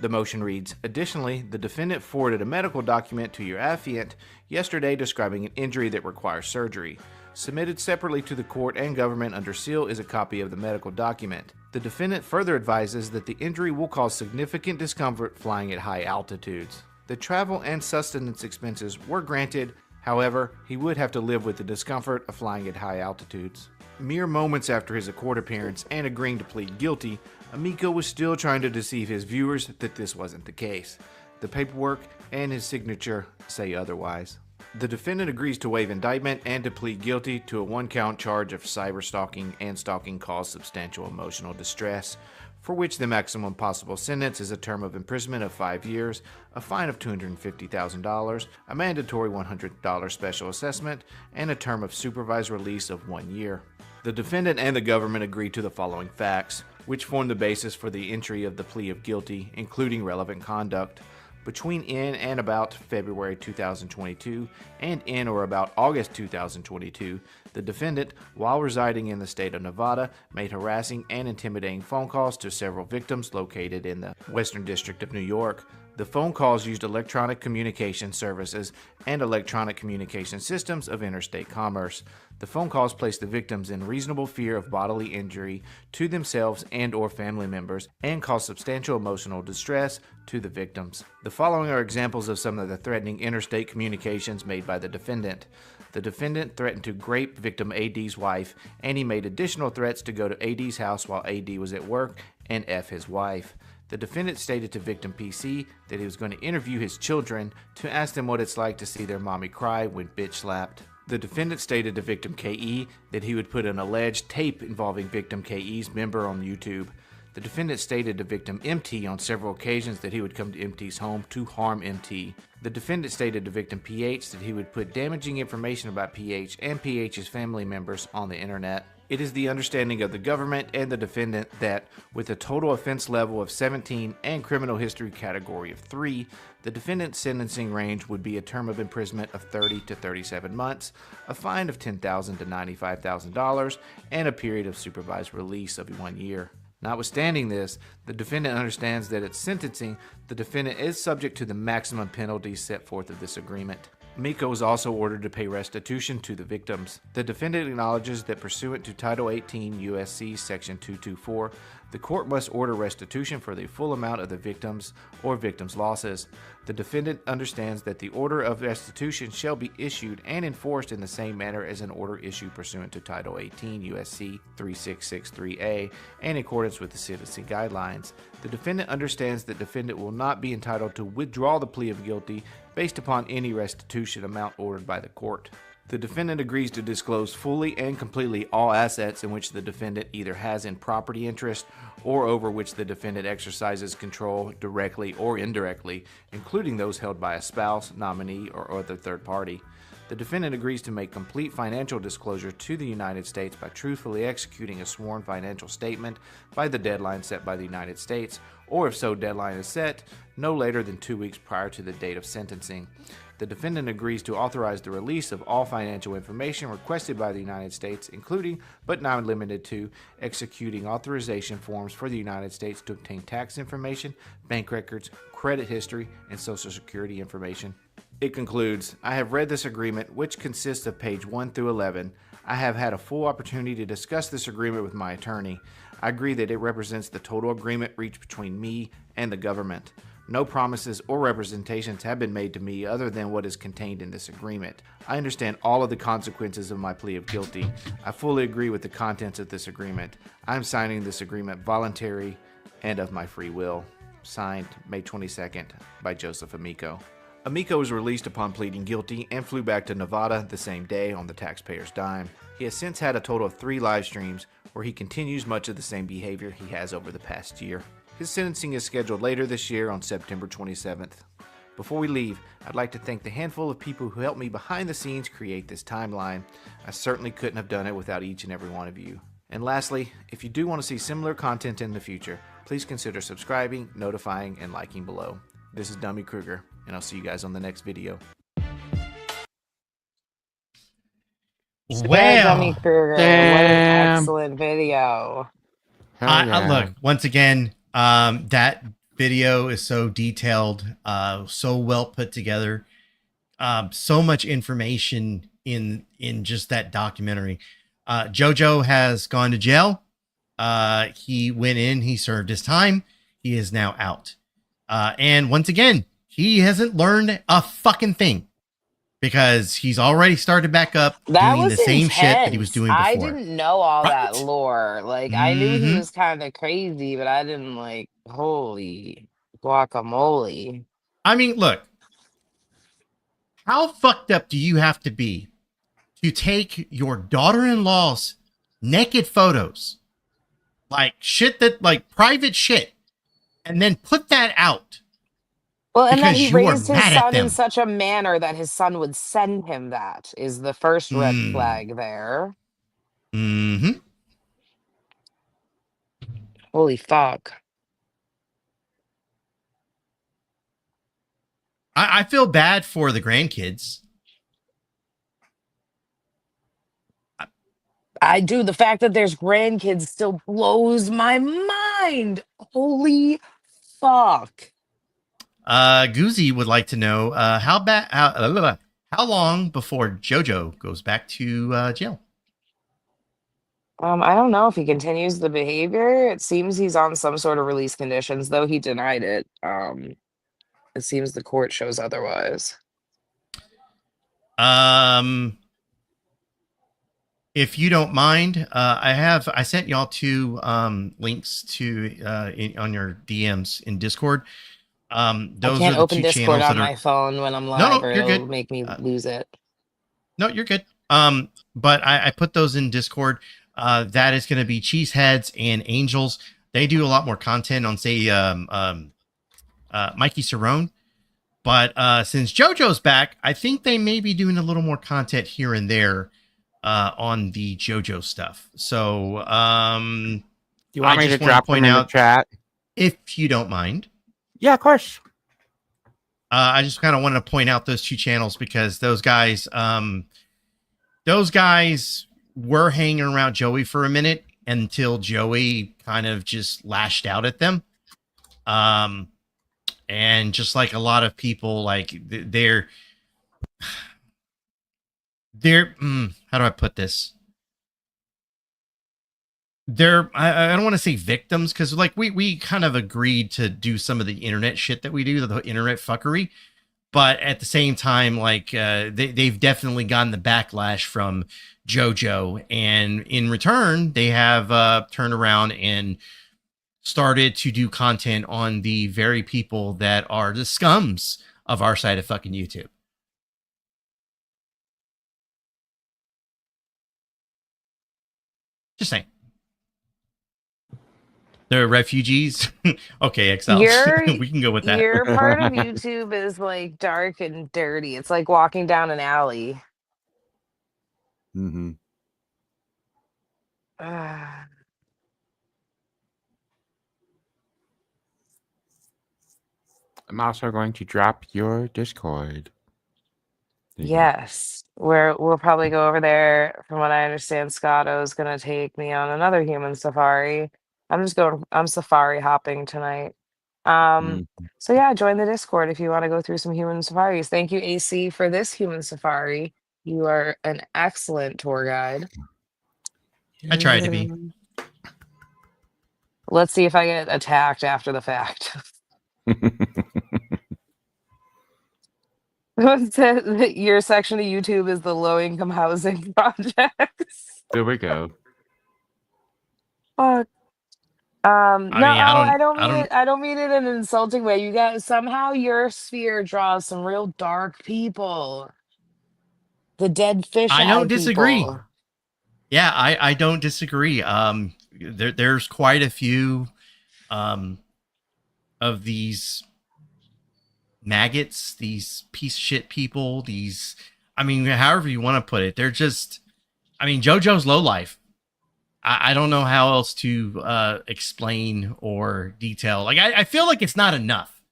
The motion reads, additionally, the defendant forwarded a medical document to your affiant yesterday describing an injury that requires surgery. Submitted separately to the court and government under seal is a copy of the medical document. The defendant further advises that the injury will cause significant discomfort flying at high altitudes. The travel and sustenance expenses were granted, however, he would have to live with the discomfort of flying at high altitudes. Mere moments after his court appearance and agreeing to plead guilty, Amico was still trying to deceive his viewers that this wasn't the case. The paperwork and his signature say otherwise. The defendant agrees to waive indictment and to plead guilty to a one-count charge of cyberstalking and stalking caused substantial emotional distress, for which the maximum possible sentence is a term of imprisonment of 5 years, a fine of $250,000, a mandatory $100 special assessment, and a term of supervised release of 1 year. The defendant and the government agree to the following facts, which form the basis for the entry of the plea of guilty, including relevant conduct. Between in and about February 2022 and in or about August 2022, the defendant, while residing in the state of Nevada, made harassing and intimidating phone calls to several victims located in the Western District of New York. The phone calls used electronic communication services and electronic communication systems of interstate commerce. The phone calls placed the victims in reasonable fear of bodily injury to themselves and or family members and caused substantial emotional distress to the victims. The following are examples of some of the threatening interstate communications made by the defendant. The defendant threatened to grape victim AD's wife, and he made additional threats to go to AD's house while AD was at work and F his wife. The defendant stated to victim PC that he was going to interview his children to ask them what it's like to see their mommy cry when bitch slapped. The defendant stated to victim KE that he would put an alleged tape involving victim KE's member on YouTube. The defendant stated to victim MT on several occasions that he would come to MT's home to harm MT. The defendant stated to victim PH that he would put damaging information about PH and PH's family members on the internet. It is the understanding of the government and the defendant that, with a total offense level of 17 and criminal history category of 3, the defendant's sentencing range would be a term of imprisonment of 30 to 37 months, a fine of $10,000 to $95,000, and a period of supervised release of 1 year. Notwithstanding this, the defendant understands that at sentencing, the defendant is subject to the maximum penalties set forth of this agreement. Amico is also ordered to pay restitution to the victims. The defendant acknowledges that pursuant to Title 18 U.S.C. Section 224, the court must order restitution for the full amount of the victims or victims' losses. The defendant understands that the order of restitution shall be issued and enforced in the same manner as an order issued pursuant to Title 18 U.S.C. 3663A and in accordance with the sentencing guidelines. The defendant understands that the defendant will not be entitled to withdraw the plea of guilty based upon any restitution amount ordered by the court. The defendant agrees to disclose fully and completely all assets in which the defendant either has in property interest or over which the defendant exercises control directly or indirectly, including those held by a spouse, nominee, or other third party. The defendant agrees to make complete financial disclosure to the United States by truthfully executing a sworn financial statement by the deadline set by the United States, or if so deadline is set, no later than 2 weeks prior to the date of sentencing. The defendant agrees to authorize the release of all financial information requested by the United States, including, but not limited to, executing authorization forms for the United States to obtain tax information, bank records, credit history, and Social Security information. It concludes, I have read this agreement, which consists of page 1 through 11. I have had a full opportunity to discuss this agreement with my attorney. I agree that it represents the total agreement reached between me and the government. No promises or representations have been made to me other than what is contained in this agreement. I understand all of the consequences of my plea of guilty. I fully agree with the contents of this agreement. I am signing this agreement voluntary and of my free will. Signed, May 22nd, by Joseph Amico. Amico was released upon pleading guilty and flew back to Nevada the same day on the taxpayer's dime. He has since had a total of 3 live streams where he continues much of the same behavior he has over the past year. His sentencing is scheduled later this year on September 27th. Before we leave, I'd like to thank the handful of people who helped me behind the scenes create this timeline. I certainly couldn't have done it without each and every one of you. And lastly, if you do want to see similar content in the future, please consider subscribing, notifying, and liking below. This is Dummy Kruger, and I'll see you guys on the next video. Yeah, Dummy Kruger. What an damn. excellent video. Look, once again, that video is so detailed, so well put together, so much information in just that documentary. JoJo has gone to jail. He went in, he served his time. He is now out. And once again, he hasn't learned a fucking thing because he's already started back up doing the same shit that he was doing before. I didn't know all that lore. Like, I knew he was kind of crazy, but I didn't like, holy guacamole. I mean, look, how fucked up do you have to be to take your daughter-in-law's naked photos, like shit that, like private shit, and then put that out? Well, and that he you are raised his mad at son in them. such a manner that his son would send him that is the first red flag there. Mm-hmm. Holy fuck. I feel bad for the grandkids. I do. The fact that there's grandkids still blows my mind. Holy fuck. Goozy would like to know how long before JoJo goes back to jail? I don't know if he continues the behavior. It seems he's on some sort of release conditions, though he denied it. It seems the court shows otherwise. If you don't mind, I sent y'all two links to on your DMs in Discord. Those I can't are the open two Discord channels on my phone when I'm live, No, or you're it'll good. make me lose it. No, you're good. But I put those in Discord. That is going to be Cheeseheads and Angels. They do a lot more content on, say, Mikey Cerrone. But since JoJo's back, I think they may be doing a little more content here and there on the JoJo stuff. So, you want me to drop them in the chat? If you don't mind. Yeah, of course. I just kind of wanted to point out those two channels because those guys were hanging around Joey for a minute until Joey kind of just lashed out at them. And just like a lot of people, like they're how do I put this? I don't want to say victims, because like we kind of agreed to do some of the internet shit that we do, the internet fuckery, but at the same time, like they've definitely gotten the backlash from JoJo, and in return they have turned around and started to do content on the very people that are the scums of our side of fucking YouTube. Just saying. The refugees. Okay, Excel. We can go with that. Your part of YouTube is like dark and dirty. It's like walking down an alley. Mm-hmm. I'm also going to drop your Discord. Yes, we'll probably go over there. From what I understand, Scotto is going to take me on another human safari. I'm safari hopping tonight. So yeah, join the Discord if you want to go through some human safaris. Thank you, AC, for this human safari. You are an excellent tour guide. I tried to be. Let's see if I get attacked after the fact. Your section of YouTube is the low-income housing projects. There we go. Fuck. I don't mean it in an insulting way. You guys, somehow your sphere draws some real dark people. The dead fish. I don't disagree. People. Yeah, I don't disagree. There's quite a few of these maggots, these piece of shit people, these, I mean, however you want to put it, they're just, I mean, JoJo's lowlife. I don't know how else to explain or detail. Like, I feel like it's not enough.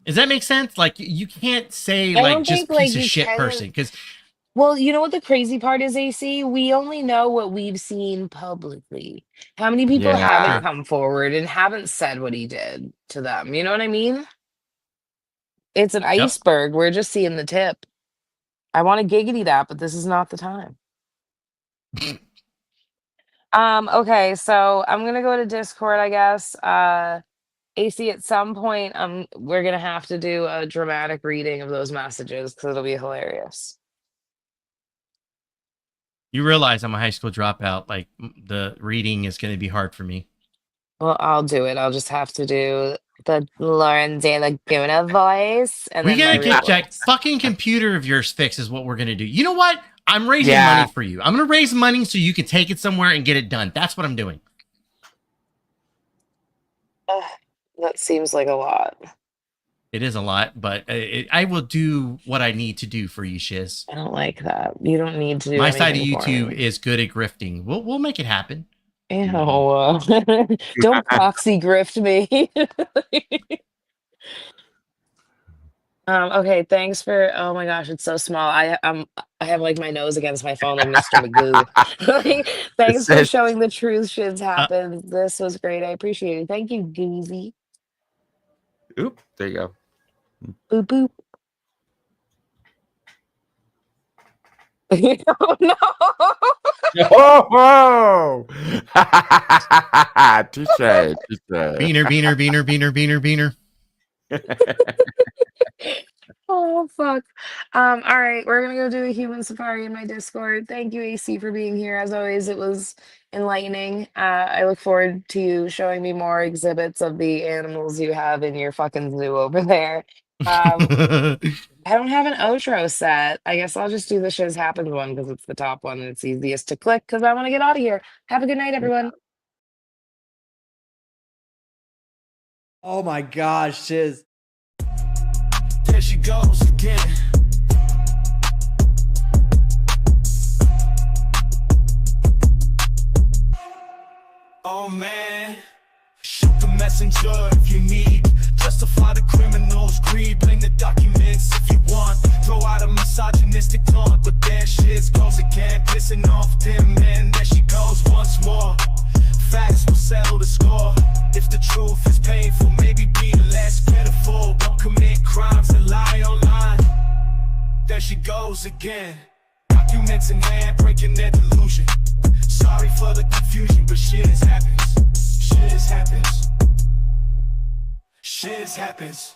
Does that make sense? Like, you can't say, like, just piece of shit person. Because, well, you know what the crazy part is, AC? We only know what we've seen publicly. How many people haven't come forward and haven't said what he did to them? You know what I mean? It's an iceberg. We're just seeing the tip. I want to giggity that, but this is not the time. Okay, so I'm gonna go to Discord, I guess. AC, at some point, we're gonna have to do a dramatic reading of those messages because it'll be hilarious. you realize I'm a high school dropout. Like, the reading is going to be hard for me. Well, I'll do it. I'll just have to do the Lauren De Laguna voice. And We then gotta get that fucking computer of yours fixed is what we're gonna do. You know what? I'm raising money for you. I'm gonna raise money so you can take it somewhere and get it done. That's what I'm doing. That seems like a lot. It is a lot, but I will do what I need to do for you, Shiz. I don't like that. You don't need to do My side of anything for YouTube me. is good at grifting. We'll make it happen. Ew. Don't proxy grift me. Okay, thanks for, oh my gosh, it's so small. I have like my nose against my phone like Mr. Magoo. Thanks for showing the truth should happen. This was great. I appreciate it. Thank you, Goozy. Oop, there you go. Boop boop. Oh no. Oh, touche, touche. Beaner. Oh fuck. All right, we're gonna go do a human safari in my Discord. Thank you, AC, for being here. As always, it was enlightening. I look forward to you showing me more exhibits of the animals you have in your fucking zoo over there. I don't have an outro set. I guess I'll just do the Shiz Happens one because it's the top one and it's easiest to click because I want to get out of here. Have a good night, everyone. Oh my gosh, Shiz. There she goes again. Oh man, shoot the messenger if you need. Justify the criminal's greed. Blame the documents if you want. Throw out a misogynistic taunt, but there she goes again, pissing off them men. There she goes once more. Facts will settle the score. If the truth is painful, maybe be less pitiful. Don't commit crimes and lie online. There she goes again. Documents in hand, breaking their delusion. Sorry for the confusion, but shit happens. Shit happens. Shit happens.